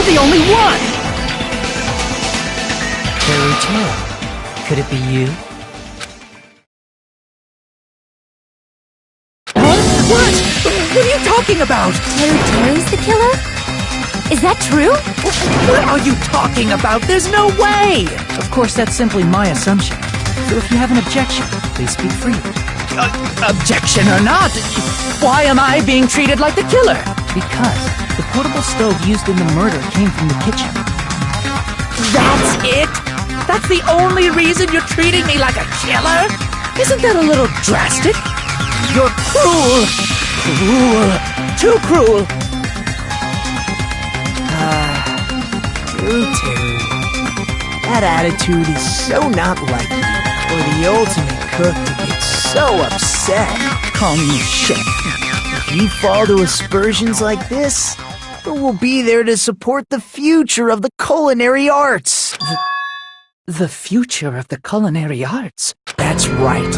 Speaker 1: The only one!
Speaker 6: Fairy tale. Could it be you?
Speaker 1: Huh? What are you talking about?
Speaker 8: Terry's the killer? Is that true?
Speaker 1: What are you talking about? There's no way! Of course, that's simply my assumption. So if you have an objection, please speak freely. Objection or not, why am I being treated like the killer? Because the portable stove used in the murder came from the kitchen. That's it? That's the only reason you're treating me like a killer? Isn't that a little drastic? You're cruel! Cruel! Too cruel!
Speaker 11: True, Terry. That attitude is so not like you, for the ultimate cook to get so upset.
Speaker 1: Call me chef.
Speaker 11: If you fall to aspersions like this, who will be there to support the future of the culinary arts?
Speaker 1: The future of the culinary arts?
Speaker 11: That's right.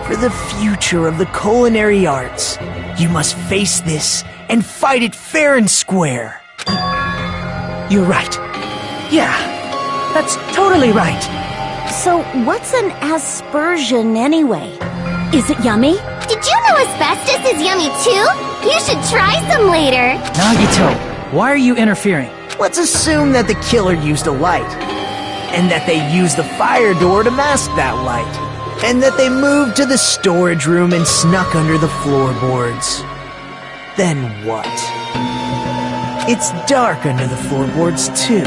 Speaker 11: For the future of the culinary arts, you must face this and fight it fair and square.
Speaker 1: You're right. Yeah, that's totally right.
Speaker 9: So, what's an aspersion anyway? Is it yummy?
Speaker 7: Did you know asbestos is yummy too? You should try some later.
Speaker 1: Nagito, why are you interfering?
Speaker 11: Let's assume that the killer used a light, and that they used the fire door to mask that light, and that they moved to the storage room and snuck under the floorboards. Then what? It's dark under the floorboards too,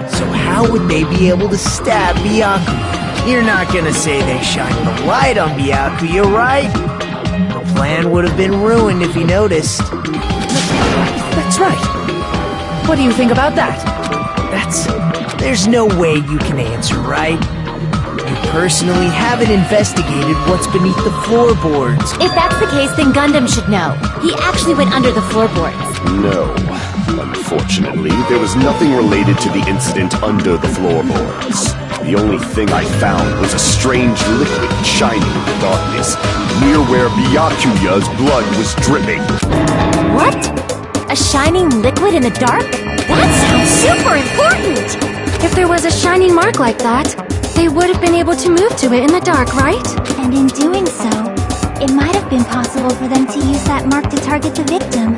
Speaker 11: so how would they be able to stab Byakuya? You're not gonna say they shined the light on Byakuya, right? The plan would have been ruined if he noticed.
Speaker 1: That's right. What do you think about that?
Speaker 11: There's no way you can answer, right? You personally haven't investigated what's beneath the floorboards.
Speaker 9: If that's the case, then Gundam should know. He actually went under the floorboards.
Speaker 4: No. Unfortunately, there was nothing related to the incident under the floorboards. The only thing I found was a strange liquid shining in the darkness, near where Byakuya's blood was dripping.
Speaker 9: What? A shining liquid in the dark? That sounds super important!
Speaker 8: If there was a shining mark like that, they would have been able to move to it in the dark, right?
Speaker 2: And in doing so, it might have been possible for them to use that mark to target the victim.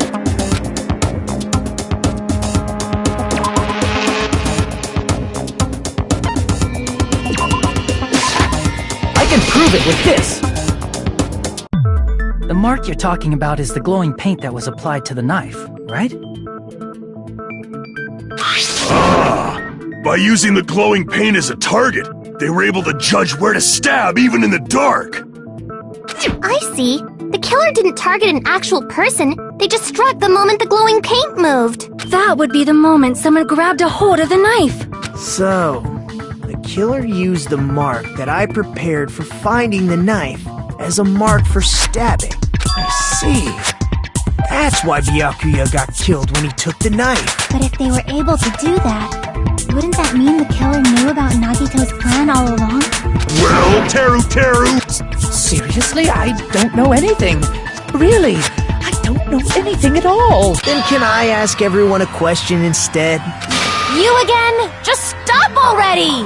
Speaker 1: I can prove it with this! The mark you're talking about is the glowing paint that was applied to the knife, right?
Speaker 10: By using the glowing paint as a target, they were able to judge where to stab even in the dark.
Speaker 7: I see.
Speaker 2: The killer didn't target an actual person. They just struck the moment the glowing paint moved.
Speaker 8: That would be the moment someone grabbed a hold of the knife.
Speaker 11: So, the killer used the mark that I prepared for finding the knife as a mark for stabbing. I see. That's why Byakuya got killed when he took the knife.
Speaker 2: But if they were able to do that, wouldn't that mean the killer knew about Nagito's plan all along?
Speaker 10: Well, Teru!
Speaker 1: Seriously, I don't know anything. Really, I don't know anything at all.
Speaker 11: Then can I ask everyone a question instead?
Speaker 9: You again? Just stop already!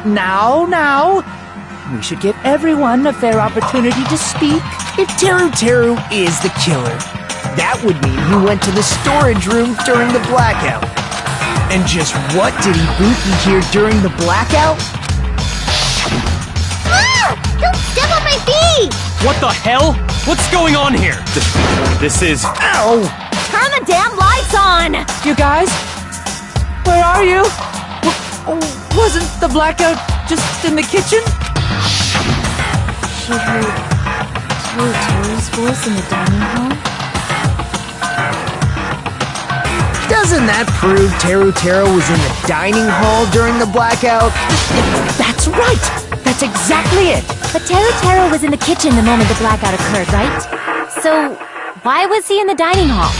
Speaker 1: Now. We should give everyone a fair opportunity to speak.
Speaker 11: If Teru is the killer, that would mean he went to the storage room during the blackout. And just what did Ibuki hear during the blackout?
Speaker 7: Ah! Don't step on my feet!
Speaker 13: What the hell? What's going on here? This is...
Speaker 1: Ow!
Speaker 9: Turn the damn lights on!
Speaker 1: You guys? Where are you? Wasn't the blackout just in the kitchen?
Speaker 8: She heard Teru's voice in the dining hall.
Speaker 11: Doesn't that prove Teru was in the dining hall during the blackout?
Speaker 1: That's right! That's exactly it!
Speaker 9: But Teru was in the kitchen the moment the blackout occurred, right? So, why was he in the dining hall?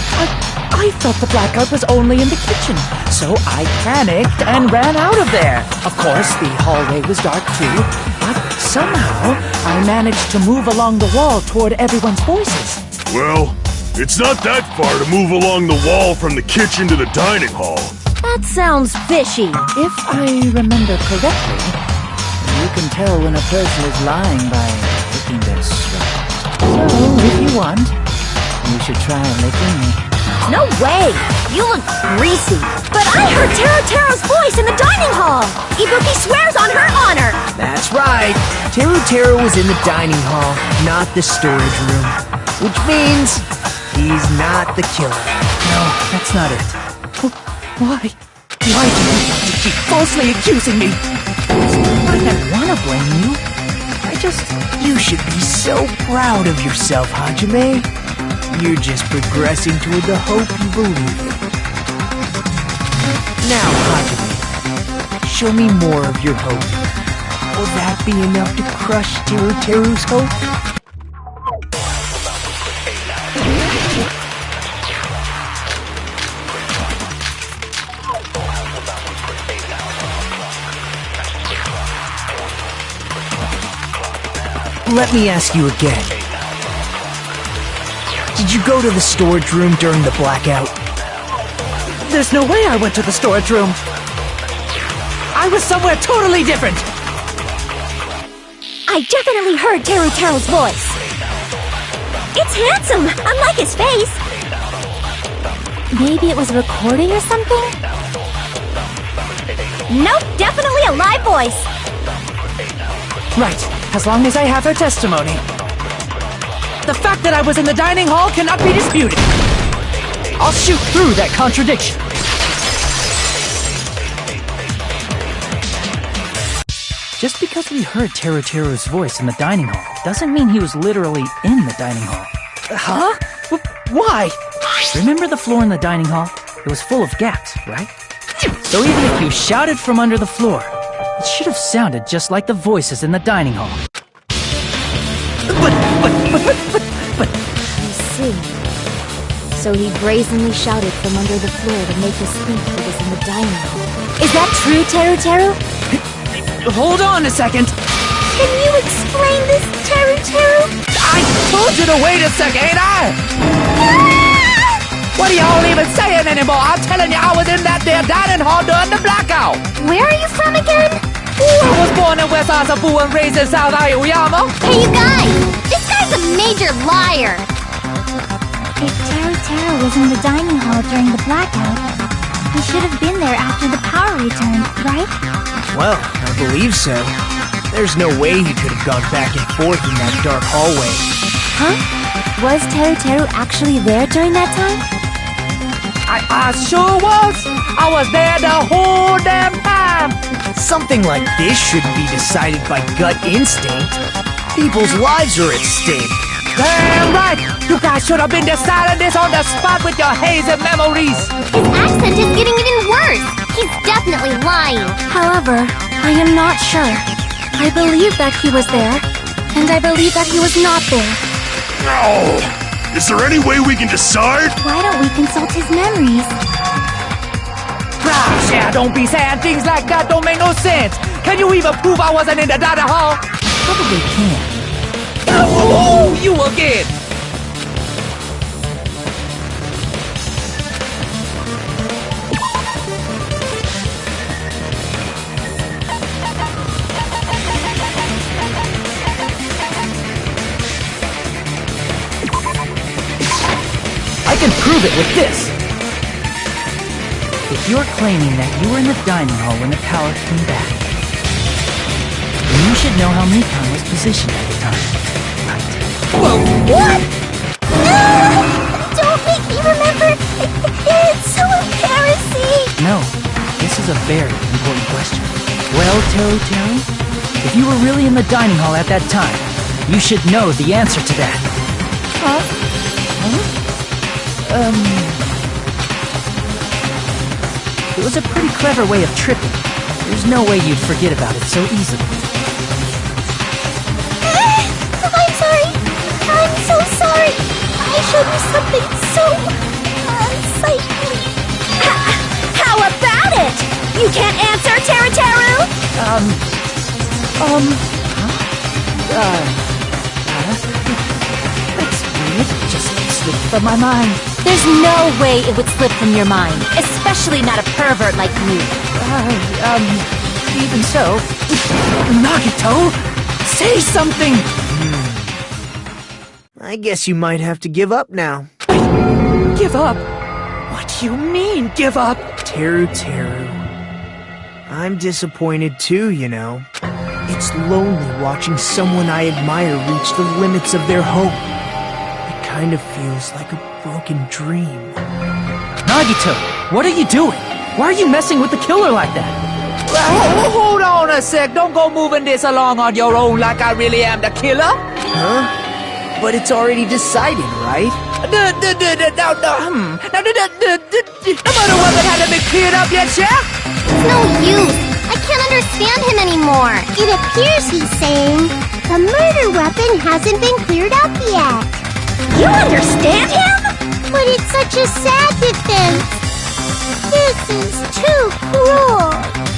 Speaker 1: I thought the blackout was only in the kitchen, so I panicked and ran out of there. Of course, the hallway was dark too, but somehow I managed to move along the wall toward everyone's voices.
Speaker 10: Well, it's not that far to move along the wall from the kitchen to the dining hall.
Speaker 9: That sounds fishy.
Speaker 1: If I remember correctly, you can tell when a person is lying by licking their sweat. So, if you want, you should try licking me.
Speaker 9: No way! You look greasy. But I heard Teru's voice in the dining hall! Ibuki swears on her honor!
Speaker 11: That's right. Teru was in the dining hall, not the storage room. Which means he's not the killer.
Speaker 1: No, that's not it. Why? Why do you want to keep falsely accusing me? It's not like I want to blame you.
Speaker 11: You should be so proud of yourself, Hajime. You're just progressing toward the hope you believe in. Now, Hajime, show me more of your hope. Will that be enough to crush Teru's hope? Let me ask you again. Did you go to the storage room during the blackout?
Speaker 1: There's no way I went to the storage room. I was somewhere totally different.
Speaker 9: I definitely heard Teru's voice. It's handsome, unlike his face.
Speaker 2: Maybe it was a recording or something?
Speaker 9: Nope, definitely a live voice.
Speaker 1: Right, as long as I have her testimony. The fact that I was in the dining hall cannot be disputed. I'll shoot through that contradiction. Just because we heard Teru's voice in the dining hall doesn't mean he was literally in the dining hall. Huh? Why? Remember the floor in the dining hall? It was full of gaps, right? So even if you shouted from under the floor, it should have sounded just like the voices in the dining hall. But...
Speaker 8: I see. So he brazenly shouted from under the floor to make us think he was in the dining hall.
Speaker 9: Is that true, Teru?
Speaker 1: Hold on a second.
Speaker 9: Can you explain this, Teru?
Speaker 1: I told you to wait a second, ain't I? What are y'all even saying anymore? I'm telling you, I was in that there dining hall during the blackout.
Speaker 2: Where are you from again?
Speaker 1: I was born in West Asabu and raised in South Aoyama.
Speaker 7: Hey, you guys! This guy's a major liar!
Speaker 2: If Teru was in the dining hall during the blackout, he should have been there after the power returned, right?
Speaker 11: Well, I believe so. There's no way he could have gone back and forth in that dark hallway.
Speaker 9: Huh? Was Teru actually there during that time?
Speaker 1: I sure was. I was there the whole damn time.
Speaker 11: Something like this shouldn't be decided by gut instinct. People's lives are at stake.
Speaker 6: Damn right! You guys should have been deciding this on the spot with your hazy memories!
Speaker 7: His accent is getting even worse. He's definitely lying.
Speaker 8: However, I am not sure. I believe that he was there, and I believe that he was not there.
Speaker 10: Oh, is there any way we can decide?
Speaker 2: Why don't we consult his memories?
Speaker 6: Gosh, yeah, don't be saying things like that, don't make no sense! Can you even prove I wasn't in the dining hall? Probably can. Oh, you again! I can prove it with this! If you're claiming that you were in the dining hall when the power came back, then you should know how Mikan was positioned at the time. Right. Whoa, what?
Speaker 7: Don't make me remember. It's so embarrassing.
Speaker 1: No, this is a very important question. Well, Teru, if you were really in the dining hall at that time, you should know the answer to that. It was a pretty clever way of tripping. There's no way you'd forget about it so easily.
Speaker 7: I'm sorry. I'm so sorry. I showed you something so unsightly.
Speaker 9: How about it? You can't answer, Teru?
Speaker 1: That's weird. It just slipped from my mind.
Speaker 9: There's no way it would slip from your mind, especially not a pervert like me.
Speaker 1: Even so. Nagito! Say something!
Speaker 11: I guess you might have to give up now.
Speaker 6: Give up? What do you mean, give up?
Speaker 11: Teru. I'm disappointed too, you know. It's lonely watching someone I admire reach the limits of their hope. It kind of feels like a broken dream.
Speaker 1: Nagito, what are you doing? Why are you messing with the killer like that?
Speaker 6: Hold on a sec. Don't go moving this along on your own like I really am the killer.
Speaker 11: Huh? But it's already decided, right?
Speaker 6: The murder weapon hasn't been cleared up yet, Chef?
Speaker 7: It's no use. I can't understand him anymore. It appears he's saying the murder weapon hasn't been cleared up yet.
Speaker 9: You understand him?
Speaker 7: But it's such a sad defense. This is too cruel.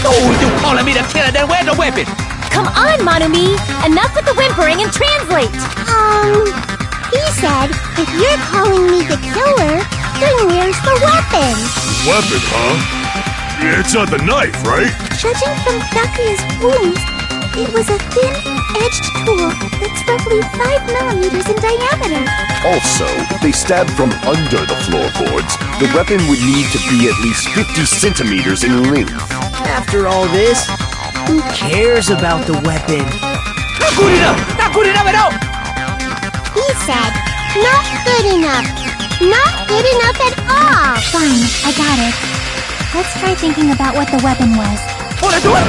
Speaker 6: Oh, you calling me the killer, then where's the weapon?
Speaker 9: Come on, Manumi. Enough with the whimpering and translate.
Speaker 7: He said, if you're calling me the killer, then where's the weapon?
Speaker 10: Weapon, huh? It's not the knife, right?
Speaker 7: Judging from Kakuya's wounds, it was a thin-edged tool that's roughly 5 millimeters in diameter.
Speaker 4: Also, they stabbed from under the floorboards. The weapon would need to be at least 50 centimeters in length.
Speaker 11: After all this, who cares about the weapon?
Speaker 6: Not good enough! Not good enough at all!
Speaker 7: He said, not good enough. Not good enough at all.
Speaker 2: Fine, I got it. Let's try thinking about what the weapon was.
Speaker 6: Wanna do it?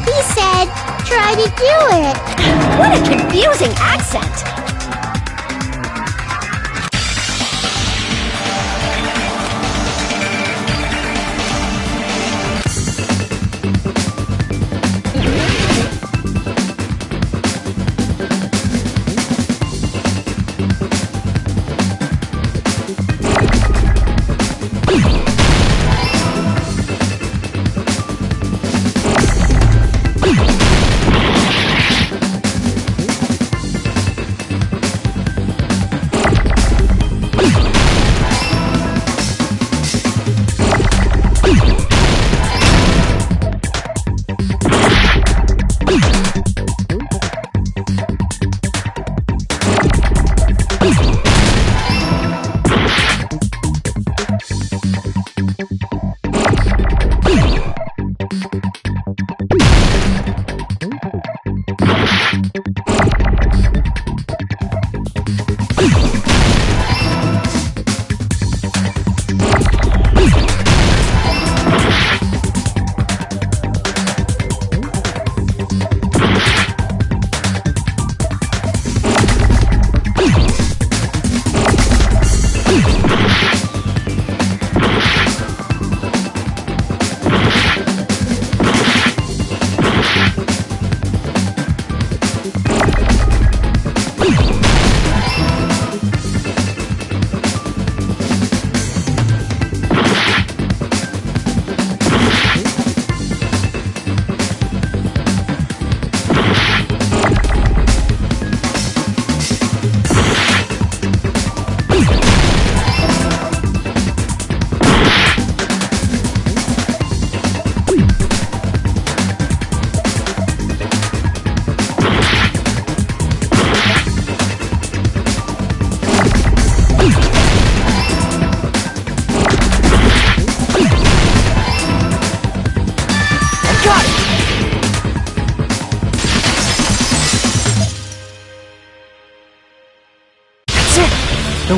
Speaker 7: He said, try to do it.
Speaker 9: What a confusing accent.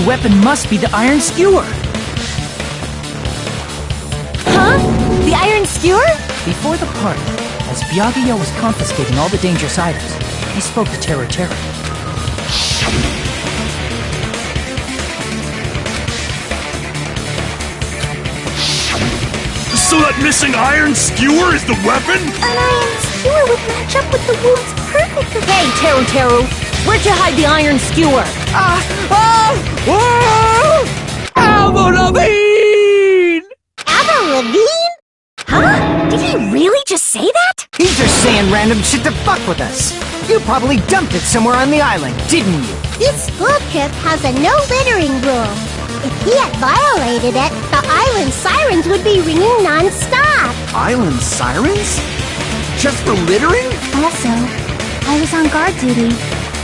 Speaker 1: the weapon must be the iron skewer.
Speaker 9: Huh? The iron skewer?
Speaker 1: Before the party, as Byakuya was confiscating all the dangerous items, he spoke to Teru Teru.
Speaker 10: So that missing iron skewer is the weapon?
Speaker 9: An iron skewer would match up with the wounds perfectly. Hey, Teru, where'd you hide the iron skewer?
Speaker 6: Avril Lavigne!
Speaker 7: Avril Lavigne?
Speaker 9: Huh? Did he really just say that?
Speaker 5: He's just saying random shit to fuck with us. You probably dumped it somewhere on the island, didn't you?
Speaker 7: This school trip has a no littering rule. If he had violated it, the island sirens would be ringing non-stop.
Speaker 12: Island sirens? Just for littering?
Speaker 2: Also, I was on guard duty,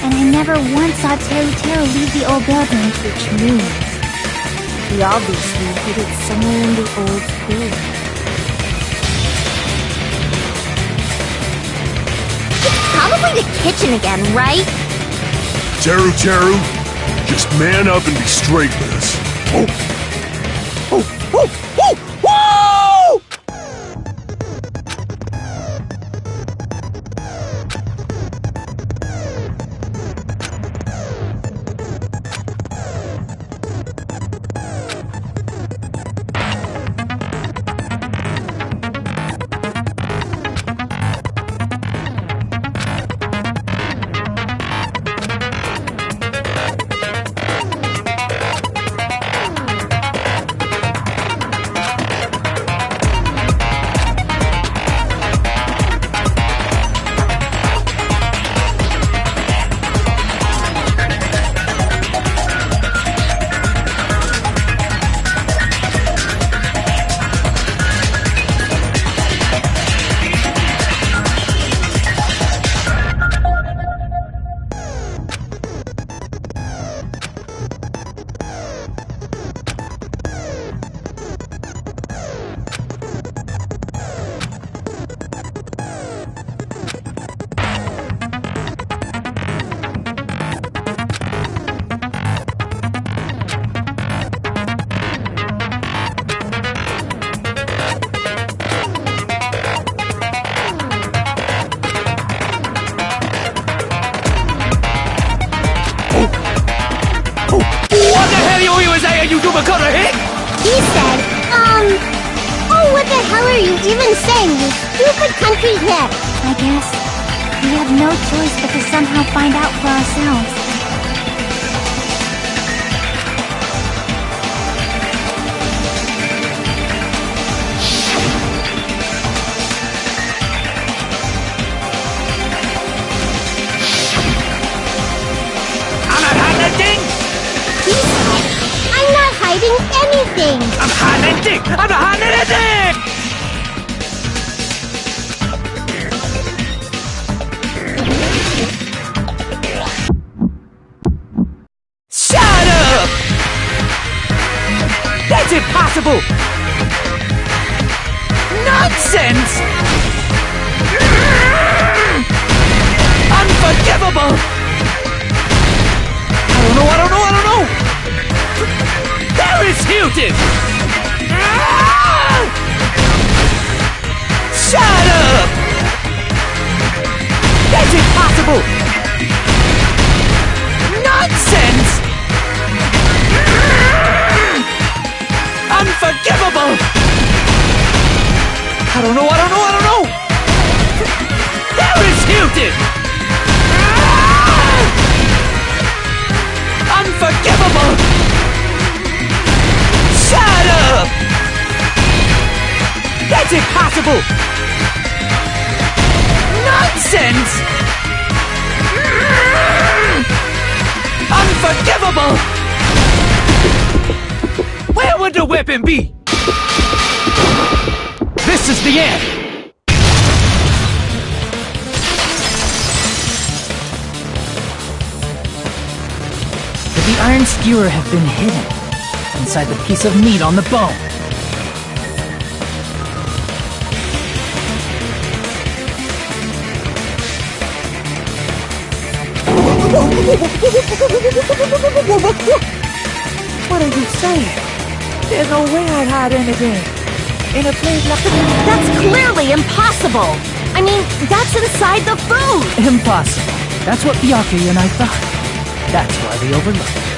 Speaker 2: and I never once saw Teru Teru leave the old building.
Speaker 8: Which means he obviously hid it somewhere in the old pool.
Speaker 9: Probably the kitchen again, right?
Speaker 10: Teru, just man up and be straight with us.
Speaker 7: He said, oh, what the hell are you even saying, you stupid country hip?
Speaker 2: I guess we have no choice but to somehow find out for ourselves.
Speaker 6: I'm not hiding anything!
Speaker 7: He said, I'm not hiding anything.
Speaker 6: I'm hiding anything! I'm not hiding anything! Shut up! That's impossible! Nonsense! Unforgivable! I don't know! There is Hilton! Ah! Shut up! That's impossible! Nonsense! Unforgivable! I don't know! There is Hilton! Ah! Unforgivable! Shut up! That's impossible! Nonsense! Unforgivable! Where would the weapon be? This is the end!
Speaker 1: Could the iron skewer have been hidden inside the piece of meat on the bone?
Speaker 6: What are you saying? There's no way I'd hide anything. In a place like...
Speaker 9: That's clearly impossible! I mean, that's inside the food!
Speaker 1: Impossible. That's what Byakuya and I thought. That's why we overlooked it.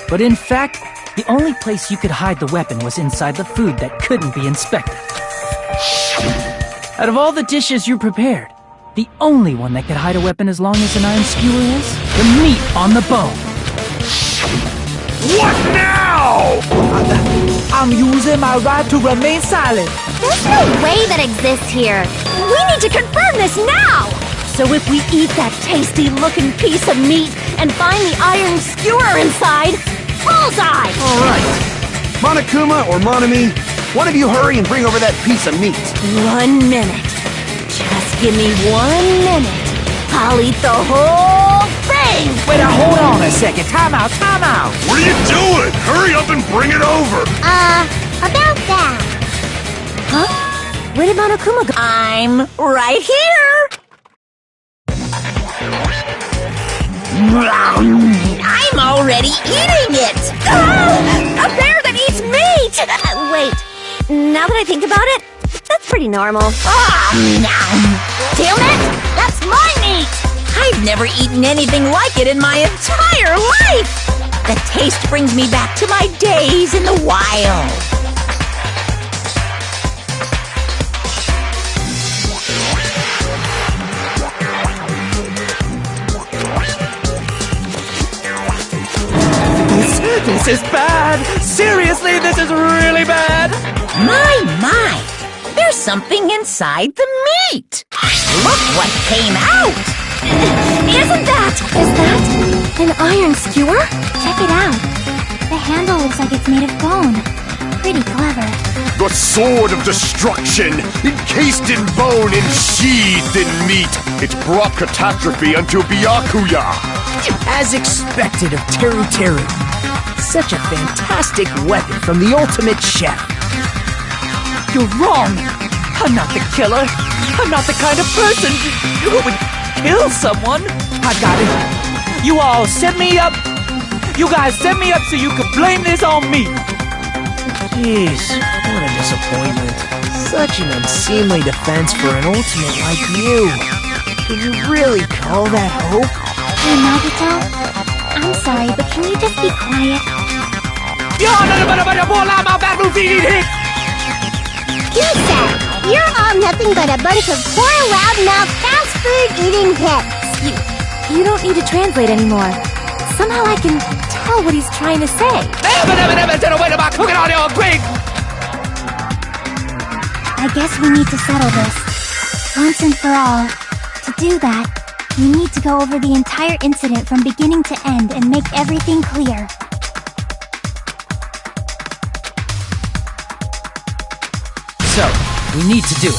Speaker 1: But in fact, the only place you could hide the weapon was inside the food that couldn't be inspected. Out of all the dishes you prepared, the only one that could hide a weapon as long as an iron skewer is the meat on the bone.
Speaker 10: What now?
Speaker 6: I'm using my right to remain silent.
Speaker 9: There's no way that exists here! We need to confirm this now! So if we eat that tasty-looking piece of meat and find the iron skewer inside, bullseye!
Speaker 5: Alright. Monokuma or Monami, one of you hurry and bring over that piece of meat.
Speaker 9: 1 minute. Just give me 1 minute. I'll eat the whole thing!
Speaker 6: Wait, hold on a second. Time out, time out.
Speaker 10: What are you doing? Hurry up and bring it over!
Speaker 7: About that.
Speaker 9: Huh? Where did Monokuma go? I'm right here! I'm already eating it! A bear that eats meat! Wait, now that I think about it, that's pretty normal. Damn it! That's my meat! I've never eaten anything like it in my entire life! The taste brings me back to my days in the wild.
Speaker 6: This is bad! Seriously, this is really bad!
Speaker 9: My! There's something inside the meat! Look what came out! Isn't that?
Speaker 2: Is that an iron skewer? Check it out. The handle looks like it's made of bone. Pretty clever.
Speaker 10: The sword of destruction, encased in bone and sheathed in meat. It's brought catastrophe unto Byakuya.
Speaker 11: As expected of Teru Teru. Such a fantastic weapon from the ultimate chef.
Speaker 6: You're wrong! I'm not the killer! I'm not the kind of person who would kill someone! I got it! You all set me up! You guys set me up so you could blame this on me!
Speaker 11: Jeez, what a disappointment. Such an unseemly defense for an ultimate like you. Can you really call that hope?
Speaker 2: Hey, Nagito, I'm sorry, but can you just be quiet?
Speaker 7: You said you're all nothing but a bunch of poor, loudmouth, fast food eating hicks.
Speaker 8: You don't need to translate anymore. Somehow I can tell what he's trying to say.
Speaker 2: I guess we need to settle this, once and for all. To do that, we need to go over the entire incident from beginning to end and make everything clear.
Speaker 1: So, we need to do it.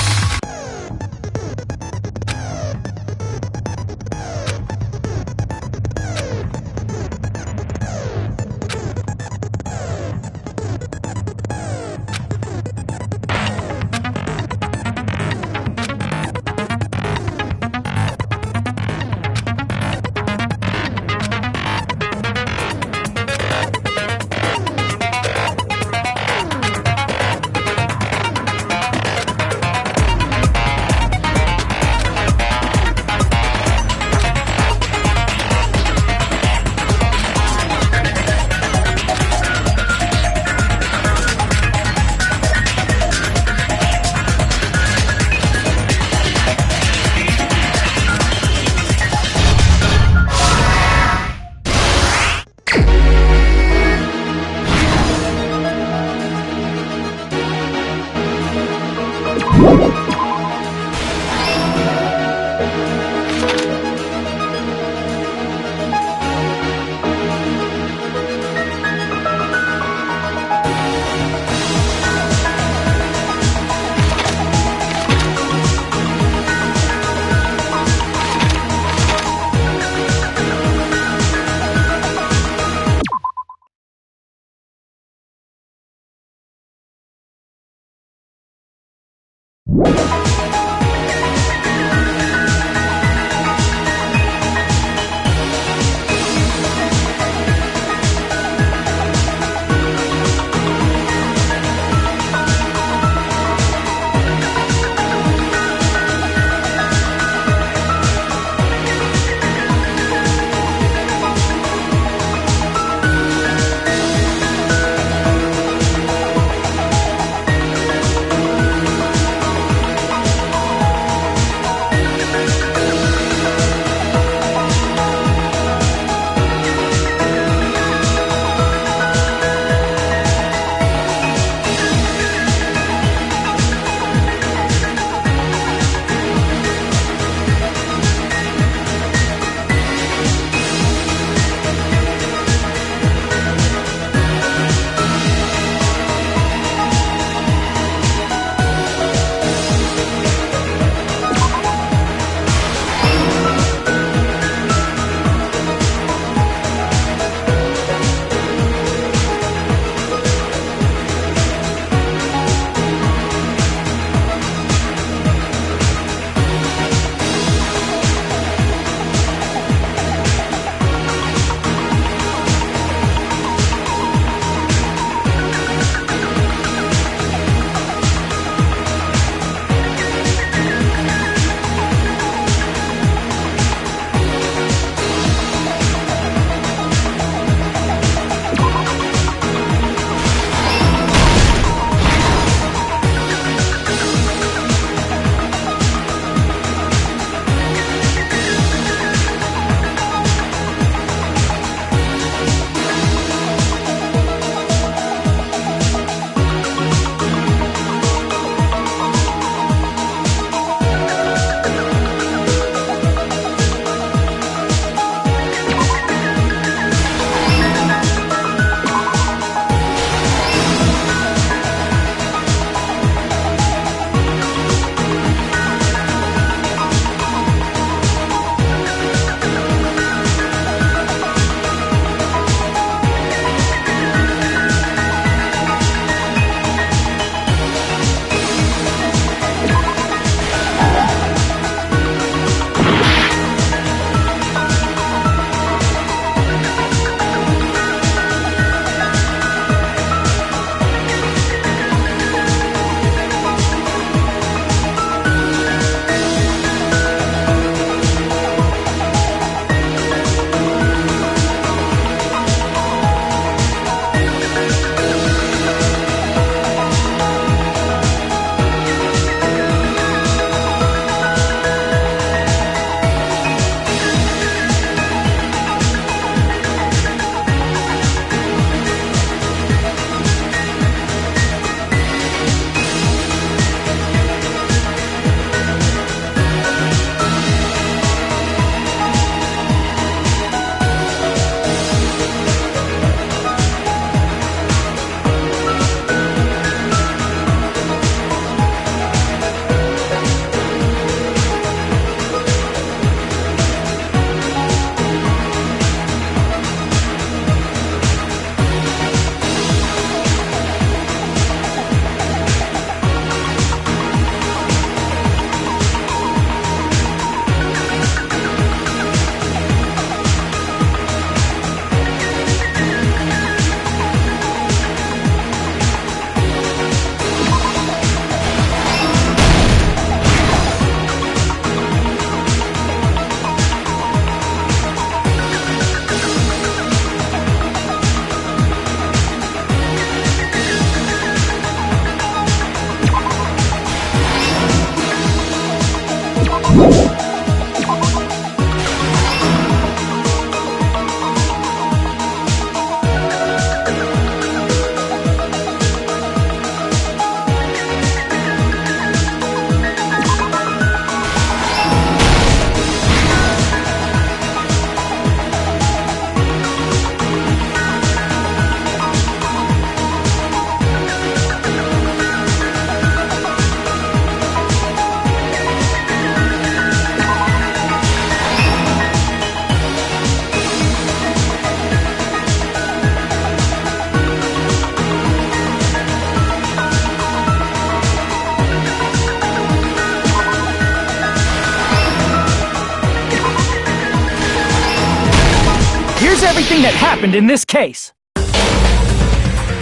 Speaker 1: everything that happened in this case.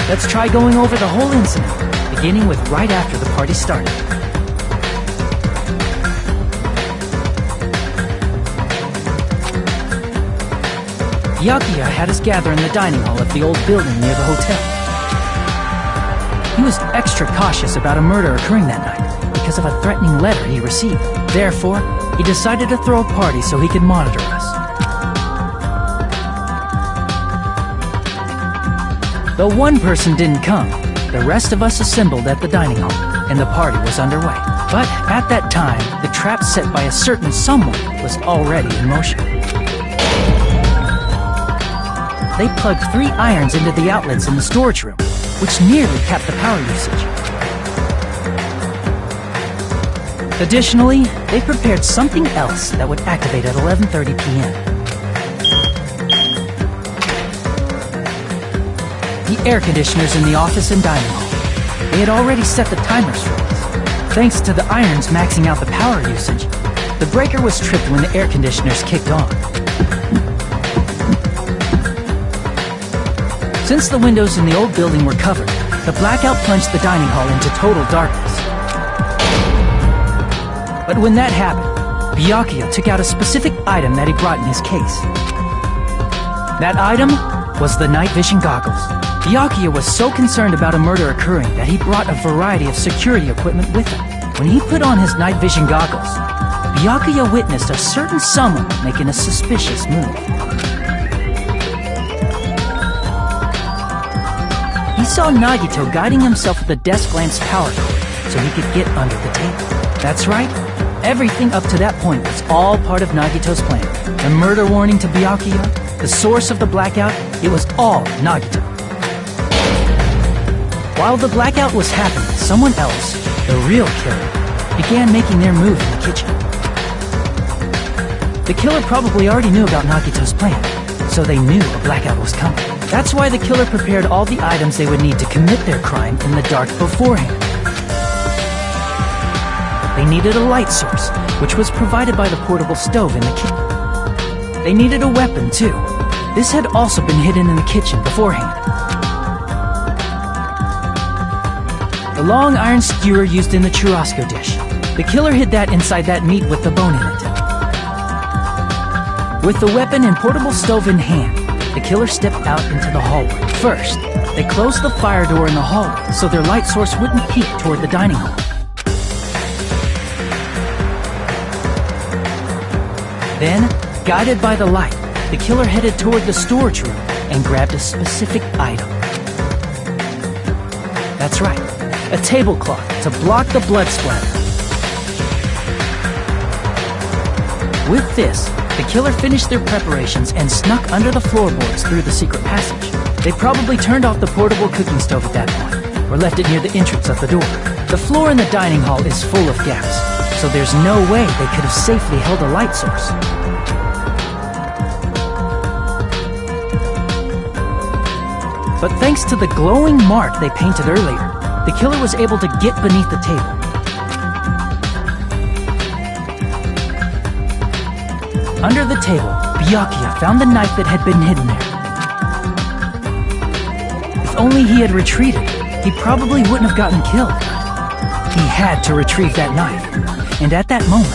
Speaker 1: Let's try going over the whole incident, beginning with right after the party started. Byakuya had us gather in the dining hall of the old building near the hotel. He was extra cautious about a murder occurring that night because of a threatening letter he received. Therefore, he decided to throw a party so he could monitor us. Though one person didn't come, the rest of us assembled at the dining hall, and the party was underway. But at that time, the trap set by a certain someone was already in motion. They plugged 3 irons into the outlets in the storage room, which nearly capped the power usage. Additionally, they prepared something else that would activate at 11:30 p.m. The air conditioners in the office and dining hall. They had already set the timers for this. Thanks to the irons maxing out the power usage, the breaker was tripped when the air conditioners kicked on. Since the windows in the old building were covered, the blackout plunged the dining hall into total darkness. But when that happened, Byakuya took out a specific item that he brought in his case. That item was the night vision goggles. Byakuya was so concerned about a murder occurring that he brought a variety of security equipment with him. When he put on his night vision goggles, Byakuya witnessed a certain someone making a suspicious move. He saw Nagito guiding himself with the desk lamp's power cord so he could get under the table. That's right, everything up to that point was all part of Nagito's plan. The murder warning to Byakuya, the source of the blackout, it was all Nagito. While the blackout was happening, someone else, the real killer, began making their move in the kitchen. The killer probably already knew about Nagito's plan, so they knew a blackout was coming. That's why the killer prepared all the items they would need to commit their crime in the dark beforehand. They needed a light source, which was provided by the portable stove in the kitchen. They needed a weapon, too. This had also been hidden in the kitchen beforehand. The long iron skewer used in the churrasco dish. The killer hid that inside that meat with the bone in it. With the weapon and portable stove in hand, the killer stepped out into the hallway. First, they closed the fire door in the hallway so their light source wouldn't peek toward the dining hall. Then, guided by the light, the killer headed toward the storage room and grabbed a specific item. That's right, a tablecloth to block the blood splatter. With this, the killer finished their preparations and snuck under the floorboards through the secret passage. They probably turned off the portable cooking stove at that point, or left it near the entrance of the door. The floor in the dining hall is full of gaps, so there's no way they could have safely held a light source. But thanks to the glowing mark they painted earlier, the killer was able to get beneath the table. Under the table, Byakuya found the knife that had been hidden there. If only he had retreated, he probably wouldn't have gotten killed. He had to retrieve that knife, and at that moment,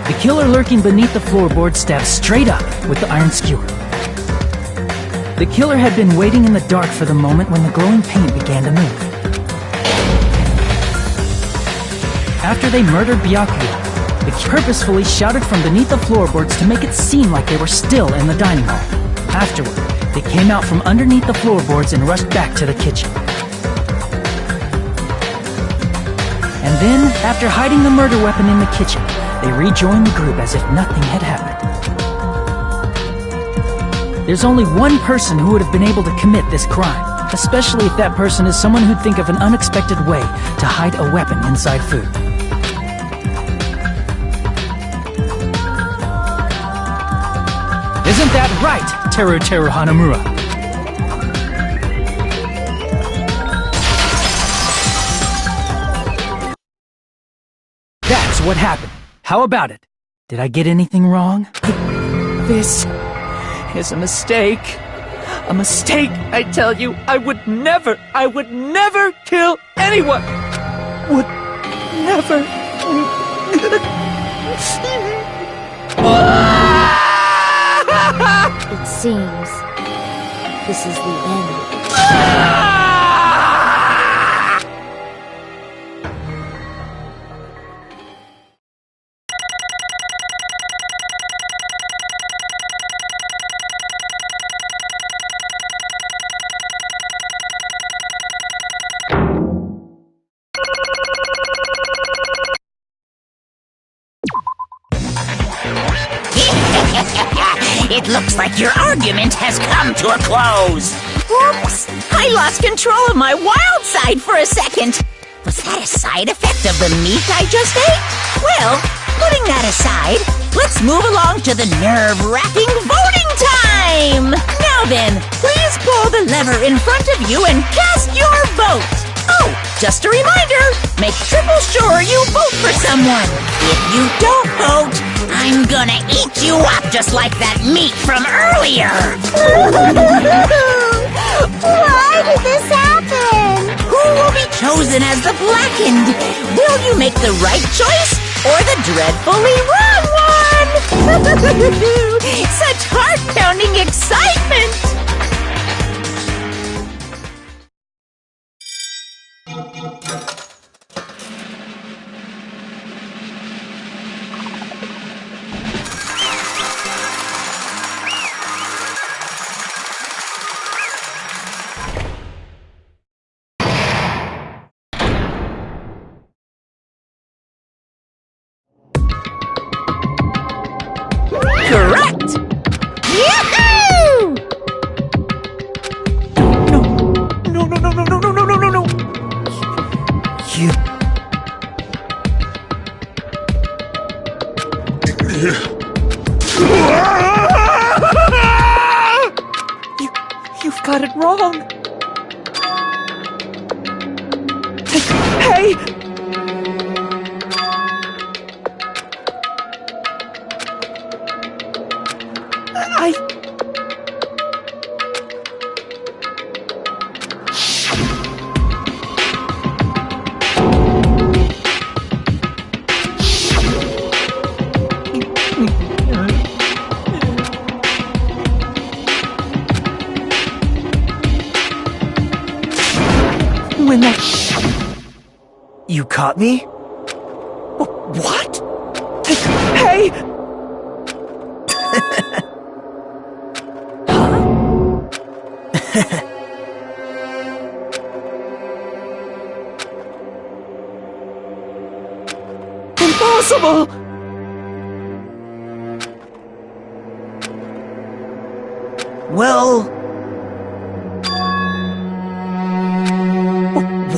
Speaker 1: the killer lurking beneath the floorboard stabbed straight up with the iron skewer. The killer had been waiting in the dark for the moment when the glowing paint began to move. After they murdered Byakuya, they purposefully shouted from beneath the floorboards to make it seem like they were still in the dining hall. Afterward, they came out from underneath the floorboards and rushed back to the kitchen. And then, after hiding the murder weapon in the kitchen, they rejoined the group as if nothing had happened. There's only one person who would have been able to commit this crime, especially if that person is someone who'd think of an unexpected way to hide a weapon inside food. Isn't that right, Teru Hanamura? That's what happened. How about it? Did I get anything wrong? This is a mistake. A mistake, I tell you. I would never kill anyone. Would never.
Speaker 8: It seems this is the end.
Speaker 3: It looks like your argument has come to a close. Oops! I lost control of my wild side for a second. Was that a side effect of the meat I just ate? Well, putting that aside, let's move along to the nerve-wracking voting time! Now then, please pull the lever in front of you and cast your vote! Oh, just a reminder, make triple sure you vote for someone. If you don't vote, I'm gonna eat you up just like that meat from earlier!
Speaker 7: Why did this happen?
Speaker 3: Who will be chosen as the blackened? Will you make the right choice or the dreadfully wrong one? Such heart-pounding excitement! Correct!
Speaker 7: Yahoo!
Speaker 11: No. You...
Speaker 1: You've got it wrong. Hey! When that...
Speaker 11: You caught me?
Speaker 1: What? Hey! Impossible!
Speaker 11: Well...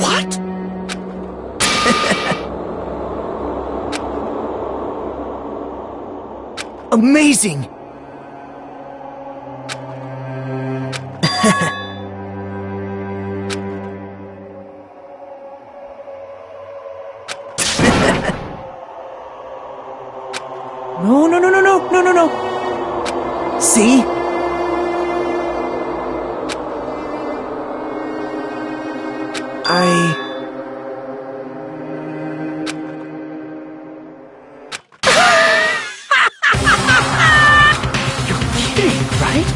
Speaker 1: What?
Speaker 11: Amazing!
Speaker 1: No.
Speaker 11: See?
Speaker 1: You're kidding, right?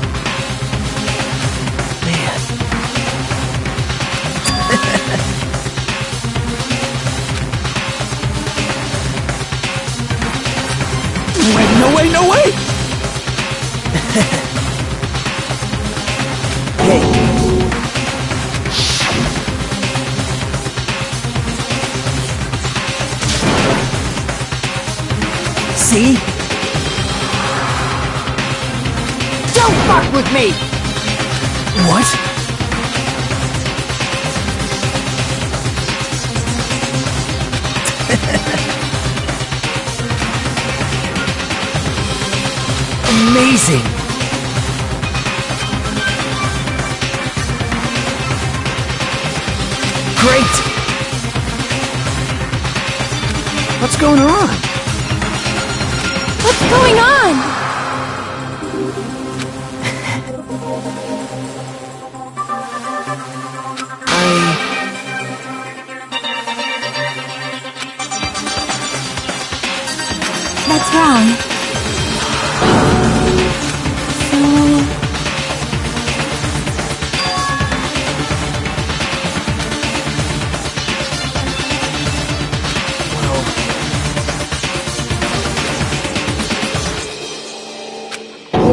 Speaker 1: Man. No way!
Speaker 11: Hey. See?
Speaker 3: Don't fuck with me!
Speaker 11: What? Amazing! Great!
Speaker 12: What's going on?
Speaker 1: What
Speaker 8: What's going on?
Speaker 2: What's wrong?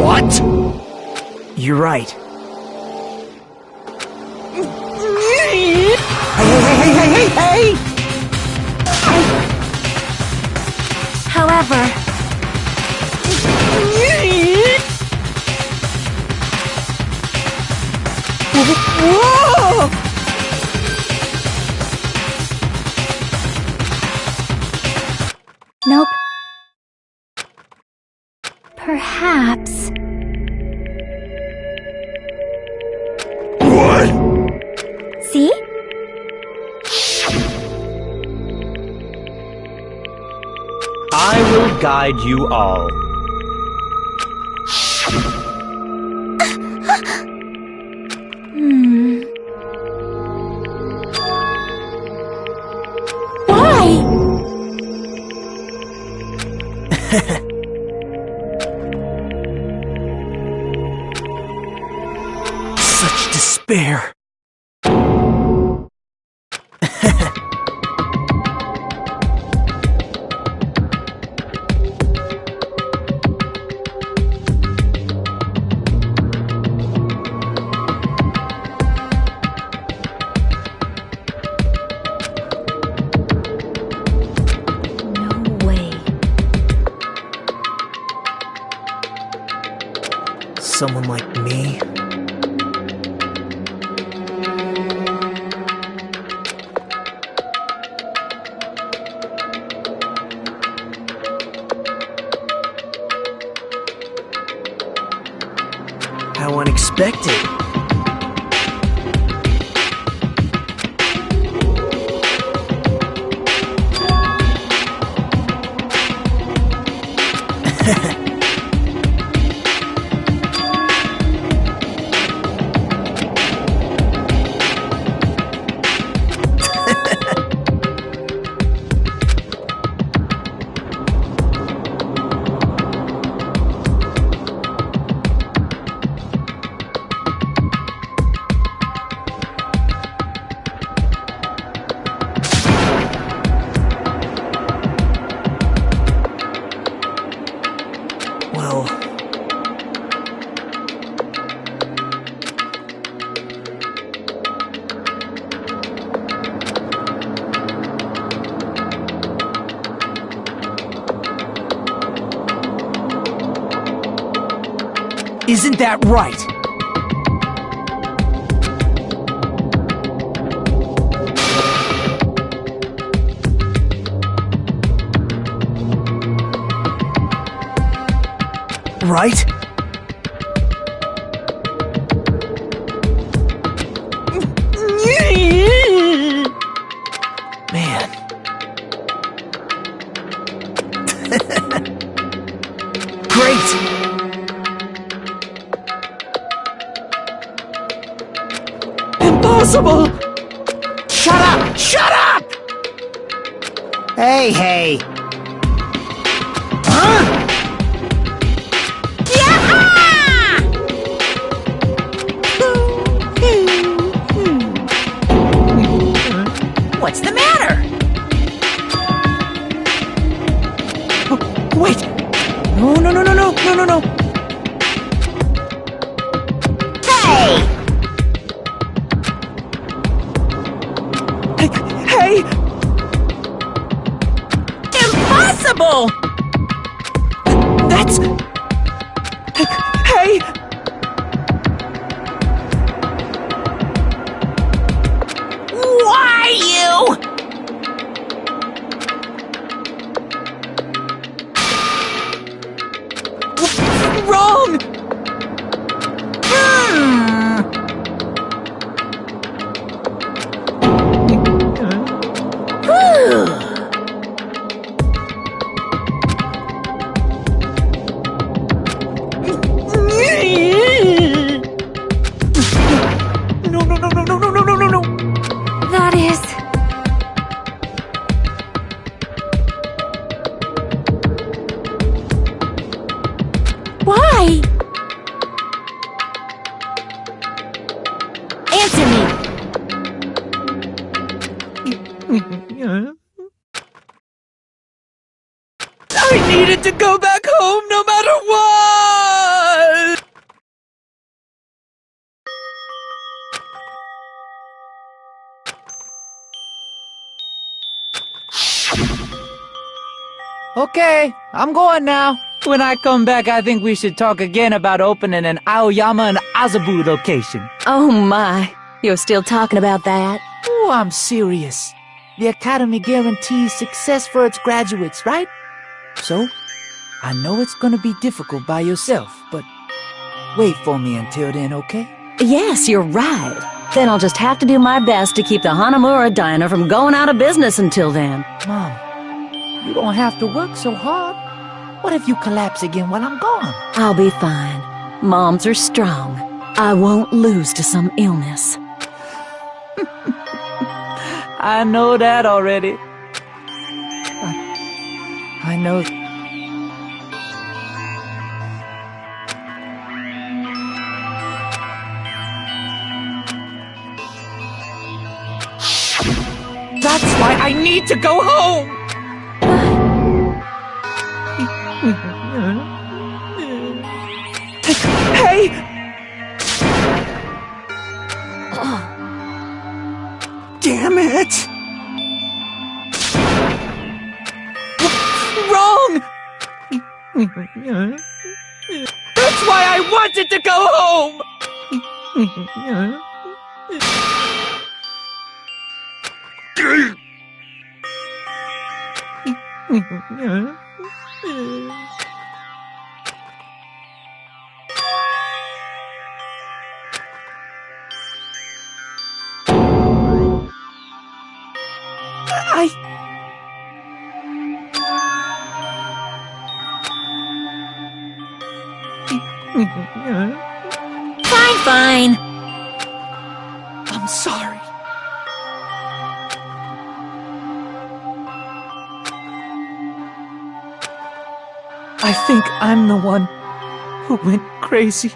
Speaker 5: What?
Speaker 11: You're right. Hey!
Speaker 2: However,
Speaker 11: Whoa!
Speaker 2: nope. Perhaps.
Speaker 10: What?
Speaker 2: See?
Speaker 13: I will guide you all.
Speaker 2: Why?
Speaker 11: Such despair.
Speaker 8: No way.
Speaker 11: Someone like me? How unexpected. Well, isn't that right? Right? Man. Great! Impossible! Shut up! Shut up! Hey! Huh?
Speaker 1: What's the matter?
Speaker 11: Wait! No! Hey!
Speaker 1: Impossible!
Speaker 6: I needed to go back home no matter what! Okay, I'm going now. When I come back, I think we should talk again about opening an Aoyama and Azabu location.
Speaker 9: Oh my, you're still talking about that?
Speaker 6: Oh, I'm serious. The Academy guarantees success for its graduates, right? So, I know it's gonna be difficult by yourself, but wait for me until then, okay?
Speaker 9: Yes, you're right. Then I'll just have to do my best to keep the Hanamura Diner from going out of business until then.
Speaker 6: Mom, you don't have to work so hard. What if you collapse again while I'm gone?
Speaker 9: I'll be fine. Moms are strong. I won't lose to some illness.
Speaker 6: I know that already. I know. That's why I need to go home! Hey!
Speaker 12: Damn it!
Speaker 6: Wrong! That's why I wanted to go home!
Speaker 9: Fine.
Speaker 6: I'm sorry. I think I'm the one who went crazy.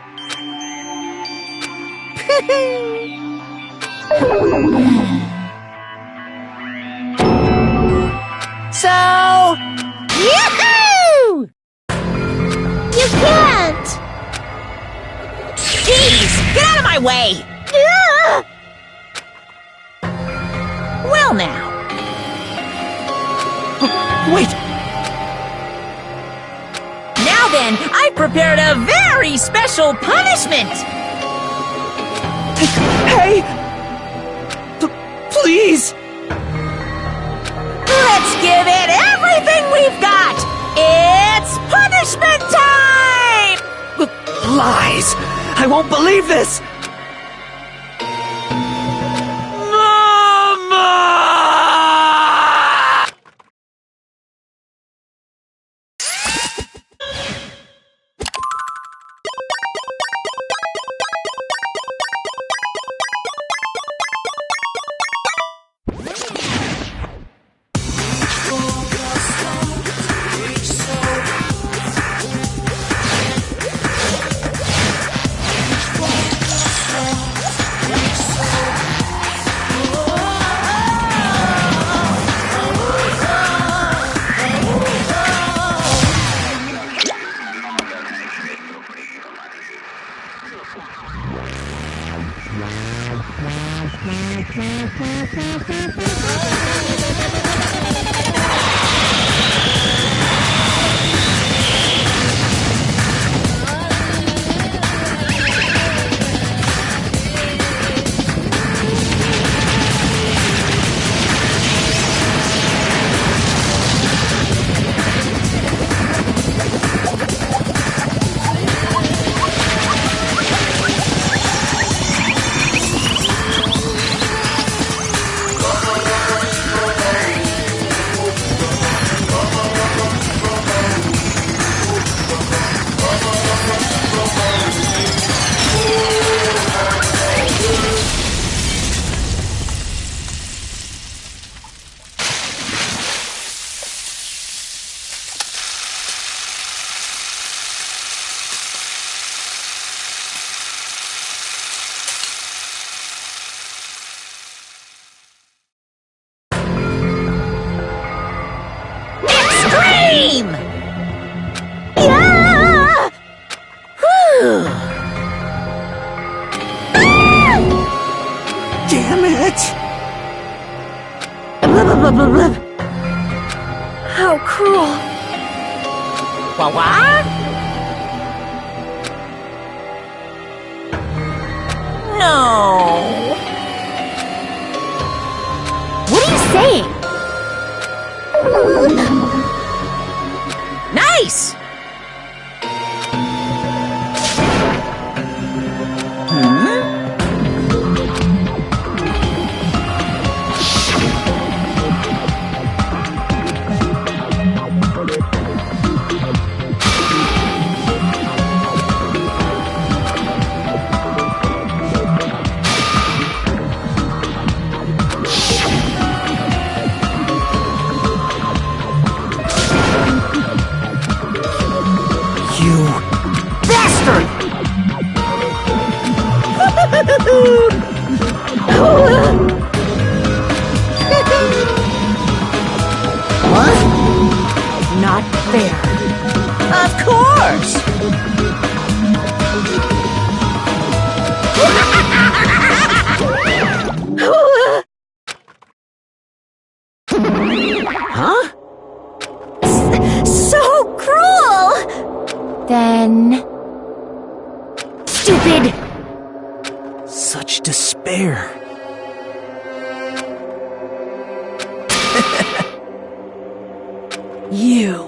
Speaker 6: So...
Speaker 7: Yahoo! You can't!
Speaker 3: Jeez, get out of my way! Well now.
Speaker 6: Wait!
Speaker 3: Now then, I prepared a very special punishment!
Speaker 6: Hey! Please!
Speaker 3: Let's give it everything we've got! It's punishment time!
Speaker 6: Lies! I won't believe this! Mama!
Speaker 11: What?
Speaker 8: How cruel.
Speaker 3: What? No.
Speaker 9: What are you saying?
Speaker 3: Nice!
Speaker 11: You bastard! What?
Speaker 9: Not fair.
Speaker 3: Of course!
Speaker 11: Huh?
Speaker 9: So cruel! Then... Stupid!
Speaker 11: Such despair.
Speaker 9: You.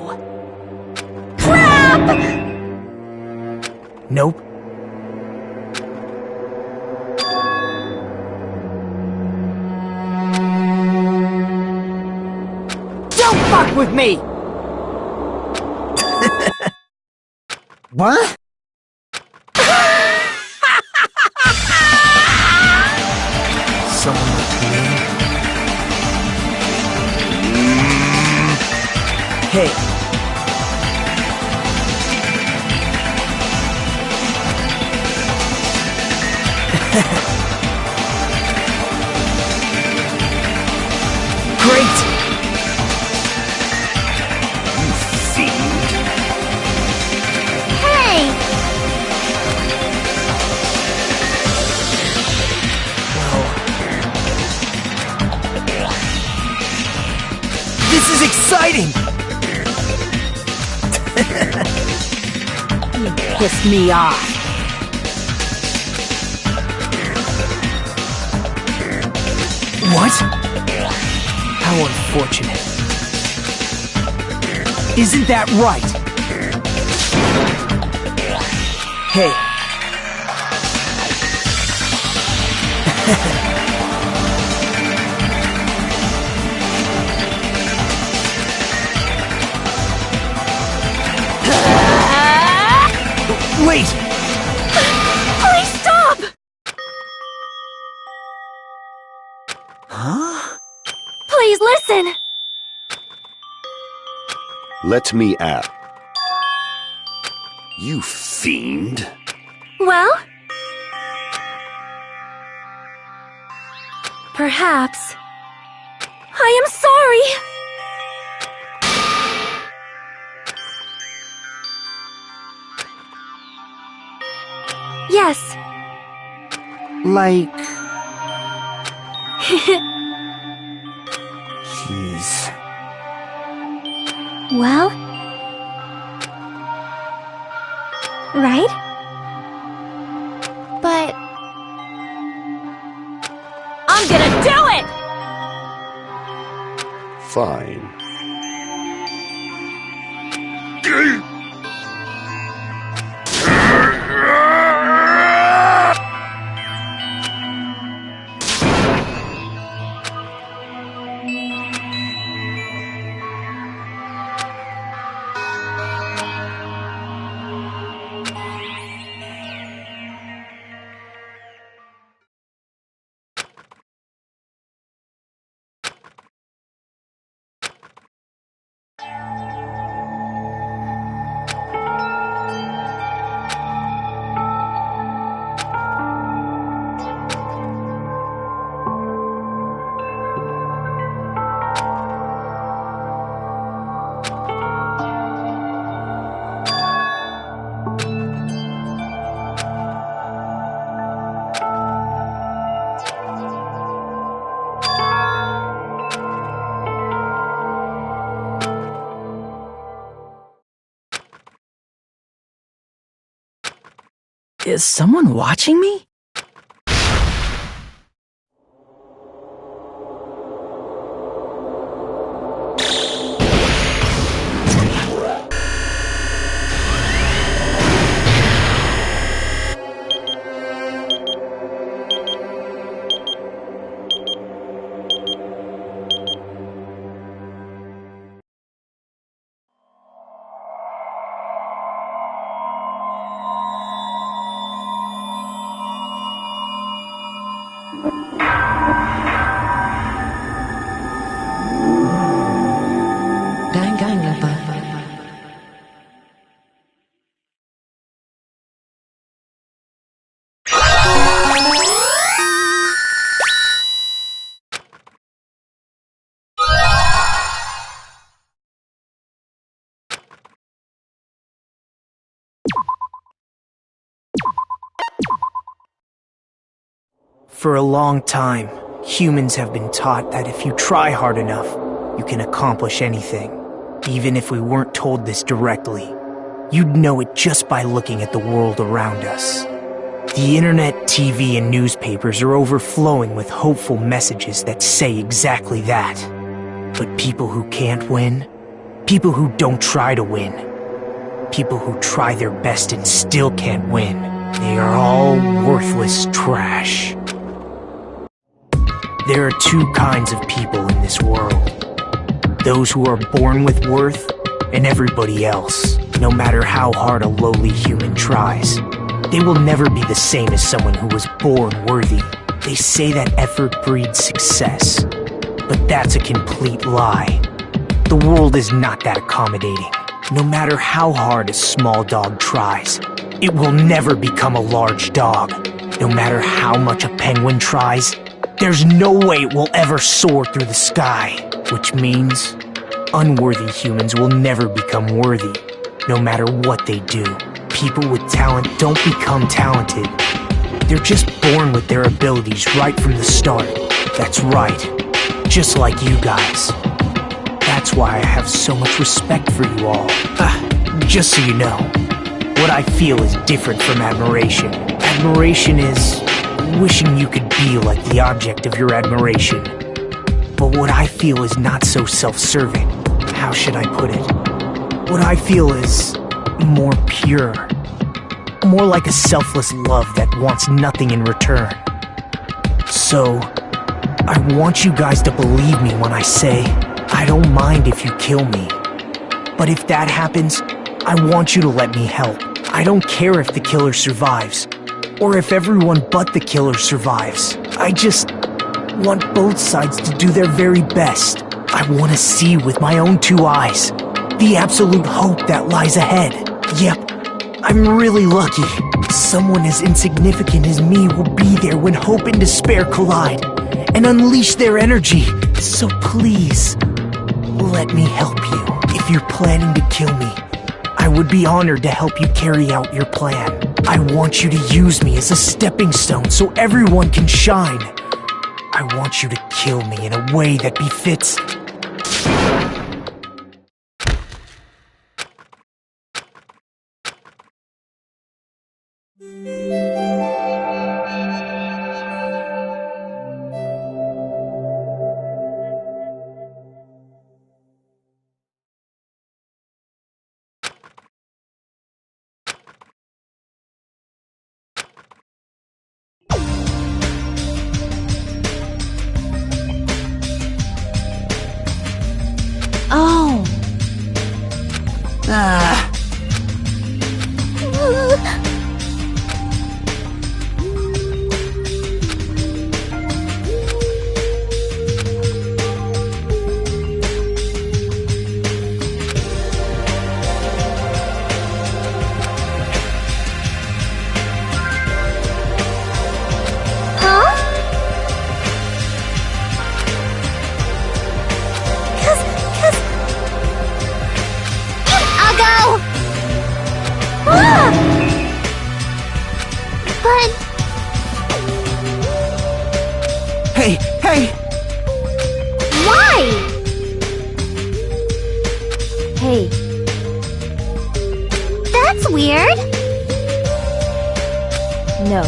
Speaker 11: Nope.
Speaker 6: Don't fuck with me!
Speaker 11: What? Someone like me? Hey. Great!
Speaker 4: You fiend.
Speaker 2: Hey!
Speaker 11: This is exciting!
Speaker 9: You pissed me off.
Speaker 11: What? How unfortunate. Isn't that right? Hey. Wait!
Speaker 9: Please stop!
Speaker 11: Huh?
Speaker 9: Please listen!
Speaker 4: Let me at. You fiend.
Speaker 8: Well? Perhaps. I am sorry! Yes.
Speaker 11: Like... Jeez.
Speaker 2: Well? Right? But...
Speaker 9: I'm gonna do it!
Speaker 4: Fine.
Speaker 1: Is someone watching me?
Speaker 14: Danganronpa.
Speaker 11: For a long time, humans have been taught that if you try hard enough, you can accomplish anything. Even if we weren't told this directly, you'd know it just by looking at the world around us. The internet, TV, and newspapers are overflowing with hopeful messages that say exactly that. But people who can't win, people who don't try to win, people who try their best and still can't win, they are all worthless trash. There are two kinds of people in this world. Those who are born with worth, and everybody else, no matter how hard a lowly human tries. They will never be the same as someone who was born worthy. They say that effort breeds success, but that's a complete lie. The world is not that accommodating. No matter how hard a small dog tries, it will never become a large dog. No matter how much a penguin tries, there's no way it will ever soar through the sky. Which means, unworthy humans will never become worthy, no matter what they do. People with talent don't become talented. They're just born with their abilities right from the start. That's right. Just like you guys. That's why I have so much respect for you all. Just so you know, what I feel is different from admiration. Admiration is wishing you could be like the object of your admiration. But what I feel is not so self-serving. How should I put it? What I feel is more pure. More like a selfless love that wants nothing in return. So, I want you guys to believe me when I say, I don't mind if you kill me. But if that happens, I want you to let me help. I don't care if the killer survives, or if everyone but the killer survives. I just want both sides to do their very best. I want to see with my own two eyes the absolute hope that lies ahead. Yep, I'm really lucky. Someone as insignificant as me will be there when hope and despair collide and unleash their energy. So please, let me help you. If you're planning to kill me, I would be honored to help you carry out your plan. I want you to use me as a stepping stone so everyone can shine. I want you to kill me in a way that befits...
Speaker 2: Oh.
Speaker 11: Hey!
Speaker 2: Why? Hey. That's weird.
Speaker 8: No.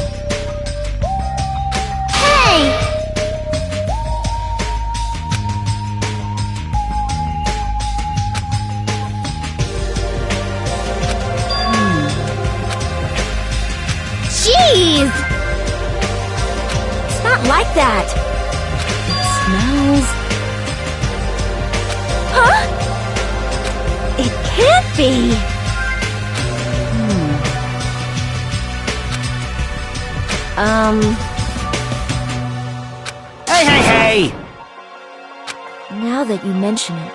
Speaker 7: Hey!
Speaker 9: Jeez!
Speaker 8: It's not like that. It smells...
Speaker 9: Huh? It can't be!
Speaker 5: Hey, hey, hey!
Speaker 8: Now that you mention it,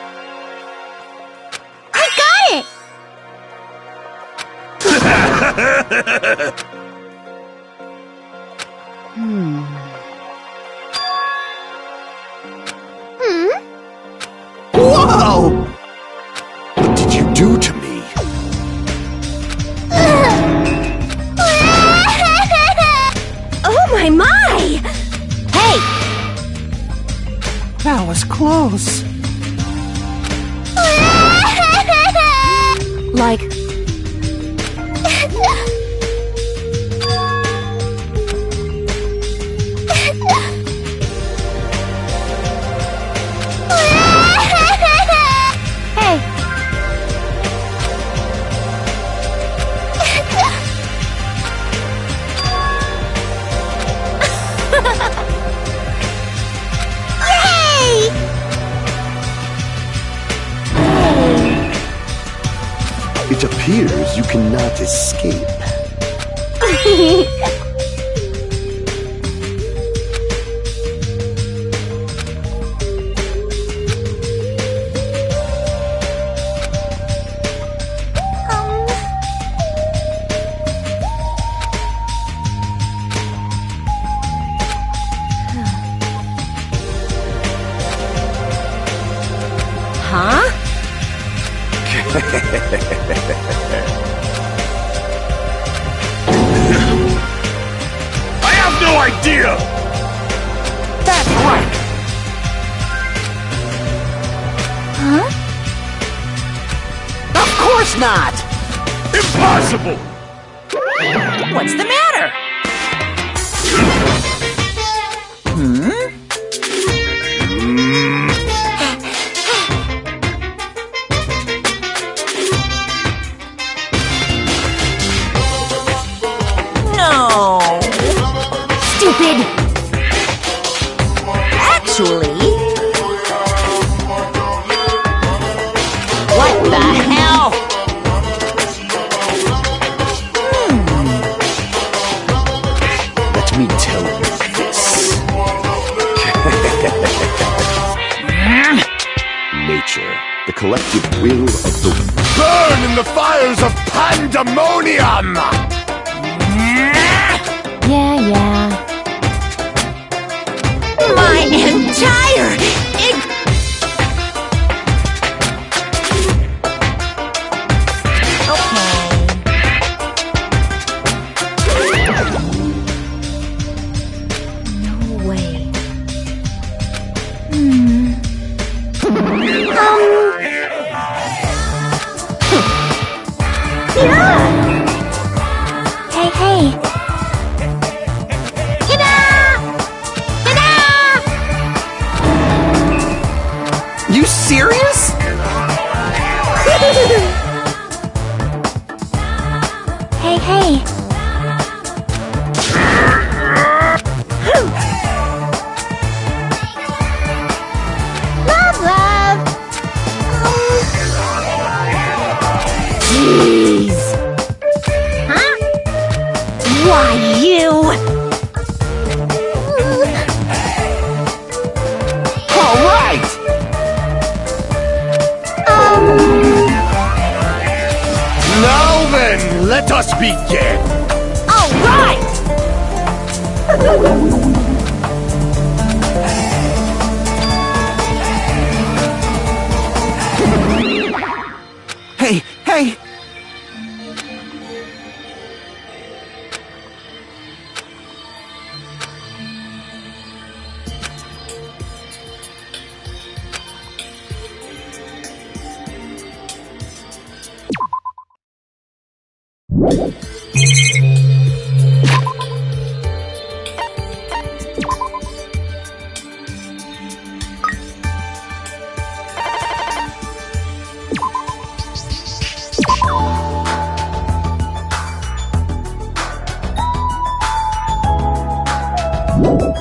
Speaker 7: I got it!
Speaker 5: Whoa! What did you do to me?
Speaker 9: Oh my! Hey!
Speaker 11: That was close.
Speaker 8: like...
Speaker 7: Hey! Yay!
Speaker 4: It appears you cannot escape.
Speaker 9: Huh?
Speaker 10: I have no idea!
Speaker 5: That's right!
Speaker 7: Huh?
Speaker 5: Of course not!
Speaker 10: Impossible!
Speaker 1: What's the matter? No.
Speaker 9: Stupid! Actually...
Speaker 1: What the hell?
Speaker 4: Let me tell you this. Nature, the collective will of the...
Speaker 10: Burn in the fires of pandemonium!
Speaker 8: Yeah.
Speaker 9: My entire...
Speaker 8: No way.
Speaker 7: Hey, hey!
Speaker 5: You serious?
Speaker 7: Hey, hey! Love, love!
Speaker 9: Jeez!
Speaker 7: Huh?
Speaker 9: Why, you...
Speaker 5: All right!
Speaker 10: Now then, let us begin!
Speaker 9: All right!
Speaker 5: Hey, hey!
Speaker 2: Yes!